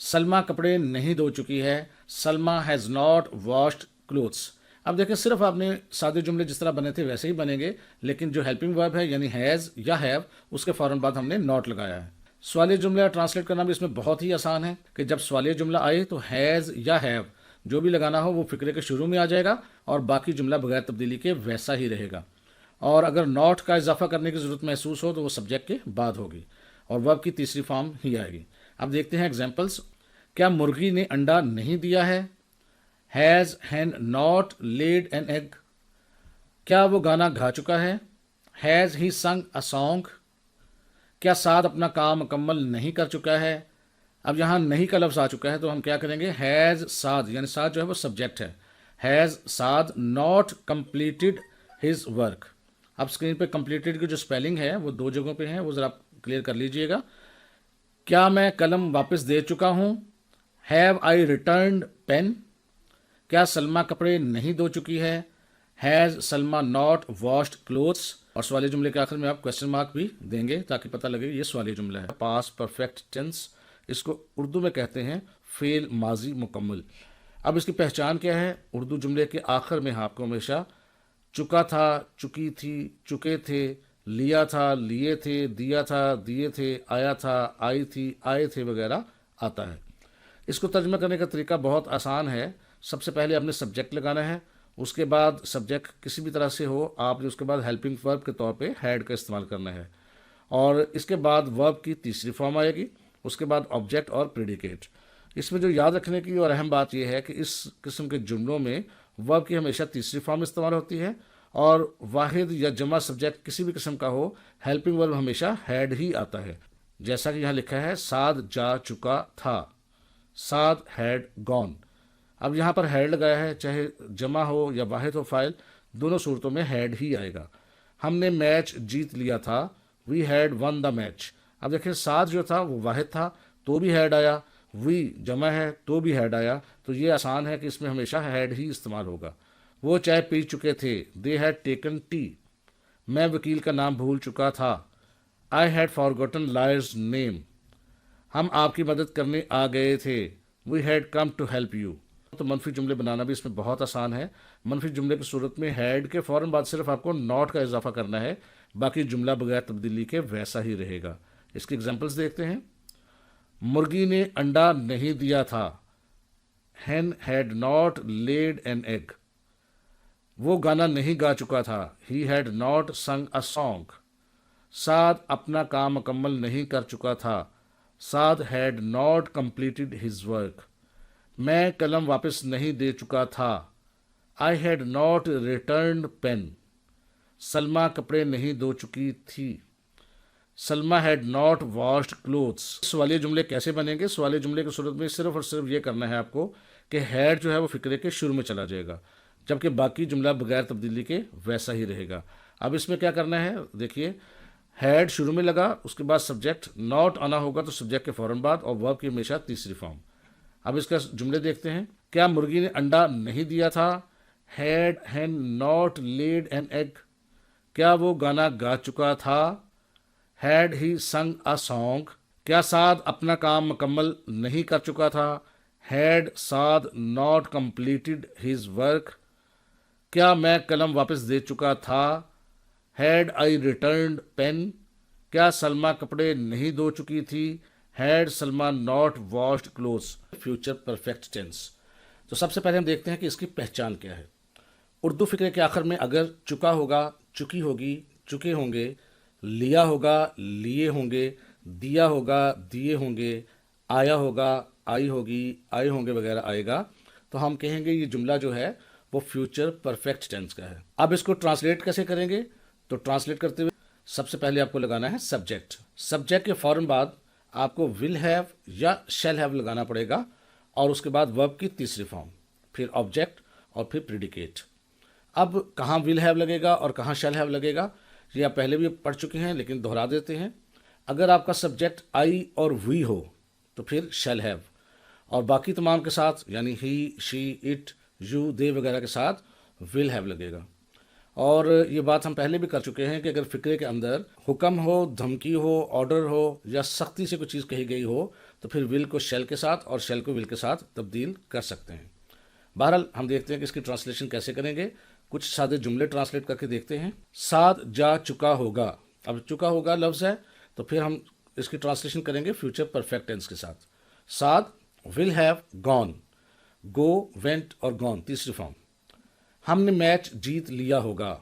سلما کپڑے نہیں دھو چکی ہے. Salma has not washed clothes. اب دیکھیں صرف آپ نے سادے جملے جس طرح بنے تھے ویسے ہی بنیں گے, لیکن جو ہیلپنگ ورب ہے یعنی ہیز یا ہیو, اس کے فوراً بعد ہم نے ناٹ لگایا ہے. سوالیہ جملہ ٹرانسلیٹ کرنا بھی اس میں بہت ہی آسان ہے کہ جب سوالیہ جملہ آئے تو ہیز یا ہیو جو بھی لگانا ہو وہ فقرے کے شروع میں آ جائے گا اور باقی جملہ بغیر تبدیلی کے ویسا ہی رہے گا. اور اگر ناٹ کا اضافہ کرنے کی ضرورت محسوس ہو تو وہ سبجیکٹ کے بعد ہوگی اور ورب کی تیسری فارم ہی آئے گی. اب دیکھتے ہیں ایگزامپلس. کیا مرغی نے انڈا نہیں دیا ہے. ہیز ہین ناٹ لیڈ این ایگ. کیا وہ گانا گا چکا ہے. ہیز ہی سنگ اے سانگ. کیا سعد اپنا کام مکمل نہیں کر چکا ہے. اب یہاں نہیں کا لفظ آ چکا ہے تو ہم کیا کریں گے, ہیز سعد, یعنی سعد جو ہے وہ سبجیکٹ ہے. Has Saad not completed his work. اب اسکرین پہ کمپلیٹڈ کی جو اسپیلنگ ہے وہ 2 جگہوں پہ ہے, وہ ذرا کلیئر کر لیجئے گا. کیا میں قلم واپس دے چکا ہوں. Have I returned pen. کیا سلما کپڑے نہیں دھو چکی ہے. Has Salma not washed clothes. اور سوالی جملے کے آخر میں آپ کوشچن مارک بھی دیں گے تاکہ پتہ لگے یہ سوالی جملہ ہے. پاس پرفیکٹ ٹینس, اس کو اردو میں کہتے ہیں فعل ماضی مکمل. اب اس کی پہچان کیا ہے. اردو جملے کے آخر میں آپ کو ہمیشہ چکا تھا, چکی تھی, چکے تھے, لیا تھا, لیے تھے, دیا تھا, دیے تھے, آیا تھا, آئی تھی, آئے تھے وغیرہ آتا ہے. اس کو ترجمہ کرنے کا طریقہ بہت آسان ہے. سب سے پہلے آپ نے سبجیکٹ لگانا ہے, اس کے بعد سبجیکٹ کسی بھی طرح سے ہو, آپ نے اس کے بعد ہیلپنگ ورب کے طور پہ ہیڈ کا استعمال کرنا ہے, اور اس کے بعد ورب کی تیسری فارم آئے گی, اس کے بعد آبجیکٹ اور پریڈیکیٹ. اس میں جو یاد رکھنے کی اور اہم بات یہ ہے کہ اس قسم کے جملوں میں ورب کی ہمیشہ تیسری فارم استعمال ہوتی ہے, اور واحد یا جمع سبجیکٹ کسی بھی قسم کا ہو, ہیلپنگ ورب ہمیشہ ہیڈ ہی آتا ہے. جیسا کہ یہاں لکھا ہے سعد جا چکا تھا. Saad had gone. اب یہاں پر ہیڈ لگایا ہے, چاہے جمع ہو یا واحد ہو فائل, دونوں صورتوں میں ہیڈ ہی آئے گا. ہم نے میچ جیت لیا تھا. We had won the match. اب دیکھیں سعد جو تھا وہ واحد تھا تو بھی ہیڈ آیا, وی جمع ہے تو بھی ہیڈ آیا. تو یہ آسان ہے کہ اس میں ہمیشہ ہیڈ ہی استعمال ہوگا. وہ چائے پی چکے تھے. They had taken tea. میں وکیل کا نام بھول چکا تھا. I had forgotten lawyer's name. ہم آپ کی مدد کرنے آ گئے تھے. We had come to help you. تو منفی جملے بنانا بھی اس میں بہت آسان ہے. منفی جملے کی صورت میں ہیڈ کے فوراً بعد صرف آپ کو ناٹ کا اضافہ کرنا ہے, باقی جملہ بغیر تبدیلی کے ویسا ہی رہے گا. اس کی ایگزامپلس دیکھتے ہیں. مرغی نے انڈا نہیں دیا تھا. Hen had not laid an egg. وہ گانا نہیں گا چکا تھا. ہی ہیڈ ناٹ سنگ اے سانگ. سعد اپنا کام مکمل نہیں کر چکا تھا. Saad had not completed his work. میں قلم واپس نہیں دے چکا تھا. I had not returned pen. سلما کپڑے نہیں دھو چکی تھی. Salma had not washed clothes. सवालिया जुमले कैसे बनेंगे? सवालिया जुमले की सूरत में सिर्फ और सिर्फ ये करना है आपको कि हैड जो है वो फिक्रे के शुरू में चला जाएगा, जबकि बाकी जुमला बगैर तब्दीली के वैसा ही रहेगा। अब इसमें क्या करना है, देखिए, हैड शुरू में लगा, उसके बाद सब्जेक्ट, नॉट आना होगा तो सब्जेक्ट के फौरन बाद, और वर्ब की हमेशा तीसरी फॉर्म। अब इसका जुमले देखते हैं। क्या मुर्गी ने अंडा नहीं दिया था? Had hen not laid an egg. क्या वो गाना गा चुका था? हैड ही संग अ सॉन्ग। क्या साद अपना काम मुकम्मल नहीं कर चुका था? Had Saad not completed his work. क्या मैं कलम वापस दे चुका था? Had I returned pen. क्या सलमा कपड़े नहीं धो चुकी थी? Had Salma not washed clothes. Future perfect tense. तो सबसे पहले हम देखते हैं कि इसकी पहचान क्या है। उर्दू फिक्रे के आखिर में अगर चुका होगा, चुकी होगी, चुके होंगे, लिया होगा, लिए होंगे, दिया होगा, दिए होंगे, आया होगा, आई होगी, आए होंगे वगैरह आएगा, तो हम कहेंगे ये जुमला जो है वो फ्यूचर परफेक्ट टेंस का है। अब इसको ट्रांसलेट कैसे करेंगे? तो ट्रांसलेट करते हुए सबसे पहले आपको लगाना है सब्जेक्ट। सब्जेक्ट के फौरन बाद आपको विल हैव या शैल हैव लगाना पड़ेगा, और उसके बाद वर्ब की तीसरी फॉर्म, फिर ऑब्जेक्ट और फिर प्रेडिकेट। अब कहाँ विल हैव लगेगा और कहाँ शैल हैव लगेगा ये आप पहले भी पढ़ चुके हैं, लेकिन दोहरा देते हैं। अगर आपका सब्जेक्ट आई और वी हो तो फिर शैल हैव, और बाकी तमाम के साथ यानी ही, शी, इट, यू, दे वगैरह के साथ विल हैव लगेगा। और ये बात हम पहले भी कर चुके हैं कि अगर फिक्रे के अंदर हुक्म हो, धमकी हो, ऑर्डर हो, या सख्ती से कोई चीज़ कही गई हो तो फिर विल को शैल के साथ और शैल को विल के साथ तब्दील कर सकते हैं। बहरहाल हम देखते हैं कि इसकी ट्रांसलेशन कैसे करेंगे। कुछ सादे जुमले ट्रांसलेट करके देखते हैं। साथ जा चुका होगा। अब चुका होगा लफ्ज़ है, तो फिर हम इसकी ट्रांसलेशन करेंगे फ्यूचर परफेक्ट टेंस के साथ। साथ will have gone, go, went और गॉन तीसरी फॉर्म। हमने मैच जीत लिया होगा,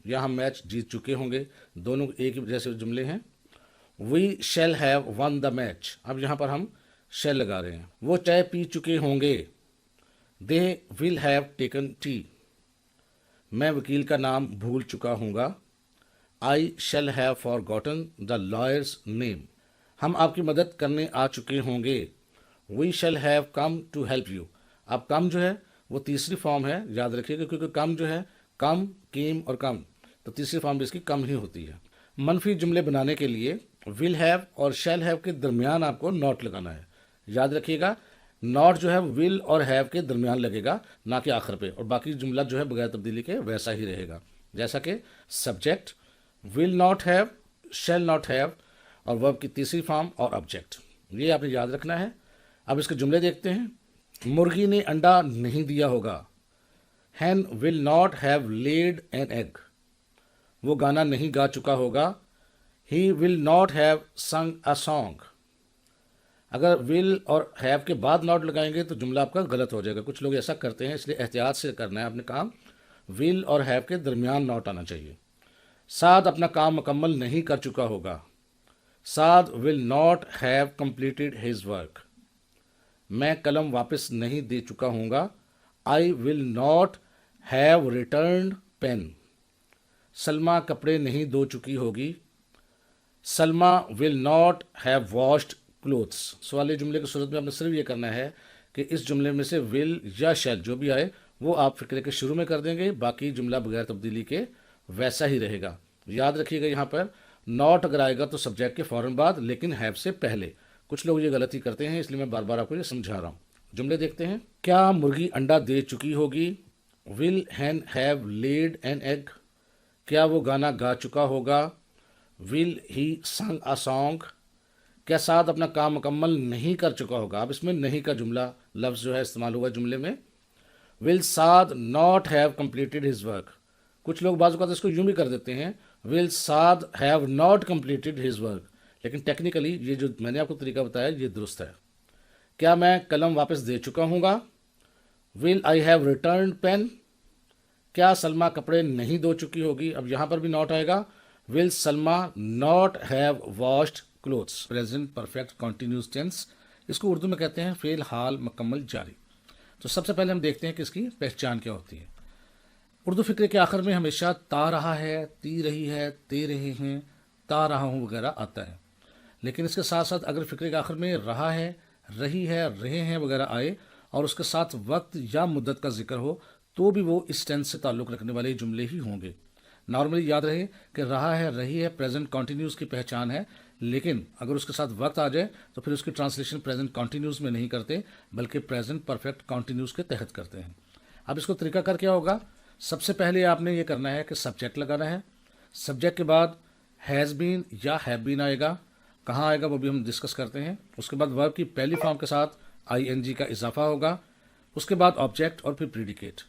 या हम मैच जीत चुके होंगे, दोनों एक ही जैसे जुमले हैं। We shall have won the match. अब यहाँ पर हम शैल लगा रहे हैं। वो चाय पी चुके होंगे। They will have taken tea. मैं वकील का नाम भूल चुका हूँगा। I shall have forgotten the lawyer's name. हम आपकी मदद करने आ चुके होंगे। We shall have come to help you. अब कम जो है वो तीसरी फॉर्म है, याद रखिएगा, क्योंकि कम जो है कम, केम और कम, तो तीसरी फॉर्म भी इसकी कम ही होती है। मनफी जुमले बनाने के लिए विल हैव और शैल हैव के दरमियान आपको नॉट लगाना है। याद रखिएगा, नॉट जो है विल और हैव के दरमियान लगेगा, ना कि आखिर पे, और बाकी जुमला जो है बगैर तब्दीली के वैसा ही रहेगा, जैसा कि subject will not have, shell not have, और वर्ब की तीसरी फॉर्म और ऑब्जेक्ट। ये आपने याद रखना है। अब इसके जुमले देखते हैं। मुर्गी ने अंडा नहीं दिया होगा। Hen will not have laid an egg. वो गाना नहीं गा चुका होगा। ही विल नॉट हैव संग अ सॉन्ग। अगर विल और हैव के बाद नॉट लगाएंगे तो जुमला आपका गलत हो जाएगा। कुछ लोग ऐसा करते हैं, इसलिए एहतियात से करना है अपने काम। विल और हैव के दरमियान नॉट आना चाहिए। साद अपना काम मुकम्मल नहीं कर चुका होगा। Saad will not have completed his work. मैं कलम वापस नहीं दे चुका हूँगा। I will not have returned pen. Salma कपड़े नहीं धो चुकी होगी। Salma will not have washed clothes. सवाली जुमले की सूरत में आपने सिर्फ ये करना है कि इस जुमले में से विल या शैल जो भी आए वो आप फिक्रे के शुरू में कर देंगे, बाकी जुमला बगैर तब्दीली के वैसा ही रहेगा। याद रखिएगा, यहाँ पर नॉट अगर आएगा तो सब्जेक्ट के फौरन बाद, लेकिन हैव से पहले। कुछ लोग ये गलती करते हैं, इसलिए मैं बार बार आपको ये समझा रहा हूँ। जुमले देखते हैं। क्या मुर्गी अंडा दे चुकी होगी। Will hen have laid an egg. क्या वो गाना गा चुका होगा। विल ही संग अ सॉन्ग। क्या साद अपना काम मुकम्मल नहीं कर चुका होगा। अब इसमें नहीं का जुमला लफ्ज़ जो है इस्तेमाल हुआ जुमले में। Will Saad not have completed his work. कुछ लोग बाज़ औक़ात इसको यूँ भी कर देते हैं, will Saad have not completed his work, लेकिन टेक्निकली ये जो मैंने आपको तरीका बताया ये दुरुस्त है। क्या मैं कलम वापस दे चुका हूँगा। Will I have return pen. क्या सलमा कपड़े नहीं धो चुकी होगी। अब यहाँ पर भी नॉट आएगा। Will Salma not have washed clothes. Present perfect continuous tense, इसको उर्दू में कहते हैं फेल हाल मुकम्मल जारी। तो सबसे पहले हम देखते हैं कि इसकी पहचान क्या होती है। उर्दू फिक्रे के आखिर में हमेशा ता रहा है, ती रही है, ते रहे हैं, تا رہا ہوں وغیرہ آتا ہے. لیکن اس کے ساتھ ساتھ اگر فقرے کے آخر میں رہا ہے، رہی ہے، رہے ہیں وغیرہ آئے اور اس کے ساتھ وقت یا مدت کا ذکر ہو تو بھی وہ اس ٹینس سے تعلق رکھنے والے جملے ہی ہوں گے. نارملی یاد رہے کہ رہا ہے، رہی ہے پریزنٹ کنٹینیوس کی پہچان ہے، لیکن اگر اس کے ساتھ وقت آ جائے تو پھر اس کی ٹرانسلیشن پریزنٹ کنٹینیوس میں نہیں کرتے بلکہ پریزنٹ پرفیکٹ کنٹینیوس کے تحت کرتے ہیں. اب اس کو طریقہ کر کیا ہوگا؟ سب سے پہلے آپ نے یہ کرنا ہے کہ سبجیکٹ لگانا ہے. سبجیکٹ کے بعد ہیز بین یا ہیو بین آئے گا. کہاں آئے گا وہ بھی ہم ڈسکس کرتے ہیں. اس کے بعد ورب کی پہلی فارم کے ساتھ آئی این جی کا اضافہ ہوگا. اس کے بعد آبجیکٹ اور پھر پریڈیکیٹ.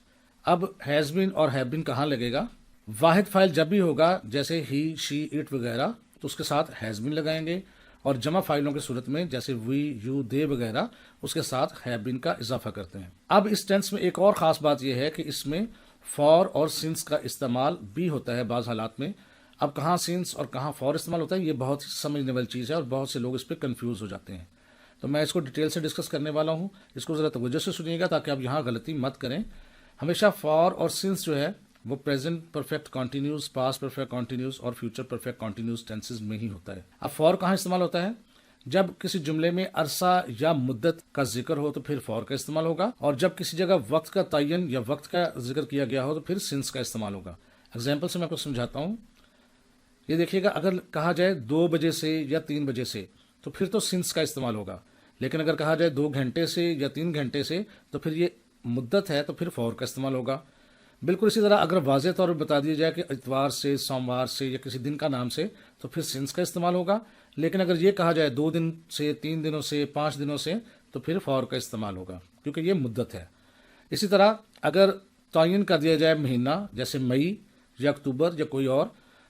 اب ہیز بین اور ہیو بین کہاں لگے گا؟ واحد فائل جب بھی ہوگا جیسے ہی، شی، اٹ وغیرہ تو اس کے ساتھ ہیز بین لگائیں گے، اور جمع فائلوں کی صورت میں جیسے وی، یو، دے وغیرہ اس کے ساتھ ہیو بین کا اضافہ کرتے ہیں. اب اس ٹینس میں ایک اور خاص بات یہ ہے کہ اس میں فار اور سنس کا استعمال بھی ہوتا ہے بعض حالات میں. اب کہاں سنس اور کہاں فار استعمال ہوتا ہے یہ بہت سمجھنے والی چیز ہے اور بہت سے لوگ اس پہ کنفیوز ہو جاتے ہیں. تو میں اس کو ڈیٹیل سے ڈسکس کرنے والا ہوں. اس کو ذرا توجہ سے سنیے گا تاکہ آپ یہاں غلطی مت کریں. ہمیشہ فار اور سنس جو ہے وہ present perfect continuous, past perfect continuous اور فیوچر پرفیکٹ کنٹینیوس ٹینسز میں ہی ہوتا ہے. اب فار کہاں استعمال ہوتا ہے؟ جب کسی جملے میں عرصہ یا مدت کا ذکر ہو تو پھر فار کا استعمال ہوگا، اور جب کسی جگہ وقت کا تعین یا وقت کا ذکر کیا گیا ہو تو پھر سنس کا استعمال ہوگا. اگزامپل سے میں آپ کو سمجھاتا ہوں. یہ دیکھیے گا، اگر کہا جائے 2 بجے سے یا 3 بجے سے تو پھر تو سنس کا استعمال ہوگا، لیکن اگر کہا جائے 2 گھنٹے سے یا 3 گھنٹے سے تو پھر یہ مدت ہے تو پھر فور کا استعمال ہوگا. بالکل اسی طرح اگر واضح طور پر بتا دیا جائے کہ اتوار سے، سوموار سے یا کسی دن کا نام سے تو پھر سنس کا استعمال ہوگا، لیکن اگر یہ کہا جائے 2 دن سے، 3 دنوں سے، 5 دنوں سے تو پھر فور کا استعمال ہوگا کیونکہ یہ مدت ہے. اسی طرح اگر تعین کر دیا جائے مہینہ جیسے مئی یا اکتوبر یا کوئی اور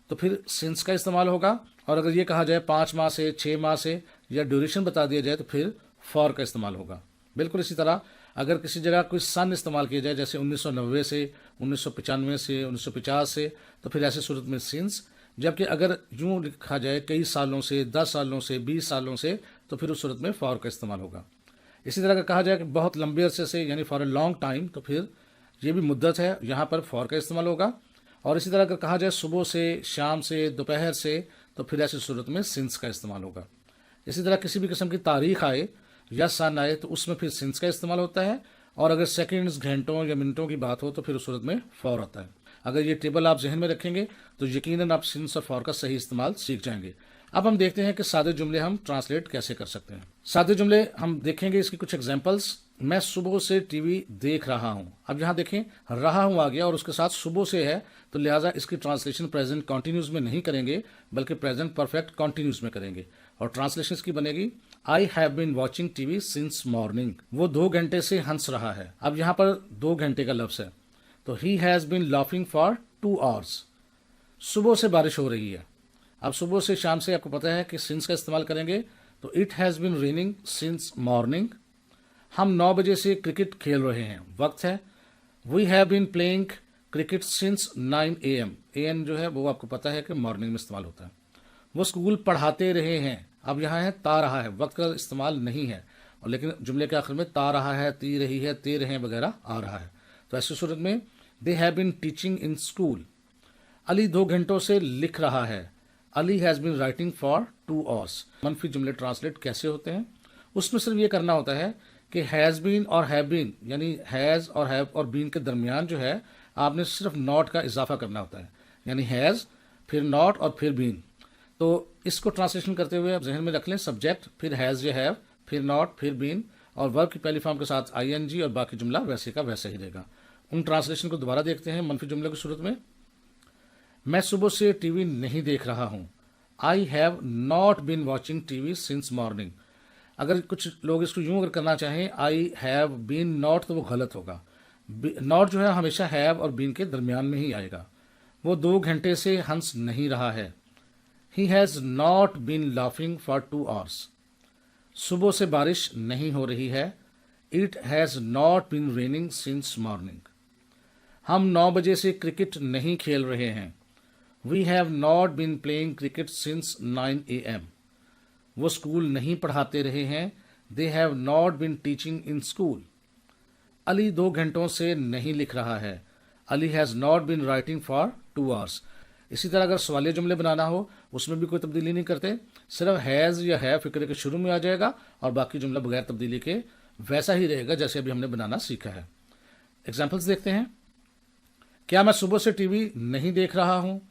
تو پھر سنس کا استعمال ہوگا، اور اگر یہ کہا جائے 5 ماہ سے، 6 ماہ سے یا ڈیوریشن بتا دیا جائے تو پھر فور کا استعمال ہوگا. بالکل اسی طرح اگر کسی جگہ کوئی سن استعمال کیا جائے جیسے 1990 سے، 1995 سے، 1950 سے تو پھر ایسی صورت میں سنس. جبکہ اگر یوں لکھا جائے کئی سالوں سے، 10 سالوں سے، 20 سالوں سے تو پھر اس صورت میں فار کا استعمال ہوگا. اسی طرح اگر کہا جائے کہ بہت لمبے عرصے سے یعنی فار اے لانگ ٹائم تو پھر یہ بھی مدت ہے، یہاں پر فار کا استعمال ہوگا. اور اسی طرح اگر کہا جائے صبح سے، شام سے، دوپہر سے تو پھر ایسی صورت میں سنس کا استعمال ہوگا. اسی طرح کسی بھی قسم کی تاریخ آئے یا سن آئے تو اس میں پھر سنس کا استعمال ہوتا ہے، اور اگر سیکنڈز، گھنٹوں یا منٹوں کی بات ہو تو پھر اس صورت میں فار آتا ہے. اگر یہ ٹیبل آپ ذہن میں رکھیں گے تو یقیناً آپ سنس اور فار کا صحیح استعمال سیکھ جائیں گے. اب ہم دیکھتے ہیں کہ سادے جملے ہم ٹرانسلیٹ کیسے کر سکتے ہیں. سادے جملے ہم دیکھیں گے، اس کی کچھ ایگزامپلس. میں صبح سے ٹی وی دیکھ رہا ہوں. اب یہاں دیکھیں رہا ہوں آ گیا اور اس کے ساتھ صبح سے ہے تو لہٰذا اس کی ٹرانسلیشن پریزنٹ کنٹینیوس میں نہیں کریں گے بلکہ پریزنٹ پرفیکٹ کنٹینیوس میں کریں گے. اور ٹرانسلیشن اس کی بنے گی I have been watching T V since morning. وہ 2 گھنٹے سے ہنس رہا ہے. اب یہاں پر 2 گھنٹے کا لفظ ہے تو he has been laughing for 2 hours. صبح سے بارش ہو رہی ہے. اب صبح سے شام سے آپ کو پتا ہے کہ سنس کا استعمال کریں گے تو it has been raining since morning. ہم 9 بجے سے کرکٹ کھیل رہے ہیں، وقت ہے. We have been playing cricket since 9 AM. AM جو ہے وہ آپ کو پتا ہے کہ مارننگ میں استعمال ہوتا ہے. وہ اسکول پڑھاتے رہے ہیں. اب یہاں ہے تا رہا ہے، وقت کا استعمال نہیں ہے، اور لیکن جملے کے آخر میں تا رہا ہے، تی رہی ہے، تے رہے وغیرہ آ رہا ہے. تو ایسی صورت میں they have been teaching in school. Ali 2 گھنٹوں سے لکھ رہا ہے. Ali has been writing for 2 hours. منفی جملے ٹرانسلیٹ کیسے ہوتے ہیں؟ اس میں صرف یہ کرنا ہوتا ہے کہ ہیز بین اور ہیو بین یعنی ہیز اور ہیو اور بین کے درمیان جو ہے آپ نے صرف ناٹ کا اضافہ کرنا ہوتا ہے، یعنی ہیز پھر ناٹ اور پھر بین. تو اس کو ٹرانسلیشن کرتے ہوئے آپ ذہن میں رکھ لیں سبجیکٹ پھر ہیز یا ہیو پھر ناٹ پھر بین اور ورب کی پہلی فارم کے ساتھ آئی این جی اور باقی جملہ ویسے کا ویسے ہی رہے گا. ان ٹرانسلیشن کو دوبارہ دیکھتے ہیں منفی جملے کی صورت میں. میں صبح سے ٹی وی نہیں دیکھ رہا ہوں. I have not been watching T V since morning. اگر کچھ لوگ اس کو یوں اگر کرنا چاہیں آئی ہیو بین ناٹ تو وہ غلط ہوگا. ناٹ جو ہے ہمیشہ ہیو اور بین کے درمیان میں ہی آئے گا. وہ 2 گھنٹے سے ہنس نہیں رہا ہے. He has not been laughing for 2 hours. صبح سے بارش نہیں ہو رہی ہے. It has not been raining since morning. ہم 9 بجے سے کرکٹ نہیں کھیل رہے ہیں. We have not been playing cricket since 9 AM. وہ اسکول نہیں پڑھاتے رہے ہیں. They have not been teaching in school. Ali 2 گھنٹوں سے نہیں لکھ رہا ہے. Ali has not been writing for 2 hours. اسی طرح اگر سوالیہ جملے بنانا ہو उसमें भी कोई तब्दीली नहीं करते, सिर्फ हैज़ या है फिक्रे के शुरू में आ जाएगा और बाकी जुमला बगैर तब्दीली के वैसा ही रहेगा जैसे अभी हमने बनाना सीखा है। एग्जाम्पल्स देखते हैं। क्या मैं सुबह से टीवी नहीं देख रहा हूँ?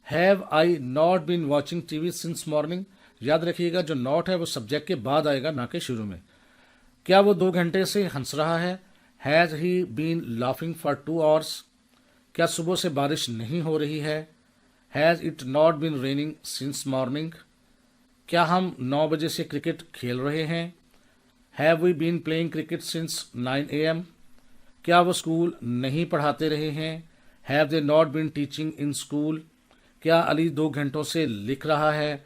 Have I not been watching TV since morning. याद रखिएगा जो नॉट है वो सब्जेक्ट के बाद आएगा, ना कि शुरू में। क्या वो 2 घंटे से हंस रहा है? Has he been laughing for 2 hours. क्या सुबह से बारिश नहीं हो रही है? Has it not been raining since morning. क्या हम 9 बजे से क्रिकेट खेल रहे हैं? Have we been playing cricket since 9 AM। क्या वो स्कूल नहीं पढ़ाते रहे हैं? Have they not been teaching in school. क्या अली 2 घंटों से लिख रहा है?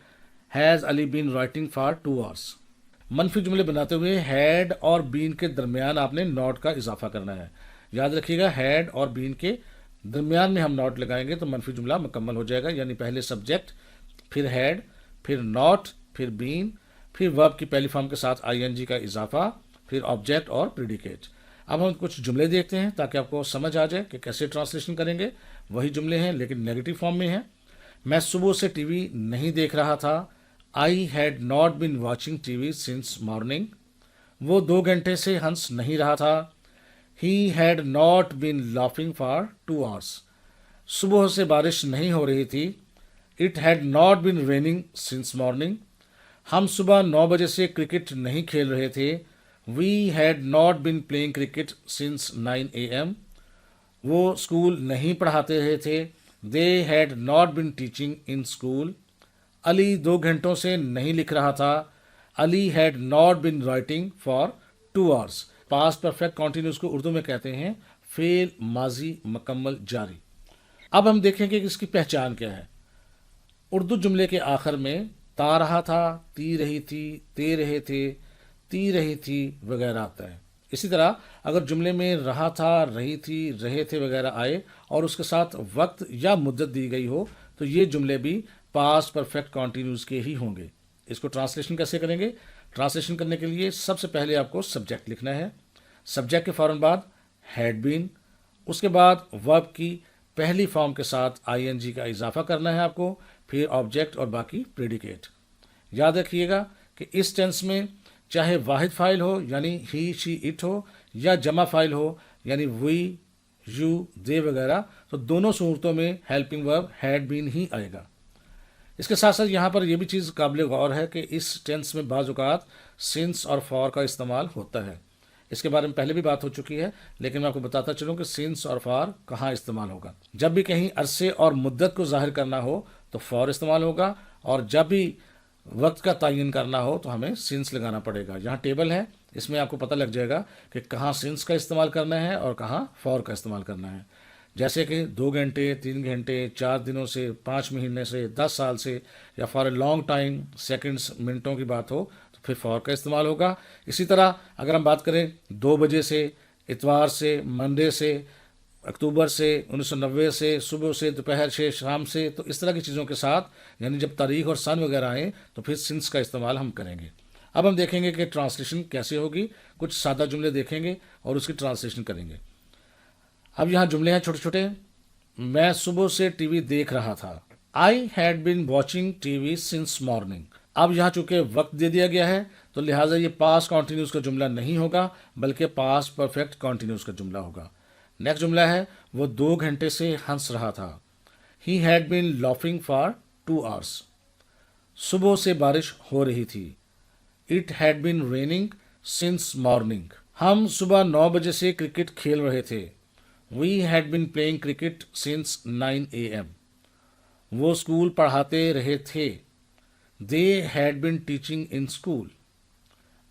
Has Ali been writing for 2 hours. मनफी जुमले बनाते हुए हैड और बीन के दरमियान आपने नॉट का इजाफा करना है। याद रखिएगा हैड और बीन के दरमियान में हम नॉट लगाएंगे तो मनफी जुमला मुकम्मल हो जाएगा, यानी पहले सब्जेक्ट, फिर हैड, फिर नॉट, फिर बीन, फिर वर्ब की पहली फॉर्म के साथ ING का इजाफा, फिर ऑब्जेक्ट और प्रेडिकेट। अब हम कुछ जुमले देखते हैं ताकि आपको समझ आ जाए कि कैसे ट्रांसलेशन करेंगे। वही जुमले हैं लेकिन नेगेटिव फॉर्म में हैं। मैं सुबह से टीवी नहीं देख रहा था। I had not been watching TV since morning. वो 2 घंटे से हंस नहीं रहा था। He had not been laughing for 2 hours. सुबह से बारिश नहीं हो रही थी। It had not been raining since morning. हम सुबह 9 बजे से क्रिकेट नहीं खेल रहे थे। We had not been playing cricket since 9 AM। वो स्कूल नहीं पढ़ाते रहे थे। They had not been teaching in school. Ali 2 घंटों से नहीं लिख रहा था। Ali had not been writing for 2 hours. Past perfect continuous को उर्दू में कहते हैं फेल माजी मुकम्मल जारी। अब हम देखेंगे कि इसकी पहचान क्या है। उर्दू जुमले के आखिर में ता रहा था, ती रही थी, ते रहे थे, ती रही थी वगैरह आता है। इसी तरह अगर जुमले में रहा था, रही थी, रहे थे वगैरह आए और उसके साथ वक्त या मुद्दत दी गई हो तो ये जुमले भी पास्ट परफेक्ट कॉन्टिन्यूस के ही होंगे। इसको ट्रांसलेशन कैसे करेंगे? ट्रांसलेशन करने के लिए सबसे पहले आपको सब्जेक्ट लिखना है। सब्जेक्ट के फौरन बाद हैड बीन, उसके बाद वर्ब की पहली फॉर्म के साथ ING का इजाफा करना है आपको, फिर ऑब्जेक्ट और बाकी प्रेडिकेट। याद रखिएगा कि इस टेंस में चाहे वाहिद फाइल हो यानी ही, शी, इट हो या जमा फाइल हो यानी वी, यू, दे वगैरह, तो दोनों सूरतों में हेल्पिंग वर्ब हैड बीन ही आएगा। इसके साथ साथ यहाँ पर यह भी चीज़ काबिल गौर है कि इस टेंस में बाज़ औक़ात सिंस और फॉर का इस्तेमाल होता है। इसके बारे में पहले भी बात हो चुकी है, लेकिन मैं आपको बताता चलूँ कि सिंस और फॉर कहाँ इस्तेमाल होगा। जब भी कहीं अरसे और मुद्दत को ज़ाहिर करना हो तो फॉर इस्तेमाल होगा, और जब भी वक्त का तयन करना हो तो हमें सिंस लगाना पड़ेगा। यहाँ टेबल है, इसमें आपको पता लग जाएगा कि कहाँ सिंस का इस्तेमाल करना है और कहाँ फॉर का इस्तेमाल करना है। जैसे कि 2 घंटे, 3 घंटे, 4 दिनों से, 5 महीने से, 10 साल से, या for a long time, seconds, मिनटों की बात हो तो फिर फॉर का इस्तेमाल होगा। इसी तरह अगर हम बात करें 2 बजे से, इतवार से, मंडे से, अक्टूबर से, 1990 से, सुबह से, दोपहर से, शाम से, तो इस तरह की चीज़ों के साथ यानी जब तारीख और सन वगैरह आए तो फिर सिंस का इस्तेमाल हम करेंगे। अब हम देखेंगे कि ट्रांसलेशन कैसे होगी। कुछ सादा जुमले देखेंगे और उसकी ट्रांसलेशन करेंगे। अब यहाँ जुमले हैं छोटे छोटे। मैं सुबह से टीवी देख रहा था। I had been watching TV since morning. अब यहाँ चूंकि वक्त दे दिया गया है तो लिहाजा ये पास्ट कॉन्टिन्यूस का जुमला नहीं होगा बल्कि पास्ट परफेक्ट कॉन्टिन्यूस का जुमला होगा। नेक्स्ट जुमला है वो 2 घंटे से हंस रहा था। He had been laughing for 2 hours. सुबह से बारिश हो रही थी। It had been raining since morning. हम सुबह 9 बजे से क्रिकेट खेल रहे थे। We had been playing cricket since 9 AM। वो स्कूल पढ़ाते रहे थे। They had been teaching in school.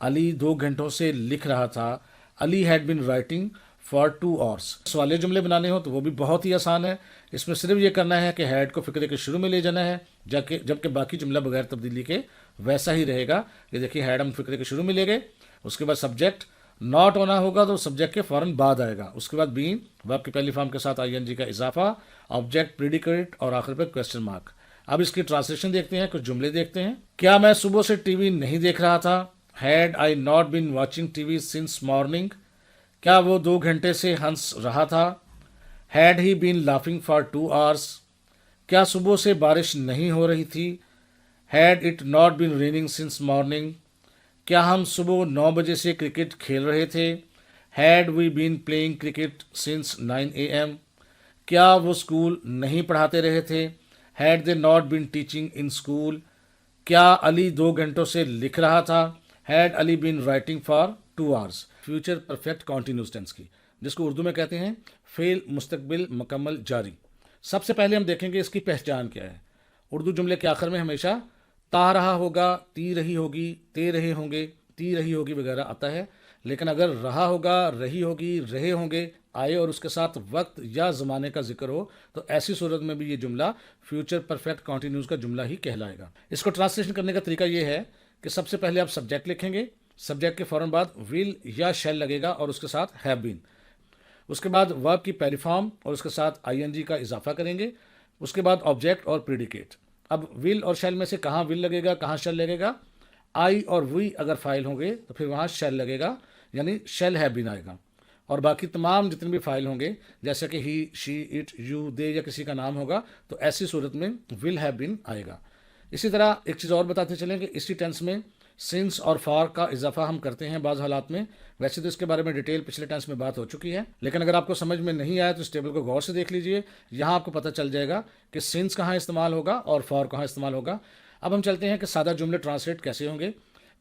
Ali 2 घंटों से लिख रहा था। Ali had been writing for 2 hours. सवालिया जुमले बनाने हो तो वो भी बहुत ही आसान है। इसमें सिर्फ ये करना है कि हैड को फिक्रे के शुरू में ले जाना है, जबकि बाकी जुमला बगैर तब्दीली के वैसा ही रहेगा। ये देखिए हैड हम फिक्रे के शुरू में ले गए, उसके बाद सब्जेक्ट नॉट होना होगा तो सब्जेक्ट के फौरन बाद आएगा, उसके बाद बीन, वर्ब की पहली फॉर्म के साथ ING का इजाफा, ऑब्जेक्ट, प्रेडिकेट और आखिर पे क्वेश्चन मार्क। अब इसकी ट्रांसलेशन देखते हैं, कुछ जुमले देखते हैं। क्या मैं सुबह से टीवी नहीं देख रहा था? Had I not been watching TV since morning. क्या वो 2 घंटे से हंस रहा था? Had he been laughing for 2 hours. क्या सुबह से बारिश नहीं हो रही थी? Had it not been raining since morning, क्या हम सुबह 9 बजे से क्रिकेट खेल रहे थे, had we been playing cricket since 9 AM, क्या वो स्कूल नहीं पढ़ाते रहे थे, had they not been teaching in school, क्या अली 2 घंटों से लिख रहा था, had Ali been writing for 2 hours। Future perfect continuous tense की, जिसको उर्दू में कहते हैं फेल मुस्तकबिल मुकम्मल जारी। सबसे पहले हम देखेंगे इसकी पहचान क्या है। उर्दू जुमले के आखिर में हमेशा ता रहा होगा, ती रही होगी, ते रहे होंगे, ती रही होगी वगैरह आता है, लेकिन अगर रहा होगा, रही होगी, रहे होंगे आए और उसके साथ वक्त या ज़माने का जिक्र हो तो ऐसी सूरत में भी ये जुमला फ्यूचर परफेक्ट कॉन्टिन्यूस का जुमला ही कहलाएगा। इसको ट्रांसलेशन करने का तरीका ये है कि सबसे पहले आप सब्जेक्ट लिखेंगे, सब्जेक्ट के फ़ौरन बाद विल या शैल लगेगा और उसके साथ हैव बीन, उसके बाद वर्ब की पहली फॉर्म और उसके साथ आईएनजी का इजाफा करेंगे, उसके बाद ऑब्जेक्ट और प्रीडिकेट। अब विल और शैल में से कहाँ विल लगेगा, कहाँ शैल लगेगा, आई और वी अगर फाइल होंगे तो फिर वहाँ शैल लगेगा, यानी शैल हैव बीन आएगा। और बाकी तमाम जितने भी फाइल होंगे जैसे कि ही, शी, इट, यू, दे या किसी का नाम होगा तो ऐसी सूरत में विल हैव बीन आएगा। इसी तरह एक चीज़ और बताते चलें कि इसी टेंस में सिंस और फॉर का इजाफा हम करते हैं बाज़ हालात में। वैसे तो इसके बारे में डिटेल पिछले टेंस में बात हो चुकी है, लेकिन अगर आपको समझ में नहीं आया तो इस टेबल को गौर से देख लीजिए। यहाँ आपको पता चल जाएगा कि सिंस कहाँ इस्तेमाल होगा और फॉर कहाँ इस्तेमाल होगा। अब हम चलते हैं कि सादा जुमले ट्रांसलेट कैसे होंगे।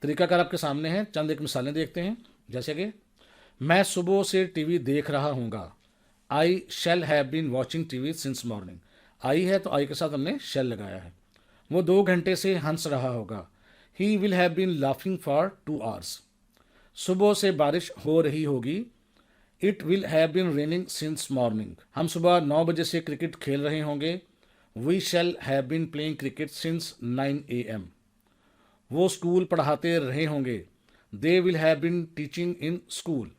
तरीकाकार आपके सामने है, चंद एक मिसालें देखते हैं। जैसे कि मैं सुबह से टीवी देख रहा हूँगा, I shall have been watching TV since morning. आई है तो आई के साथ हमने शैल लगाया है। वो 2 घंटे से हंस रहा होगा, he will have been laughing for 2 hours। सुबह से बारिश हो रही होगी, it will have been raining since morning. हम सुबह 9 बजे से क्रिकेट खेल रहे होंगे, we shall have been playing cricket since 9 AM। वो स्कूल पढ़ाते रहे होंगे, they will have been teaching in school.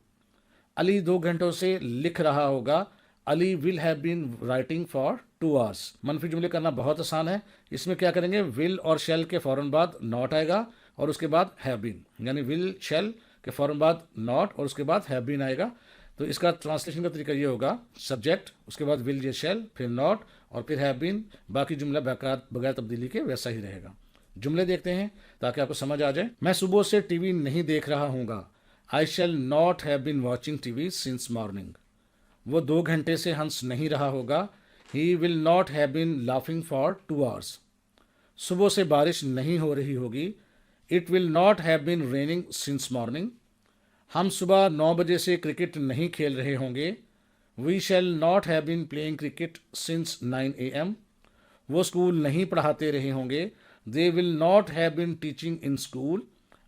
Ali 2 घंटों से लिख रहा होगा, Ali will have been writing for 2 hours। मनफी जुमले करना बहुत आसान है। इसमें क्या करेंगे, विल और शैल के फ़ौरन बाद नॉट आएगा और उसके बाद हैव बीन, यानी विल शैल के फ़ौरन बाद नॉट और उसके बाद हैव बीन आएगा। तो इसका ट्रांसलेशन का तरीका ये होगा, सब्जेक्ट, उसके बाद विल या शैल, फिर नॉट और फिर हैव बीन। बाकी जुमला बगैर तब्दीली के वैसा ही रहेगा। जुमले देखते हैं ताकि आपको समझ आ जाए। मैं सुबह से टीवी नहीं देख रहा हूँगा, I shall not have been watching TV since morning. वो 2 घंटे से हंस नहीं रहा होगा, he will not have been laughing for 2 hours। सुबह से बारिश नहीं हो रही होगी, it will not have been raining since morning. हम सुबह 9 बजे से क्रिकेट नहीं खेल रहे होंगे, we shall not have been playing cricket since 9 AM। वो स्कूल नहीं पढ़ाते रहे होंगे, they will not have been teaching in school.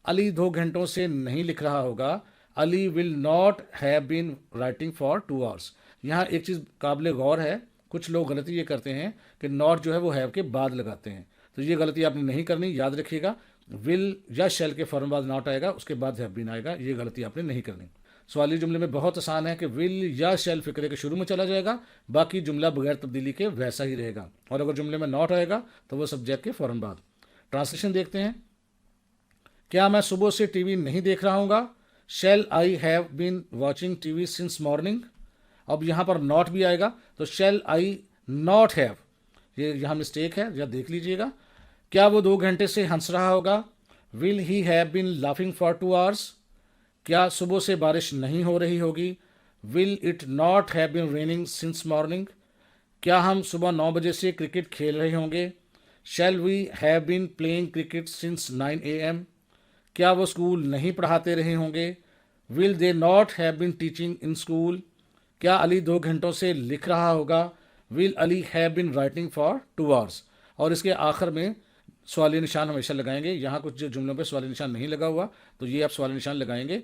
Ali 2 घंटों से नहीं लिख रहा होगा, Ali will not have been writing for 2 hours। यहाँ एक चीज़ काबिल गौर है, कुछ लोग गलती ये करते हैं कि नॉट जो है वो हैव के बाद लगाते हैं, तो ये गलती आपने नहीं करनी। याद रखिएगा, विल या शैल के फ़ौरन बाद नॉट आएगा, उसके बाद हैव बीन आएगा, ये गलती आपने नहीं करनी। सवाली जुमले में बहुत आसान है कि विल या शैल फिक्रे के शुरू में चला जाएगा, बाकी जुमला बगैर तब्दीली के वैसा ही रहेगा, और अगर जुमले में नॉट आएगा तो वो सब्जेक्ट के फ़ौरन बाद। ट्रांसलेशन देखते हैं। क्या मैं सुबह से टीवी नहीं देख रहा हूँगा, shall I have been watching TV since morning. अब यहाँ पर नॉट भी आएगा तो शैल आई नॉट हैव, ये यहाँ मिस्टेक है, या देख लीजिएगा। क्या वो 2 घंटे से हंस रहा होगा, will he have been laughing for 2 hours। क्या सुबह से बारिश नहीं हो रही होगी, will it not have been raining since morning. क्या हम सुबह 9 बजे से क्रिकेट खेल रहे होंगे, shall we have been playing cricket since 9 AM। क्या वो स्कूल नहीं पढ़ाते रहे होंगे, will they not have been teaching in school. क्या अली 2 घंटों से लिख रहा होगा, will Ali have been writing for 2 hours। और इसके आखिर में सवाली निशान हमेशा लगाएंगे। यहाँ कुछ जो जुमलों पे सवाली निशान नहीं लगा हुआ तो ये आप सवाली निशान लगाएंगे।